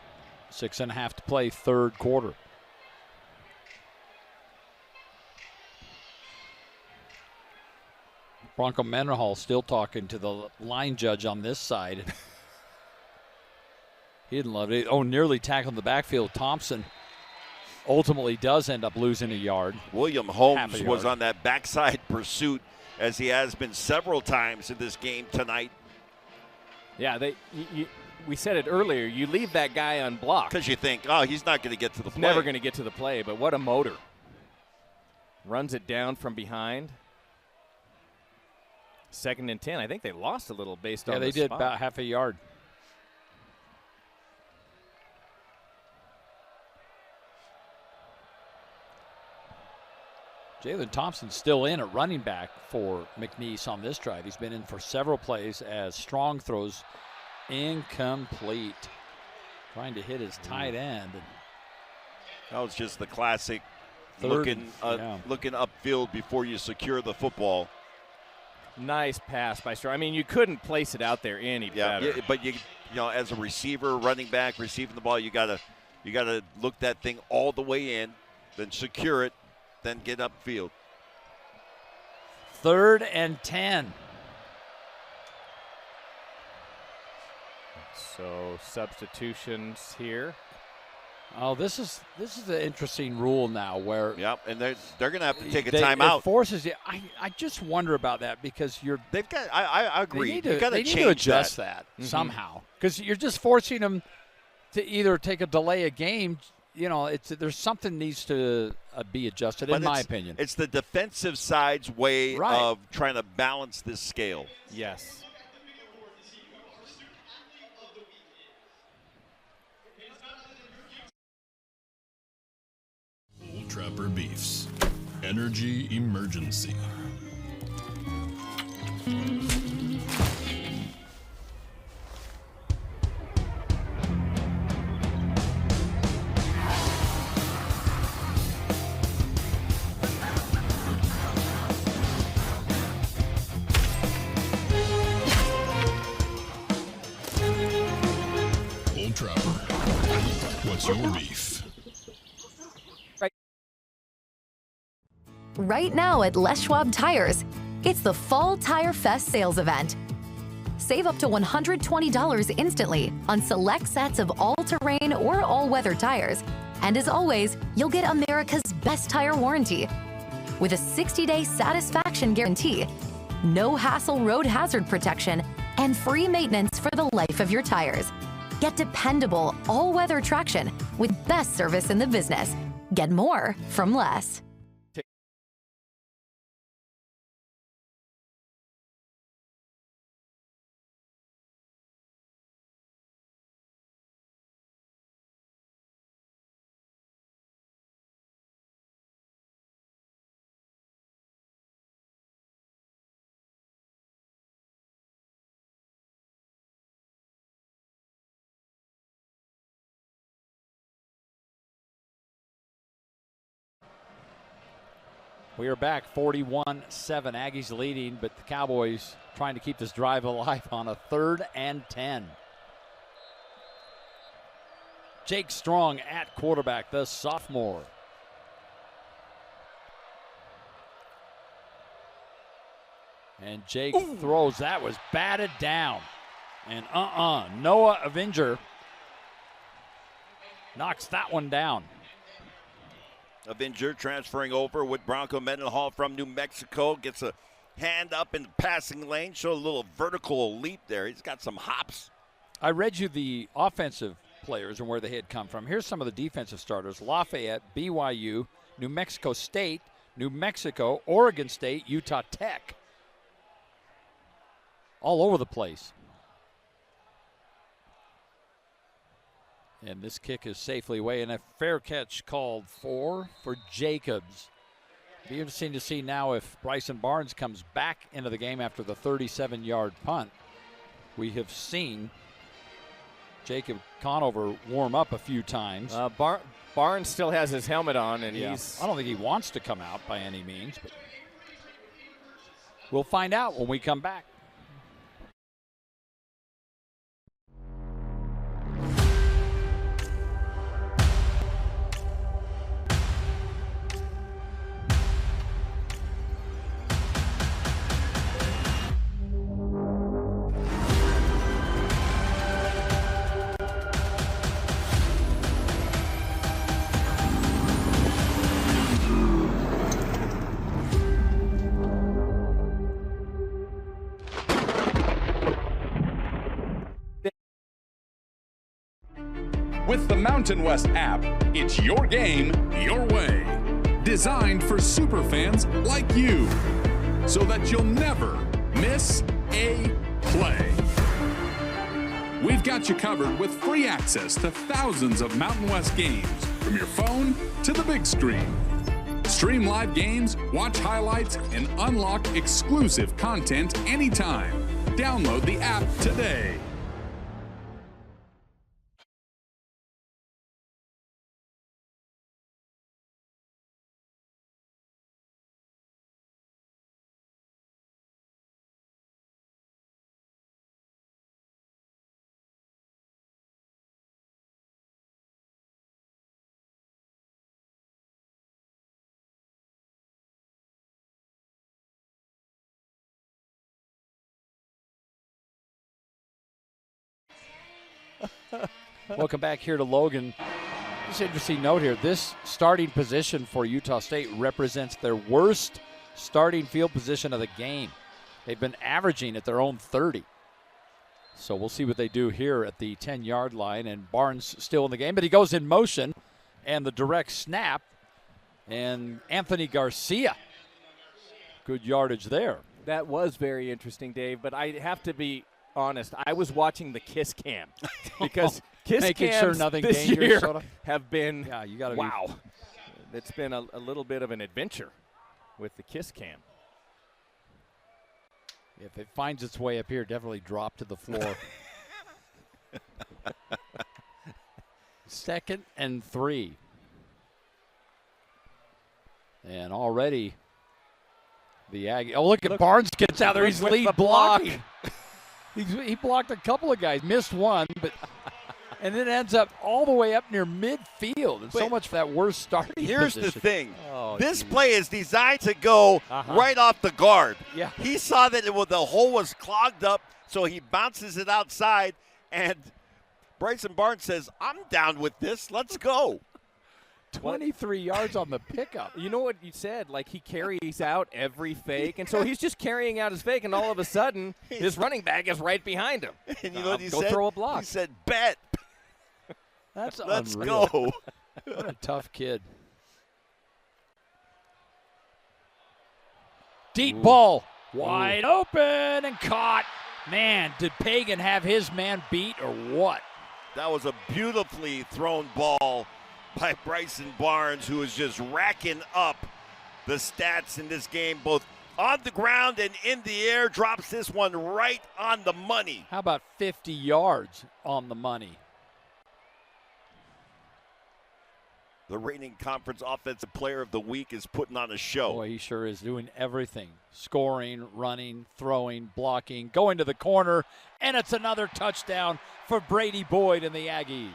6.5 to play, 3rd quarter. Bronco Mendenhall still talking to the line judge on this side. He didn't love it. Oh, nearly tackled the backfield. Thompson ultimately does end up losing a yard. William Holmes was on that backside pursuit, as he has been several times in this game tonight. Yeah, we said it earlier. You leave that guy unblocked. Because you think, he's not going to get to the play. Never going to get to the play, but what a motor. Runs it down from behind. 2nd and 10. I think they lost a little based on the they did spot. about half a yard. Jalen Thompson's still in at running back for McNeese on this drive. He's been in for several plays as Strong throws incomplete. Trying to hit his tight end. That was just the classic looking upfield before you secure the football. Nice pass by Strong. I mean, you couldn't place it out there any better. Yeah, but you as a receiver, running back, receiving the ball, you gotta look that thing all the way in, then secure it, then get upfield. 3rd and 10. So substitutions here. Oh, this is an interesting rule now where and they're going to have to take a timeout. It forces you. I just wonder about that because they've got. I agree. They need to adjust that somehow because you're just forcing them to either take a delay a game. There's something needs to be adjusted, in my opinion. It's the defensive side's way of trying to balance this scale. Yes. Old Trapper Beefs. Energy emergency. What's your beef? Right now at Les Schwab Tires, it's the Fall Tire Fest sales event. Save up to $120 instantly on select sets of all-terrain or all-weather tires. And as always, you'll get America's best tire warranty with a 60-day satisfaction guarantee, no hassle road hazard protection, and free maintenance for the life of your tires. Get dependable all-weather traction with best service in the business. Get more from Les. We are back 41-7. Aggies leading, but the Cowboys trying to keep this drive alive on a 3rd and 10. Jake Strong at quarterback, the sophomore. And Jake throws. That was batted down. And Noah Avenger knocks that one down. Avenger transferring over with Bronco Mendenhall from New Mexico. Gets a hand up in the passing lane. Show a little vertical leap there. He's got some hops. I read you the offensive players and where they had come from. Here's some of the defensive starters. Lafayette, BYU, New Mexico State, New Mexico, Oregon State, Utah Tech. All over the place. And this kick is safely away, and a fair catch called for Jacobs. Be interesting to see now if Bryson Barnes comes back into the game after the 37-yard punt. We have seen Jacob Conover warm up a few times. Barnes still has his helmet on, and I don't think he wants to come out by any means, but we'll find out when we come back. With the Mountain West app, it's your game, your way. Designed for superfans like you, so that you'll never miss a play. We've got you covered with free access to thousands of Mountain West games, from your phone to the big screen. Stream live games, watch highlights, and unlock exclusive content anytime. Download the app today. Welcome back here to Logan. Just an interesting note here. This starting position for Utah State represents their worst starting field position of the game. They've been averaging at their own 30. So we'll see what they do here at the 10-yard line. And Barnes still in the game, but he goes in motion. And the direct snap. And Anthony Garcia. Good yardage there. That was very interesting, Dave, but I have to be honest, I was watching the Kiss Cam because Kiss Making Cams sure nothing this dangerous, year have been wow. It's been a little bit of an adventure with the Kiss Cam. If it finds its way up here, definitely drop to the floor. 2nd and 3. And already the Aggie. Oh, look at Barnes gets out there. He's lead blocking. He blocked a couple of guys. Missed one, but And then ends up all the way up near midfield. And so much for that worst starting Here's position. the thing. Oh, this play is designed to go right off the guard. Yeah. He saw that the hole was clogged up, so he bounces it outside, and Bryson Barnes says, I'm down with this. Let's go. 23 yards on the pickup. You know what you said? Like, he carries out every fake, and so he's just carrying out his fake, and all of a sudden, his running back is right behind him. And you know what he go said? throw a block. He said, bet. That's Let's unreal. go. What a tough kid. Deep ball. Wide open and caught. Man, did Pagan have his man beat or what? That was a beautifully thrown ball by Bryson Barnes, who is just racking up the stats in this game, both on the ground and in the air. Drops this one right on the money. How about 50 yards on the money? The reigning conference offensive player of the week is putting on a show. Boy, he sure is doing everything. Scoring, running, throwing, blocking, going to the corner, and it's another touchdown for Brady Boyd and the Aggies.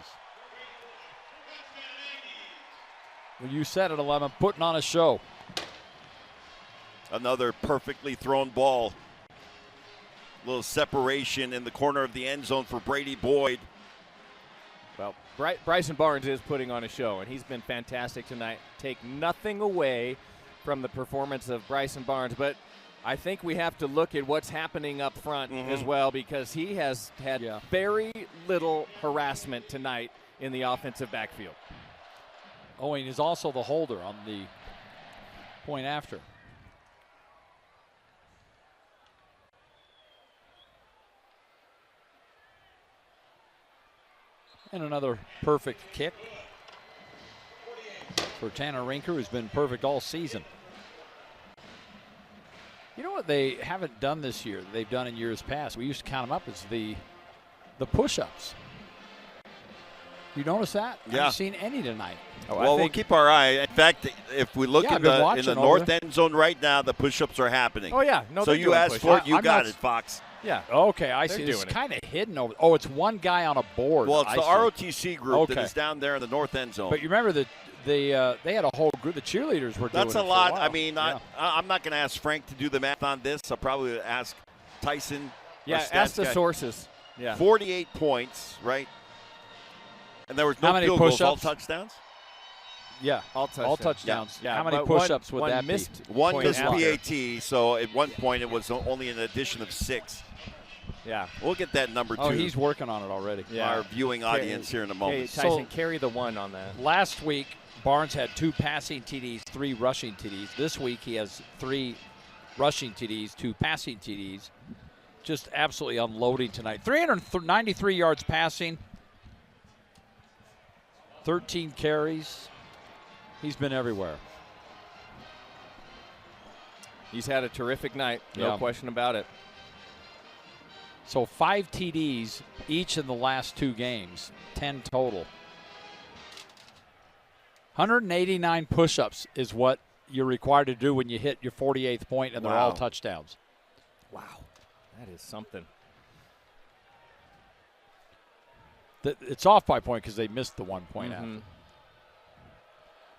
Well, you said it, 11, putting on a show. Another perfectly thrown ball. A little separation in the corner of the end zone for Brady Boyd. Well, Bryson Barnes is putting on a show, and he's been fantastic tonight. Take nothing away from the performance of Bryson Barnes, but I think we have to look at what's happening up front as well, because he has had very little harassment tonight in the offensive backfield. Oh, and he's also the holder on the point after. And another perfect kick for Tanner Rinker, who's been perfect all season. You know what they haven't done this year that they've done in years past? We used to count them up as the push-ups. You notice that? Yeah. I haven't seen any tonight. Well, we'll keep our eye. In fact, if we look Yeah, in I've been the watching north over. end zone right now, the push-ups are happening. Oh, yeah. No, so they're you doing asked push-ups. for it, you I'm got not- it, Fox. Yeah. Okay, I They're see. doing It's it. kind of hidden over. Oh, it's one guy on a board. Well, it's I the see. ROTC group that Okay. is down there in the north end zone. But you remember that they had a whole group. The cheerleaders were doing That's it a for lot. while. I mean, Yeah. I'm not going to ask Frank to do the math on this. I'll probably ask Tyson. Yeah, our stats ask the guy. sources. Yeah. 48 points, right? And there was no How many field goals, all push-ups? touchdowns? Yeah, All all touchdowns. touchdowns. Yeah, How many but push-ups one would that missed be? One point missed after. PAT, so at one point it was only an addition of 6. Yeah. We'll get that number, Oh, too. he's working on it already. Our viewing audience here in a moment. Hey, Tyson, carry the one on that. Last week, Barnes had 2 passing TDs, 3 rushing TDs. This week, he has 3 rushing TDs, 2 passing TDs. Just absolutely unloading tonight. 393 yards passing, 13 carries. He's been everywhere. He's had a terrific night, no Yeah. question about it. So 5 TDs each in the last 2 games, 10 total. 189 push-ups is what you're required to do when you hit your 48th point, and they're all Wow. touchdowns. Wow. That is something. It's off by a point because they missed the 1 point after.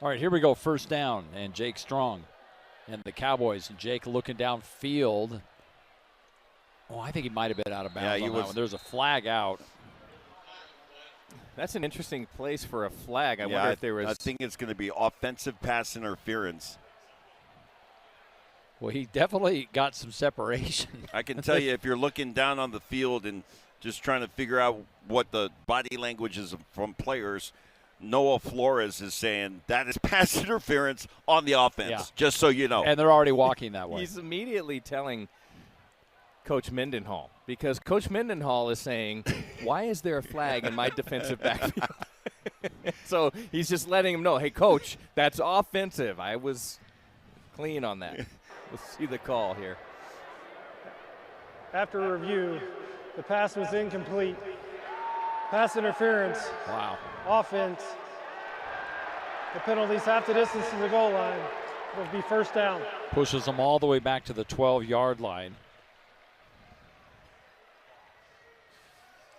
All right, here we go. First down, and Jake Strong and the Cowboys. And Jake looking downfield. Oh, I think he might have been out of bounds on that one. There's a flag out. That's an interesting place for a flag. I Yeah, wonder if there was. I think it's going to be offensive pass interference. Well, he definitely got some separation. I can tell you, if you're looking down on the field and just trying to figure out what the body language is from players, Noah Flores is saying that is pass interference on the offense, Yeah. just so you know. And they're already walking that way. He's immediately telling Coach Mendenhall, because Coach Mendenhall is saying, why is there a flag in my defensive backfield? So he's just letting him know, hey, Coach, that's offensive. I was clean on that. We'll see the call here. After review, the pass was incomplete. Pass interference. Wow. Offense. The penalty's half the distance to the goal line. It'll be first down. Pushes them all the way back to the 12-yard line.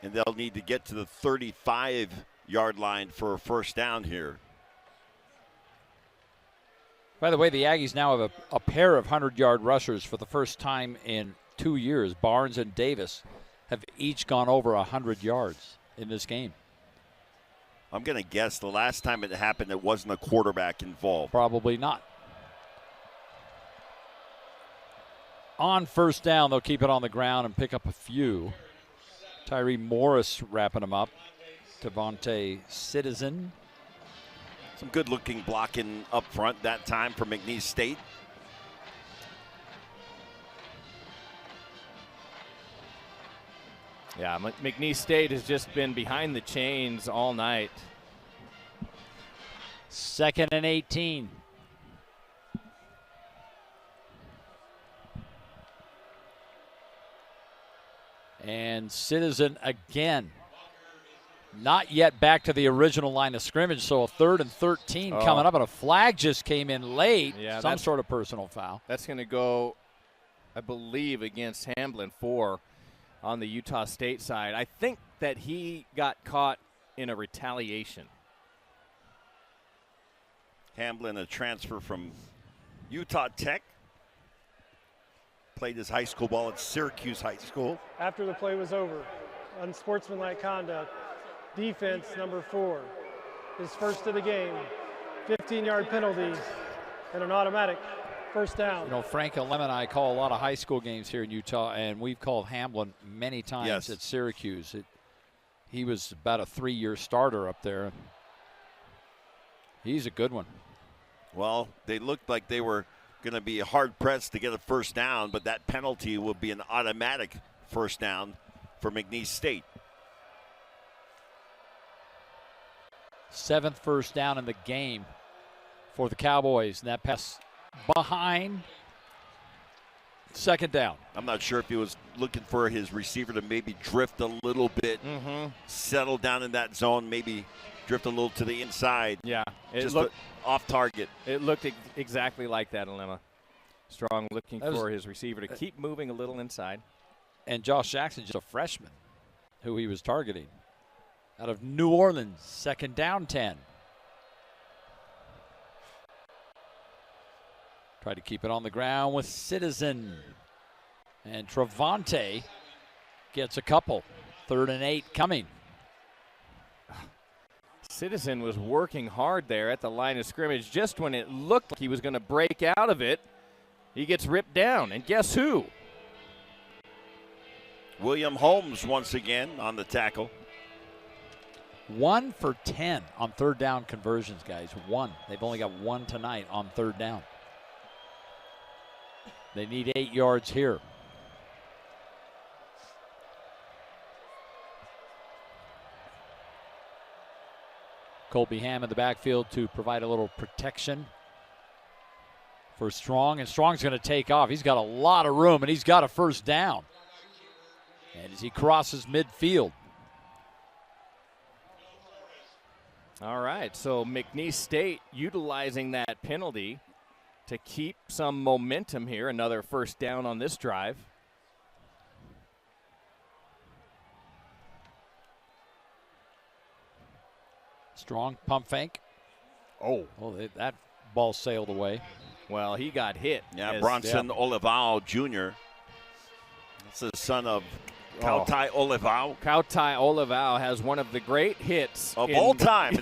And they'll need to get to the 35-yard line for a first down here. By the way, the Aggies now have a pair of 100-yard rushers for the first time in 2 years. Barnes and Davis have each gone over 100 yards in this game. I'm going to guess the last time it happened, it wasn't a quarterback involved. Probably not. On first down, they'll keep it on the ground and pick up a few. Tyree Morris wrapping them up. Devontae Citizen. Some good-looking blocking up front that time for McNeese State. Yeah, McNeese State has just been behind the chains all night. 2nd and 18. And Citizen again. Not yet back to the original line of scrimmage, so a 3rd and 13 coming up, and a flag just came in late. Yeah, some sort of personal foul. That's going to go, I believe, against Hamblin 4 on the Utah State side. I think that he got caught in a retaliation. Hamblin, a transfer from Utah Tech. Played his high school ball at Syracuse High School. After the play was over, unsportsmanlike conduct, defense number 4, his first of the game, 15-yard penalty, and an automatic first down. You know, Frank Lemon and I call a lot of high school games here in Utah, and we've called Hamblin many times at Syracuse. He was about a 3-year starter up there. He's a good one. Well, they looked like they were going to be hard-pressed to get a first down, but that penalty will be an automatic first down for McNeese State. 7th first down in the game for the Cowboys. And that pass behind. 2nd down. I'm not sure if he was looking for his receiver to maybe drift a little bit, settle down in that zone, maybe drift a little to the inside. Yeah. Just looked off target. It looked exactly like that, Alema. Strong looking for his receiver to keep moving a little inside. And Josh Jackson, just a freshman who he was targeting. Out of New Orleans, 2nd down 10. Try to keep it on the ground with Citizen. And Travante gets a couple. 3rd and 8 coming. Citizen was working hard there at the line of scrimmage. Just when it looked like he was going to break out of it, he gets ripped down. And guess who? William Holmes once again on the tackle. 1 for 10 on 3rd down conversions, guys. 1. They've only got 1 tonight on 3rd down. They need 8 yards here. Colby Ham in the backfield to provide a little protection for Strong, and Strong's going to take off. He's got a lot of room, and he's got a first down. And as he crosses midfield. All right, so McNeese State utilizing that penalty to keep some momentum here. Another first down on this drive. Strong pump fake. That ball sailed away. Well, he got hit. Yeah, Bronson Olivao Jr. That's the son of Kautai Olivao. Kautai Olivao has one of the great hits of all time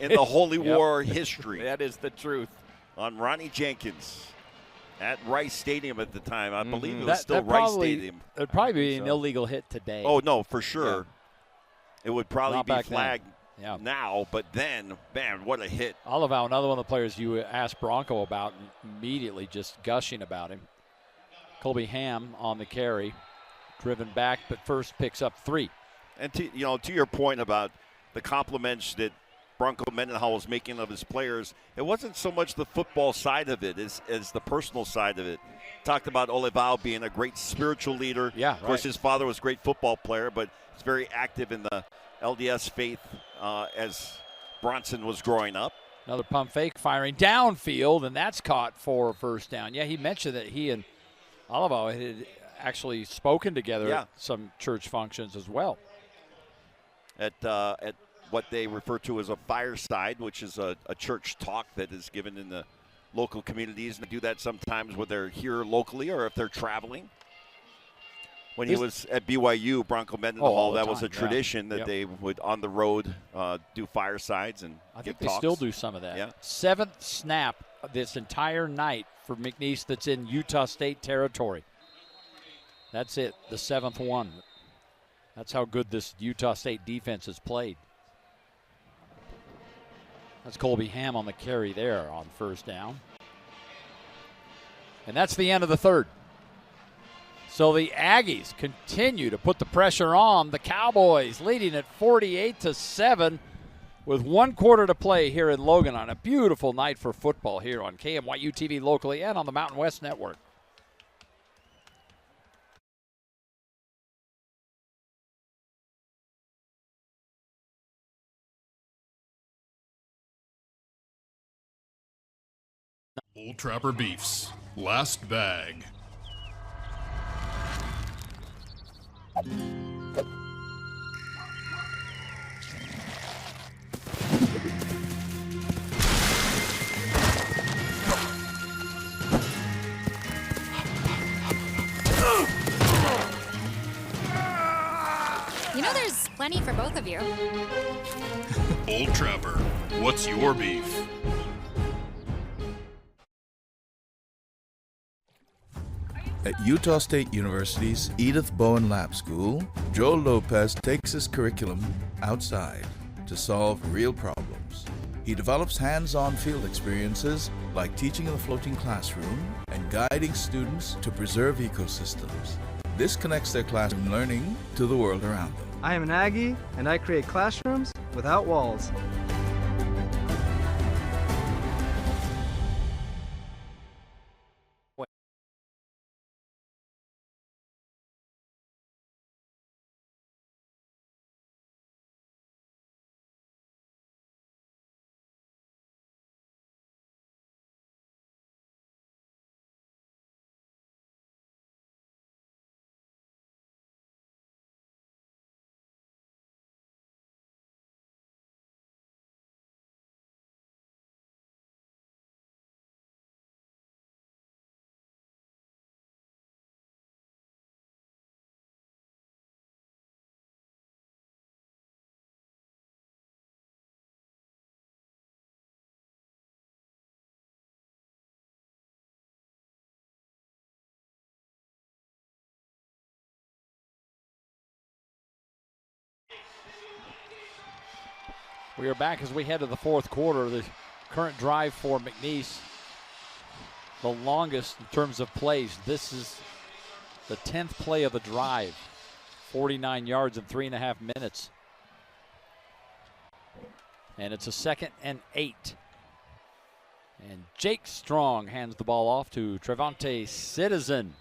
in the Holy War history. That is the truth. On Ronnie Jenkins at Rice Stadium at the time. I believe it was still Rice Stadium. It would probably be an illegal hit today. Oh, no, for sure. Yeah. It would probably Not be back flagged then. now, but then, man, what a hit. Olivao, another one of the players you asked Bronco about, immediately just gushing about him. Colby Ham on the carry. Driven back, but first picks up 3. And to your point about the compliments that Bronco Mendenhall was making of his players, it wasn't so much the football side of it as the personal side of it. Talked about Olivao being a great spiritual leader. Yeah, of course, his father was a great football player, but he's very active in the LDS faith as Bronson was growing up. Another pump fake firing downfield, and that's caught for a first down. Yeah, he mentioned that he and Olivao had actually spoken together at some church functions as well. at what they refer to as a fireside, which is a church talk that is given in the local communities. And they do that sometimes when they're here locally or if they're traveling. When he was at BYU, Bronco Mendenhall, that was a tradition that they would, on the road, do firesides and I give think they talks. still do some of that. Yeah. 7th snap this entire night for McNeese that's in Utah State territory. That's it, the 7th one. That's how good this Utah State defense has played. That's Colby Ham on the carry there on first down. And that's the end of the third. So the Aggies continue to put the pressure on the Cowboys, leading at 48-7 with 1 quarter to play here in Logan on a beautiful night for football here on KMYU TV locally and on the Mountain West Network. Old Trapper Beefs. Last bag. You know there's plenty for both of you. Old Trapper, what's your beef? At Utah State University's Edith Bowen Lab School, Joel Lopez takes his curriculum outside to solve real problems. He develops hands-on field experiences like teaching in the floating classroom and guiding students to preserve ecosystems. This connects their classroom learning to the world around them. I am an Aggie, and I create classrooms without walls. We are back as we head to the fourth quarter. The current drive for McNeese, the longest in terms of plays. This is the 10th play of the drive, 49 yards in 3.5 minutes. And it's a 2nd and 8. And Jake Strong hands the ball off to Trevante Citizen.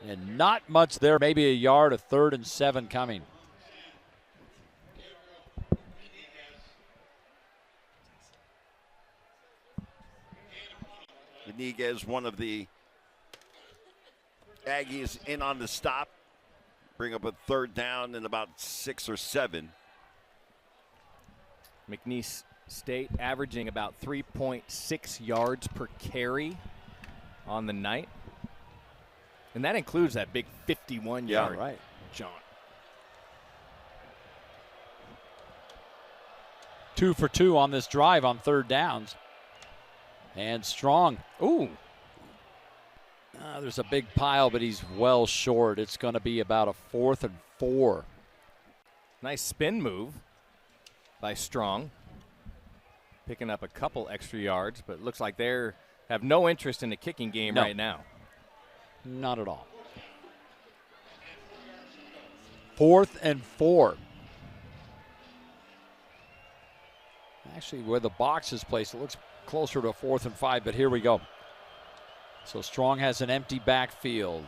And not much there, maybe a yard, a 3rd and 7 coming. Beniguez, one of the Aggies in on the stop. Bring up a 3rd down and about 6 or 7. McNeese State averaging about 3.6 yards per carry on the night. And that includes that big 51-yard right, jaunt. 2 for 2 on this drive on 3rd downs. And Strong. Ooh. There's a big pile, but he's well short. It's going to be about a 4th and 4. Nice spin move by Strong. Picking up a couple extra yards, but looks like they have no interest in the kicking game right now. Not at all. 4th and 4. Actually, where the box is placed, it looks closer to a 4th and 5, but here we go. So Strong has an empty backfield.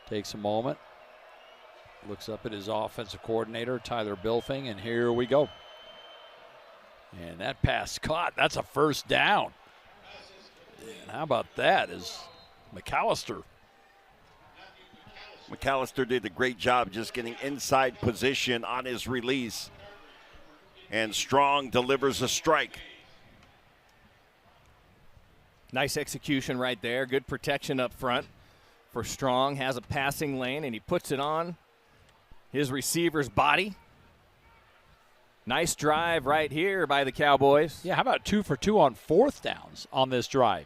Takes a moment. Looks up at his offensive coordinator, Tyler Bilfing, and here we go. And that pass caught. That's a 1st down. And how about that is McAllister. McAllister did a great job just getting inside position on his release. And Strong delivers a strike. Nice execution right there. Good protection up front for Strong. Has a passing lane, and he puts it on his receiver's body. Nice drive right here by the Cowboys. Yeah, how about 2 for 2 on fourth downs on this drive?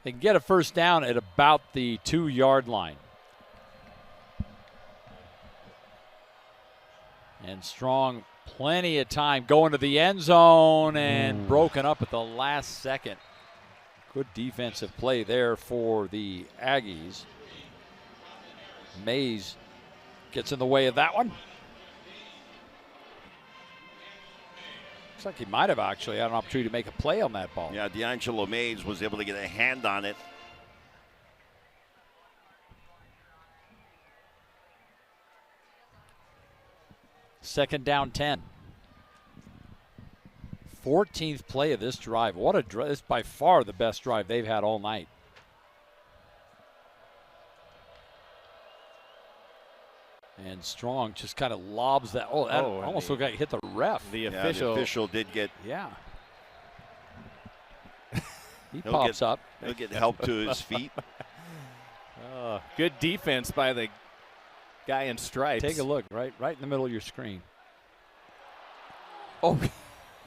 They can get a first down at about the 2-yard line. And Strong, plenty of time going to the end zone and broken up at the last second. Good defensive play there for the Aggies. Mays gets in the way of that one. Looks like he might have actually had an opportunity to make a play on that ball. Yeah, D'Angelo Mays was able to get a hand on it. Second down 10. 14th play of this drive. What a drive. It's by far the best drive they've had all night. And Strong just kind of lobs that. Oh, that almost looked like it hit the ref. The official. The official did get. Yeah. He pops up. He'll get help to his feet. Good defense by the guy in stripes. Take a look, right in the middle of your screen. Oh.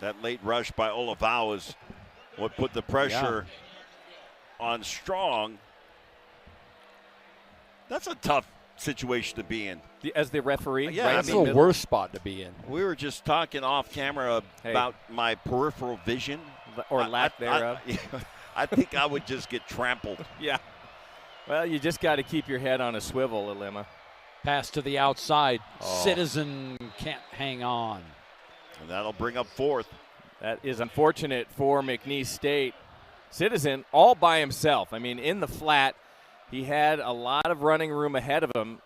That late rush by Olivao is what put the pressure on Strong. That's a tough situation to be in. As the referee? Yeah, that's the worst spot to be in. We were just talking off camera about my peripheral vision. Or lack thereof. I think I would just get trampled. Yeah. Well, you just got to keep your head on a swivel, Alema. Pass to the outside. Citizen can't hang on. And that'll bring up fourth. That is unfortunate for McNeese State. Citizen all by himself. I mean, in the flat, he had a lot of running room ahead of him.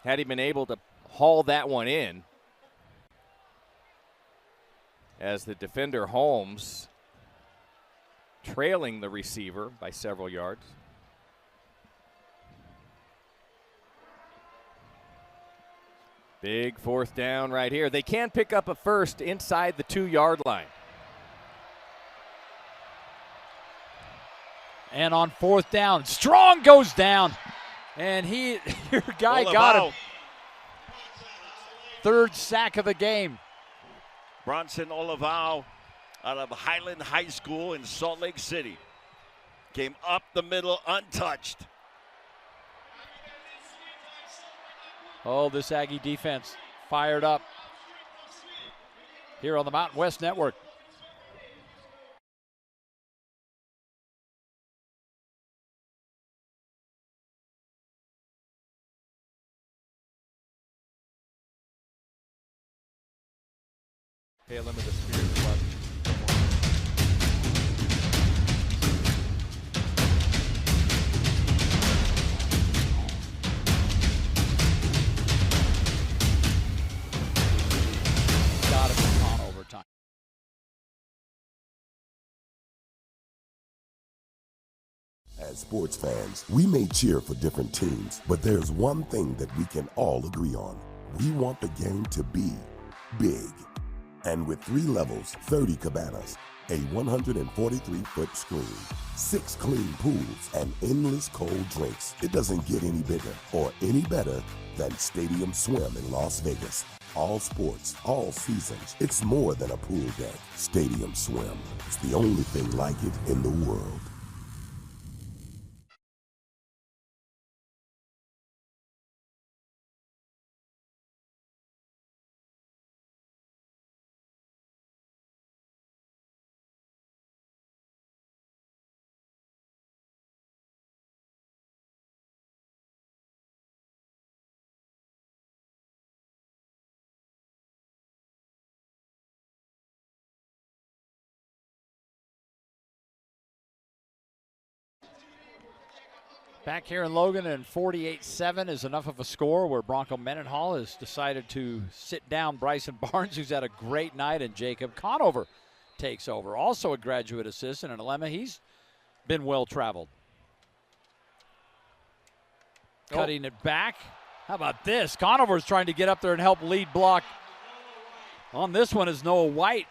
Had he been able to haul that one in. As the defender Holmes trailing the receiver by several yards. Big fourth down right here. They can pick up a first inside the 2-yard line. And on fourth down, Strong goes down. And your guy got him. Third sack of the game. Bronson Olivao out of Highland High School in Salt Lake City. Came up the middle untouched. Oh, this Aggie defense fired up here on the Mountain West Network. Hey, limit the Spirit Club. Got it on overtime. As sports fans, we may cheer for different teams, but there's one thing that we can all agree on. We want the game to be big. And with 3 levels, 30 cabanas, a 143-foot screen, 6 clean pools, and endless cold drinks, it doesn't get any bigger or any better than Stadium Swim in Las Vegas. All sports, all seasons. It's more than a pool deck. Stadium Swim. It's the only thing like it in the world. Back here in Logan, and 48-7 is enough of a score where Bronco Mendenhall has decided to sit down Bryson Barnes, who's had a great night, and Jacob Conover takes over. Also a graduate assistant, and Alema, he's been well-traveled. Cutting it back. How about this? Conover's trying to get up there and help lead block. On this one is Noah White.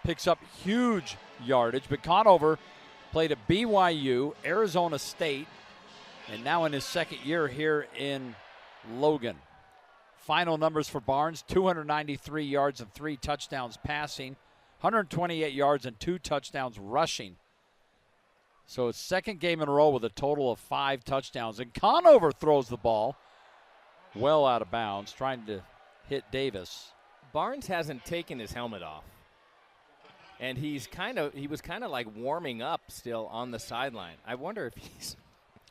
Picks up huge yardage, but Conover played at BYU, Arizona State, and now in his second year here in Logan. Final numbers for Barnes, 293 yards and 3 touchdowns passing, 128 yards and 2 touchdowns rushing. So it's second game in a row with a total of 5 touchdowns. And Conover throws the ball well out of bounds, trying to hit Davis. Barnes hasn't taken his helmet off. And he was kind of like warming up still on the sideline. I wonder if he's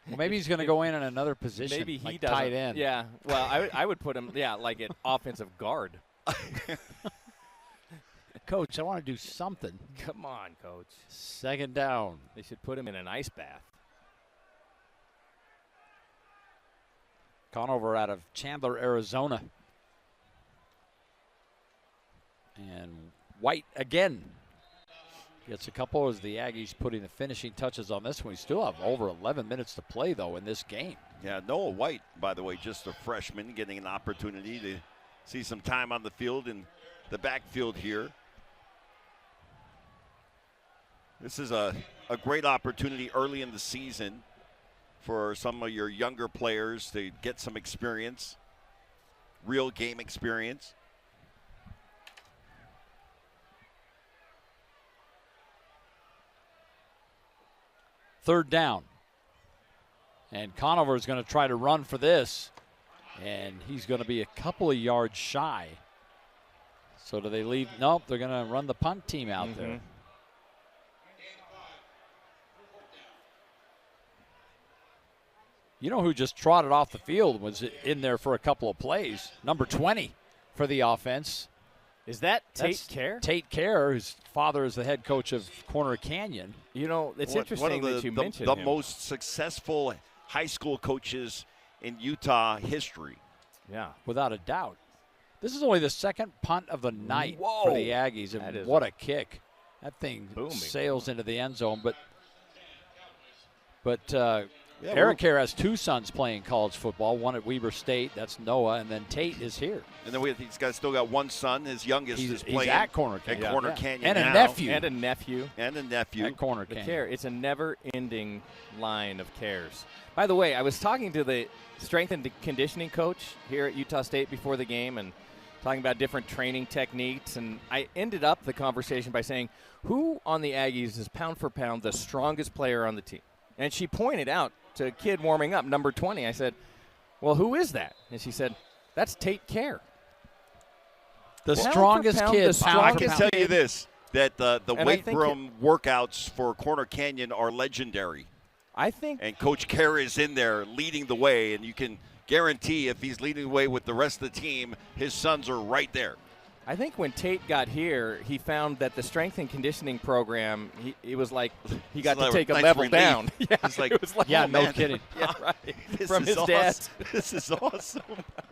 well, maybe he's going to go in another position. Maybe he like doesn't. Tight end. Yeah. Well, I would put him like at offensive guard. Coach, I want to do something. Come on, Coach. Second down. They should put him in an ice bath. Conover out of Chandler, Arizona. And White again gets a couple as the Aggies putting the finishing touches on this one. We still have over 11 minutes to play, though, in this game. Yeah, Noah White, by the way, just a freshman, getting an opportunity to see some time on the field in the backfield here. This is a great opportunity early in the season for some of your younger players to get some experience, real game experience. Third down. And Conover is going to try to run for this. And he's going to be a couple of yards shy. So do they leave? Nope, they're going to run the punt team out there. You know who just trotted off the field, was in there for a couple of plays? Number 20 for the offense. Is that Tate Kerr? Tate Kerr, whose father is the head coach of Corner Canyon. You know, it's interesting that you mentioned the him. most successful high school coaches in Utah history. Yeah. Without a doubt. This is only the second punt of the night for the Aggies, and what a kick. That thing sails into the end zone. But Eric Kerr has 2 sons playing college football, one at Weber State, that's Noah, and then Tate is here. And then he's still got 1 son. His youngest is playing he's at Corner Canyon. And a nephew. And a nephew. At Corner Canyon. It's a never-ending line of cares. By the way, I was talking to the strength and conditioning coach here at Utah State before the game and talking about different training techniques, and I ended up the conversation by saying, who on the Aggies is pound for pound the strongest player on the team? And she pointed out to a kid warming up, number 20. I said, well, who is that? And she said, that's Tate Kerr. The strongest kid. I can tell you this, that the weight room workouts for Corner Canyon are legendary. I think. And Coach Kerr is in there leading the way, and you can guarantee if he's leading the way with the rest of the team, his sons are right there. I think when Tate got here, he found that the strength and conditioning program, it was like he got to take a level down. Yeah, it was like, no kidding. Yeah, right. From his dad. This is awesome.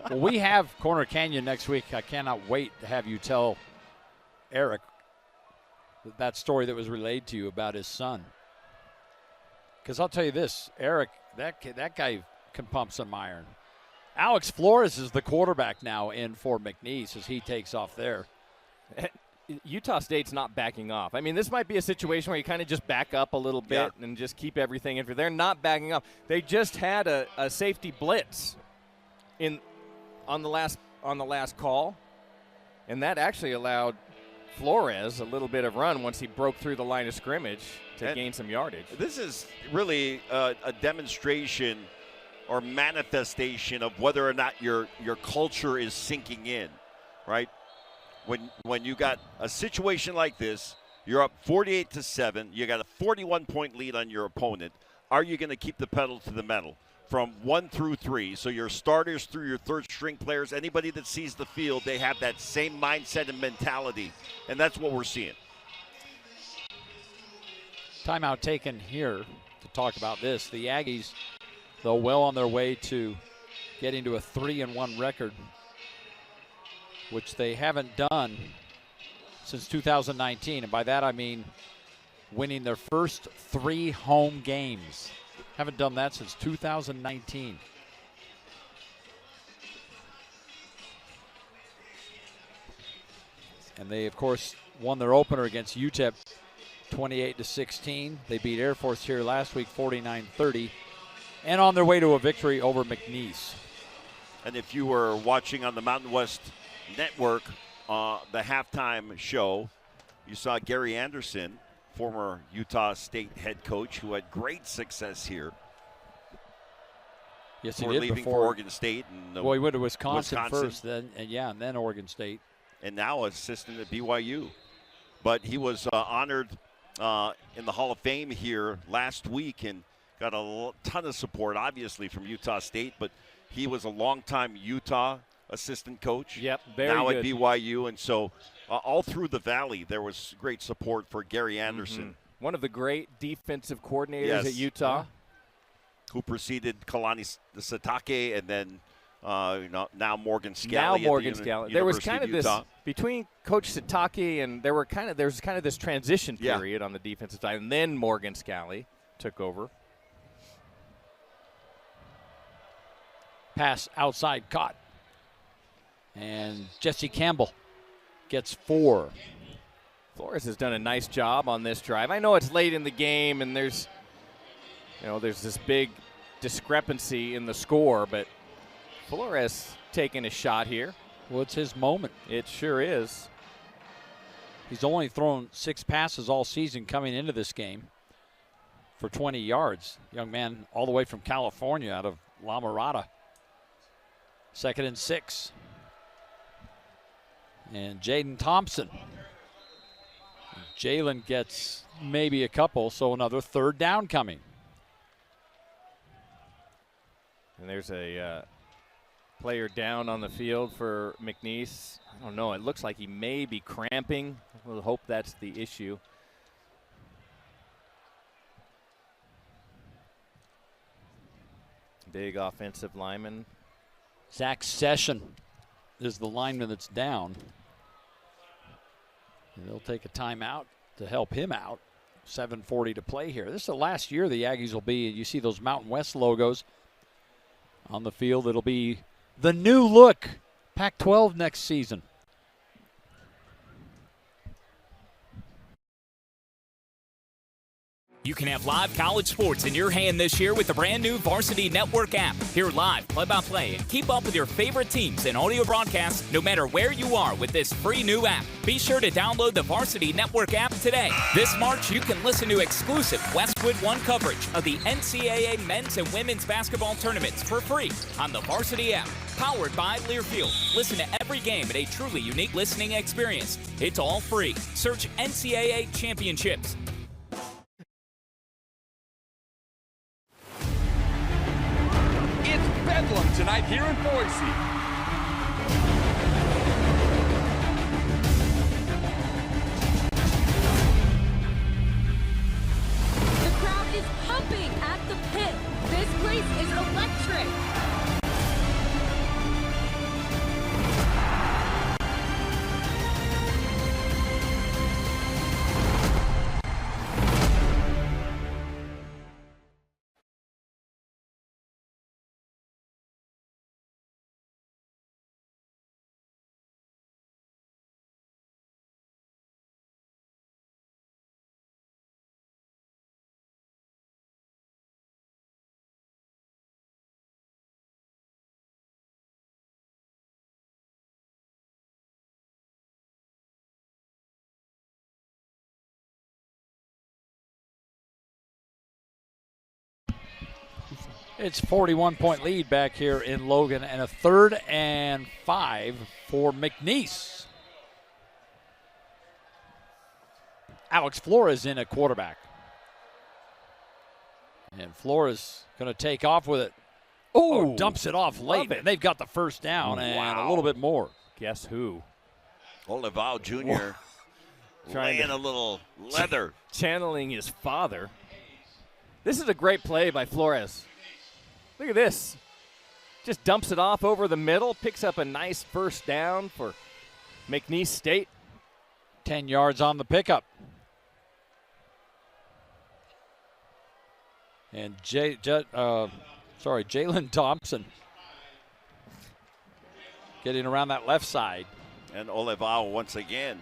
Well, we have Corner Canyon next week. I cannot wait to have you tell Eric that story that was relayed to you about his son. Because I'll tell you this, Eric, that guy can pump some iron. Alex Flores is the quarterback now in for McNeese as he takes off there. Utah State's not backing off. I mean, this might be a situation where you kind of just back up a little bit and just keep everything in. They're not backing up. They just had a safety blitz on the last call, and that actually allowed Flores a little bit of run once he broke through the line of scrimmage to gain some yardage. This is really a demonstration or manifestation of whether or not your culture is sinking in, right? When you got a situation like this, you're up 48-7, you got a 41-point lead on your opponent. Are you going to keep the pedal to the metal from 1 through 3? So your starters through your third-string players, anybody that sees the field, they have that same mindset and mentality, and that's what we're seeing. Timeout taken here to talk about this. The Aggies, though, well on their way to getting to a 3-1 record, which they haven't done since 2019. And by that I mean winning their first 3 home games. Haven't done that since 2019. And they, of course, won their opener against UTEP 28-16. They beat Air Force here last week 49-30. And on their way to a victory over McNeese. And if you were watching on the Mountain West Network, the halftime show, you saw Gary Anderson, former Utah State head coach, who had great success here. Yes, he did. Leaving for Oregon State. And, well, he went to Wisconsin first, and then Oregon State. And now assistant at BYU. But he was honored in the Hall of Fame here last week and got a ton of support, obviously, from Utah State. But he was a longtime Utah assistant coach. Yep, very now good. At BYU. And so all through the Valley, there was great support for Gary Anderson. Mm-hmm. One of the great defensive coordinators at Utah. Who preceded Kalani Sitake and then now Morgan Scalley. Now Morgan Scalley. There was kind of this Utah. Between Coach Sitake and there was kind of this transition period on the defensive side, and then Morgan Scalley took over. Pass outside caught. And Jesse Campbell gets 4. Flores has done a nice job on this drive. I know it's late in the game and there's this big discrepancy in the score, but Flores taking a shot here. Well, it's his moment. It sure is. He's only thrown 6 passes all season coming into this game for 20 yards. Young man all the way from California out of La Mirada. 2nd and 6. And Jaden Thompson. Jalen gets maybe a couple, so another 3rd down coming. And there's a player down on the field for McNeese. I don't know. It looks like he may be cramping. We'll hope that's the issue. Big offensive lineman. Zach Session is the lineman that's down. And they'll take a timeout to help him out. 7:40 to play here. This is the last year the Aggies will be. You see those Mountain West logos on the field. It'll be the new look Pac-12 next season. You can have live college sports in your hand this year with the brand new Varsity Network app. Hear live, play-by-play, and keep up with your favorite teams and audio broadcasts no matter where you are with this free new app. Be sure to download the Varsity Network app today. This March, you can listen to exclusive Westwood One coverage of the NCAA men's and women's basketball tournaments for free on the Varsity app. Powered by Learfield. Listen to every game at a truly unique listening experience. It's all free. Search NCAA Championships. Bedlam tonight here in Boise. The crowd is pumping at the pit. This place is electric. It's 41-point lead back here in Logan and a 3rd and 5 for McNeese. Alex Flores in at quarterback. And Flores going to take off with it. Oh, dumps it off late. And they've got the 1st down and a little bit more. Guess who? Olival Jr. Trying laying a little leather. Channeling his father. This is a great play by Flores. Look at this. Just dumps it off over the middle, picks up a nice 1st down for McNeese State. 10 yards on the pickup. And Jalen Thompson getting around that left side. And Olivao once again.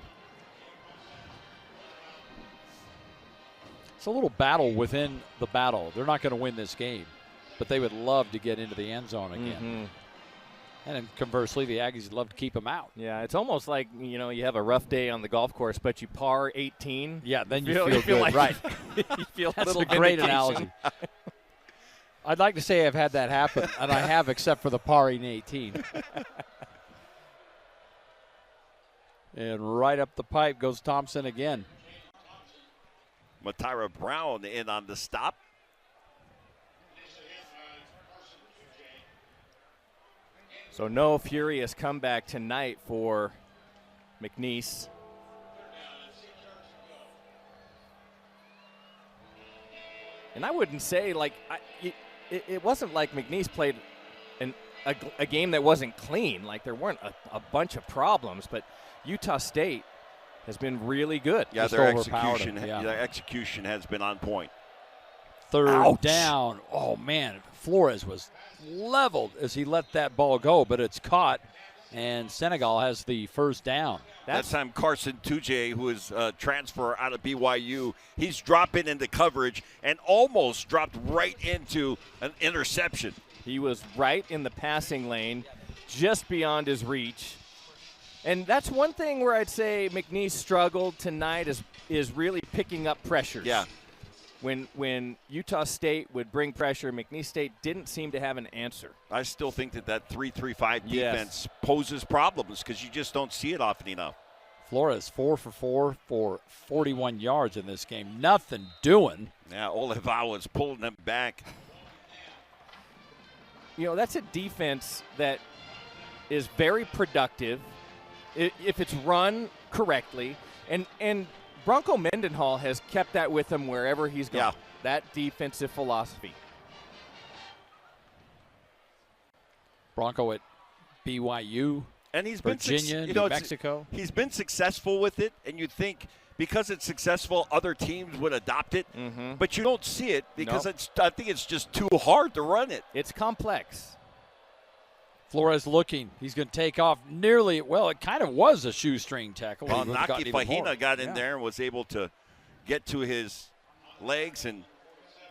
It's a little battle within the battle. They're not going to win this game, but they would love to get into the end zone again. Mm-hmm. And then conversely, the Aggies would love to keep them out. Yeah, it's almost like, you have a rough day on the golf course, but you par 18. Yeah, then you feel good. Like, right. You feel That's a little great vindication. analogy. I'd like to say I've had that happen, and I have, except for the parring 18. And right up the pipe goes Thompson again. Matyra Brown in on the stop. So no furious comeback tonight for McNeese. And I wouldn't say, it wasn't like McNeese played a game that wasn't clean. Like, there weren't a bunch of problems, but Utah State has been really good. Yeah, their execution has been on point. Third down. Oh, man. Flores was leveled as he let that ball go, but it's caught, and Senegal has the first down. That time Carson Tuje, who is a transfer out of BYU, he's dropping into coverage and almost dropped right into an interception. He was right in the passing lane, just beyond his reach. And that's one thing where I'd say McNeese struggled tonight is really picking up pressures. Yeah. When Utah State would bring pressure, McNeese State didn't seem to have an answer. I still think that 3-3-5 defense poses problems because you just don't see it often enough. Flores 4 for 4 for 41 yards in this game. Nothing doing. Yeah, Olivao is pulling them back. That's a defense that is very productive if it's run correctly. And Bronco Mendenhall has kept that with him wherever he's gone. Yeah. That defensive philosophy. Bronco at BYU, and he's Virginia, been New Mexico. He's been successful with it, and you'd think because it's successful, other teams would adopt it. Mm-hmm. But you don't see it because I think it's just too hard to run it. It's complex. Flores looking. He's going to take off nearly. Well, it kind of was a shoestring tackle. Well, Naki Fahina got in there and was able to get to his legs and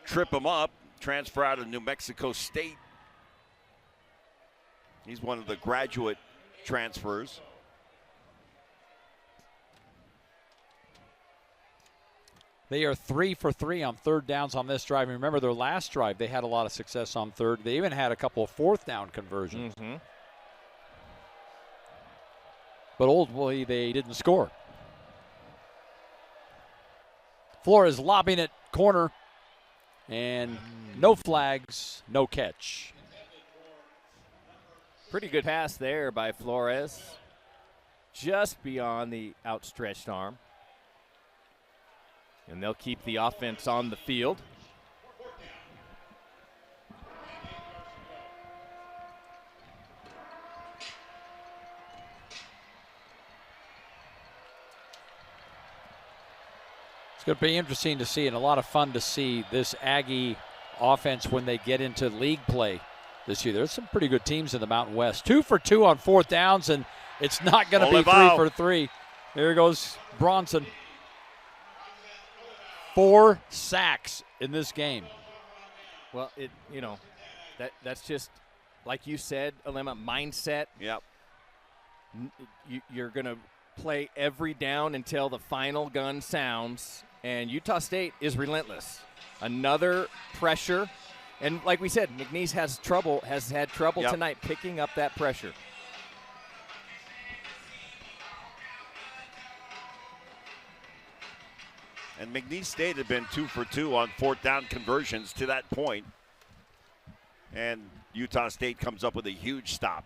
trip him up. Transfer out of New Mexico State. He's one of the graduate transfers. They are 3 for 3 on third downs on this drive. And remember, their last drive, they had a lot of success on third. They even had a couple of fourth down conversions. Mm-hmm. But ultimately, they didn't score. Flores lobbing it corner. And no flags, no catch. Pretty good pass there by Flores. Just beyond the outstretched arm. And they'll keep the offense on the field. It's going to be interesting to see and a lot of fun to see this Aggie offense when they get into league play this year. There's some pretty good teams in the Mountain West. 2 for 2 on fourth downs, and it's not going to be 3 for 3. There goes Bronson. 4 sacks in this game. Well, that's just, like you said, Alema, mindset. Yep. You're going to play every down until the final gun sounds, and Utah State is relentless. Another pressure, and like we said, McNeese has had trouble tonight picking up that pressure. And McNeese State had been 2 for 2 on fourth down conversions to that point. And Utah State comes up with a huge stop.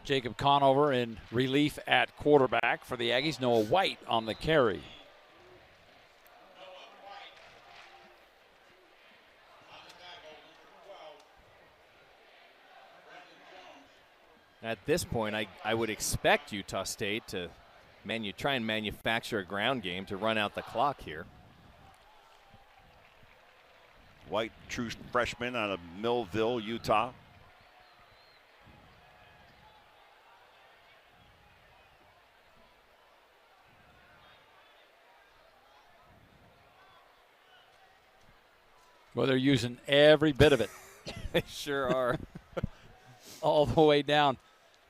Jacob Conover in relief at quarterback for the Aggies. Noah White on the carry. At this point, I would expect Utah State to try and manufacture a ground game to run out the clock here. White, true freshman out of Millville, Utah. Well, they're using every bit of it. They sure are. All the way down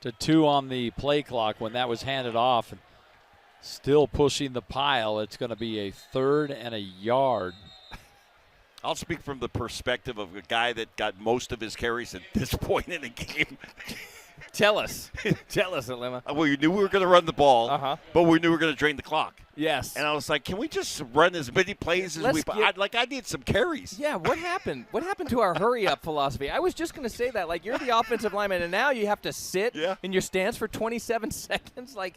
to 2 on the play clock when that was handed off. And still pushing the pile. It's going to be a 3rd and a yard. I'll speak from the perspective of a guy that got most of his carries at this point in the game. Tell us. Tell us, Alema. Well, we knew we were going to run the ball, but we knew we were going to drain the clock. Yes. And I was like, can we just run as many plays as we I need some carries. Yeah, what happened? What happened to our hurry-up philosophy? I was just going to say that. Like, you're the offensive lineman, and now you have to sit in your stance for 27 seconds? Like,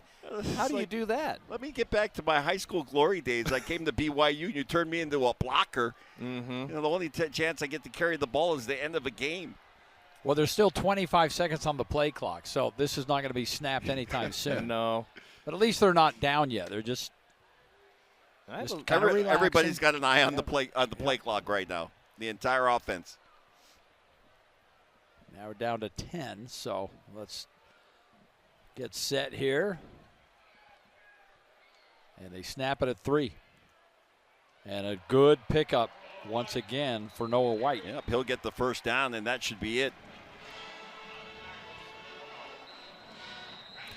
how do you do that? Let me get back to my high school glory days. I came to BYU, and you turned me into a blocker. Mm-hmm. You know, the only chance I get to carry the ball is the end of a game. Well, there's still 25 seconds on the play clock, so this is not going to be snapped anytime soon. No. But at least they're not down yet. They're just kind of relaxing. Everybody's got an eye on the play clock right now. The entire offense. Now we're down to 10, so let's get set here. And they snap it at 3. And a good pickup once again for Noah White. Yep, he'll get the first down, and that should be it.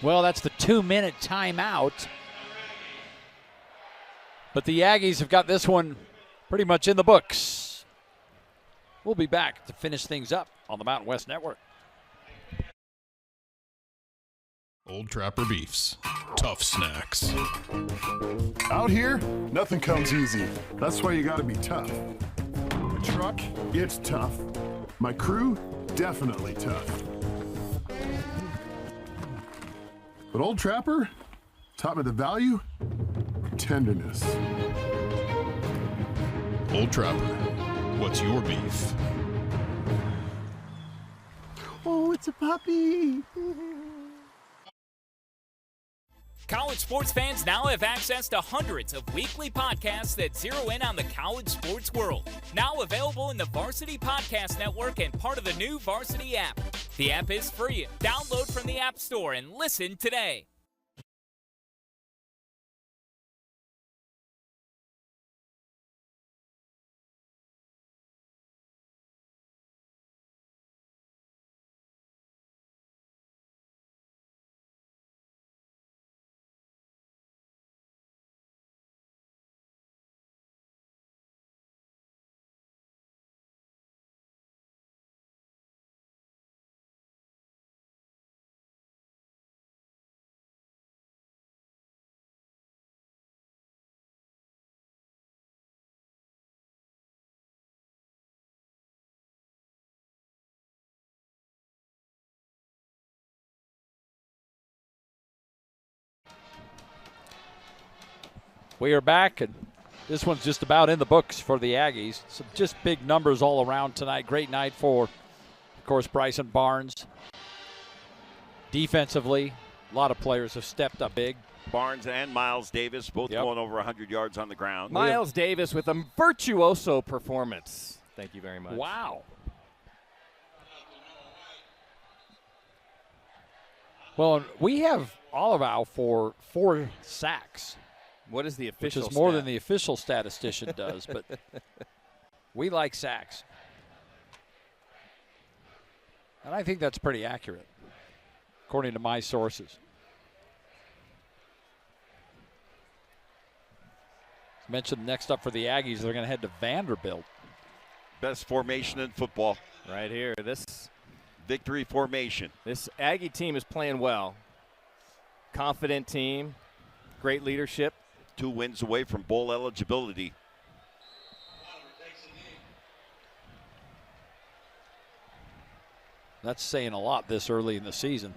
Well, that's the 2-minute timeout. But the Aggies have got this one pretty much in the books. We'll be back to finish things up on the Mountain West Network. Old Trapper Beefs. Tough snacks. Out here, nothing comes easy. That's why you gotta be tough. My truck, it's tough. My crew, definitely tough. But Old Trapper taught me the value of tenderness. Old Trapper, what's your beef? Oh, it's a puppy. College sports fans now have access to hundreds of weekly podcasts that zero in on the college sports world. Now available in the Varsity Podcast Network and part of the new Varsity app. The app is free. Download from the App Store and listen today. We are back, and this one's just about in the books for the Aggies. Some just big numbers all around tonight. Great night for, of course, Bryson Barnes. Defensively, a lot of players have stepped up big. Barnes and Miles Davis both going over 100 yards on the ground. Miles Davis with a virtuoso performance. Thank you very much. Wow. Well, we have Olival for 4 sacks. What is the official Which is more stat? than the official statistician does, but we like sacks. And I think that's pretty accurate, according to my sources. Mentioned next up for the Aggies, they're going to head to Vanderbilt. Best formation in football. Right here. This victory formation. This Aggie team is playing well. Confident team, great leadership. 2 wins away from bowl eligibility. That's saying a lot this early in the season.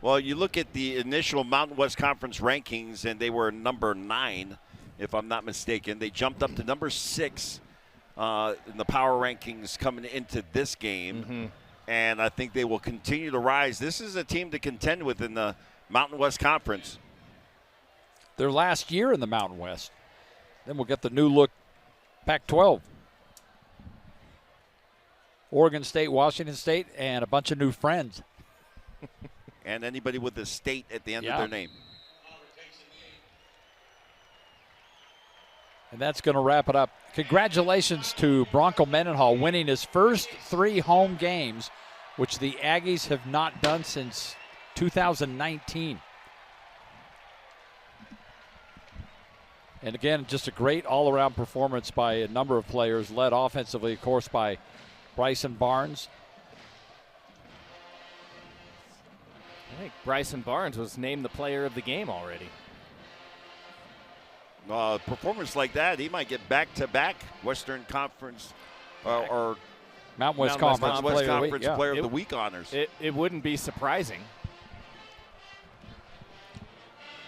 Well, you look at the initial Mountain West Conference rankings, and they were number 9, if I'm not mistaken. They jumped up to number 6 in the power rankings coming into this game. Mm-hmm. And I think they will continue to rise. This is a team to contend with in the Mountain West Conference. Their last year in the Mountain West. Then we'll get the new look Pac-12. Oregon State, Washington State, and a bunch of new friends. And anybody with a state at the end of their name. And that's going to wrap it up. Congratulations to Bronco Mendenhall winning his first 3 home games, which the Aggies have not done since 2019. And again, just a great all-around performance by a number of players, led offensively, of course, by Bryson Barnes. I think Bryson Barnes was named the player of the game already. Performance like that, he might get back-to-back Western Conference or Mountain West Conference Player of the Week honors. It wouldn't be surprising.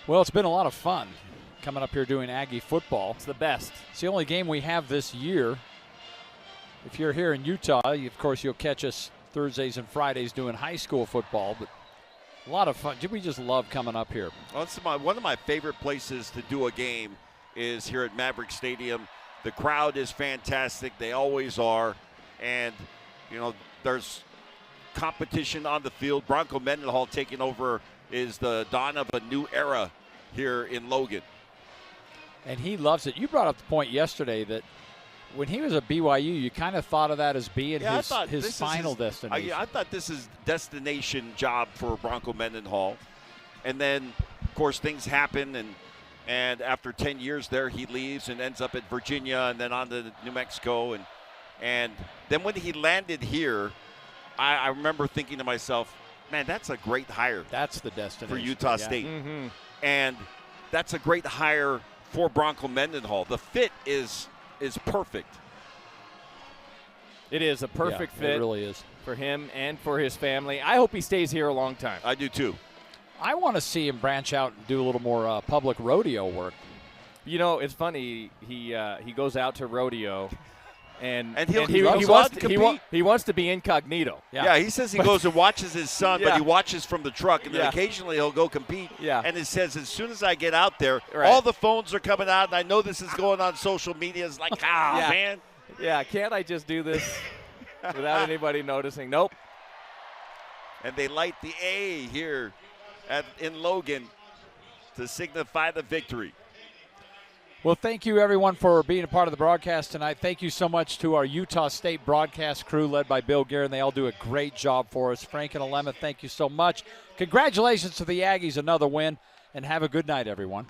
Well, it's been a lot of fun coming up here doing Aggie football. It's the best. It's the only game we have this year. If you're here in Utah, of course, you'll catch us Thursdays and Fridays doing high school football, but a lot of fun. We just love coming up here. Well, one of my favorite places to do a game is here at Maverick Stadium. The crowd is fantastic. They always are. And, there's competition on the field. Bronco Mendenhall taking over is the dawn of a new era here in Logan. And he loves it. You brought up the point yesterday that when he was at BYU, you kind of thought of that as being his final destination. I thought this is destination job for Bronco Mendenhall. And then, of course, things happen, and after 10 years there, he leaves and ends up at Virginia and then on to New Mexico. And then when he landed here, I remember thinking to myself, man, that's a great hire. That's the destination. For Utah State. Mm-hmm. And that's a great hire for Bronco Mendenhall. The fit is perfect. It is a perfect fit. It really is. For him and for his family. I hope he stays here a long time. I do too. I want to see him branch out and do a little more public rodeo work. It's funny. He goes out to rodeo. And he wants to be incognito. Yeah, he says he goes and watches his son, but he watches from the truck, and then occasionally he'll go compete. Yeah. And it says, as soon as I get out there, all the phones are coming out, and I know this is going on social media. It's like, man. Yeah, can't I just do this without anybody noticing? Nope. And they light the A here in Logan to signify the victory. Well, thank you, everyone, for being a part of the broadcast tonight. Thank you so much to our Utah State broadcast crew led by Bill Guerin. They all do a great job for us. Frank and Alema, thank you so much. Congratulations to the Aggies, another win, and have a good night, everyone.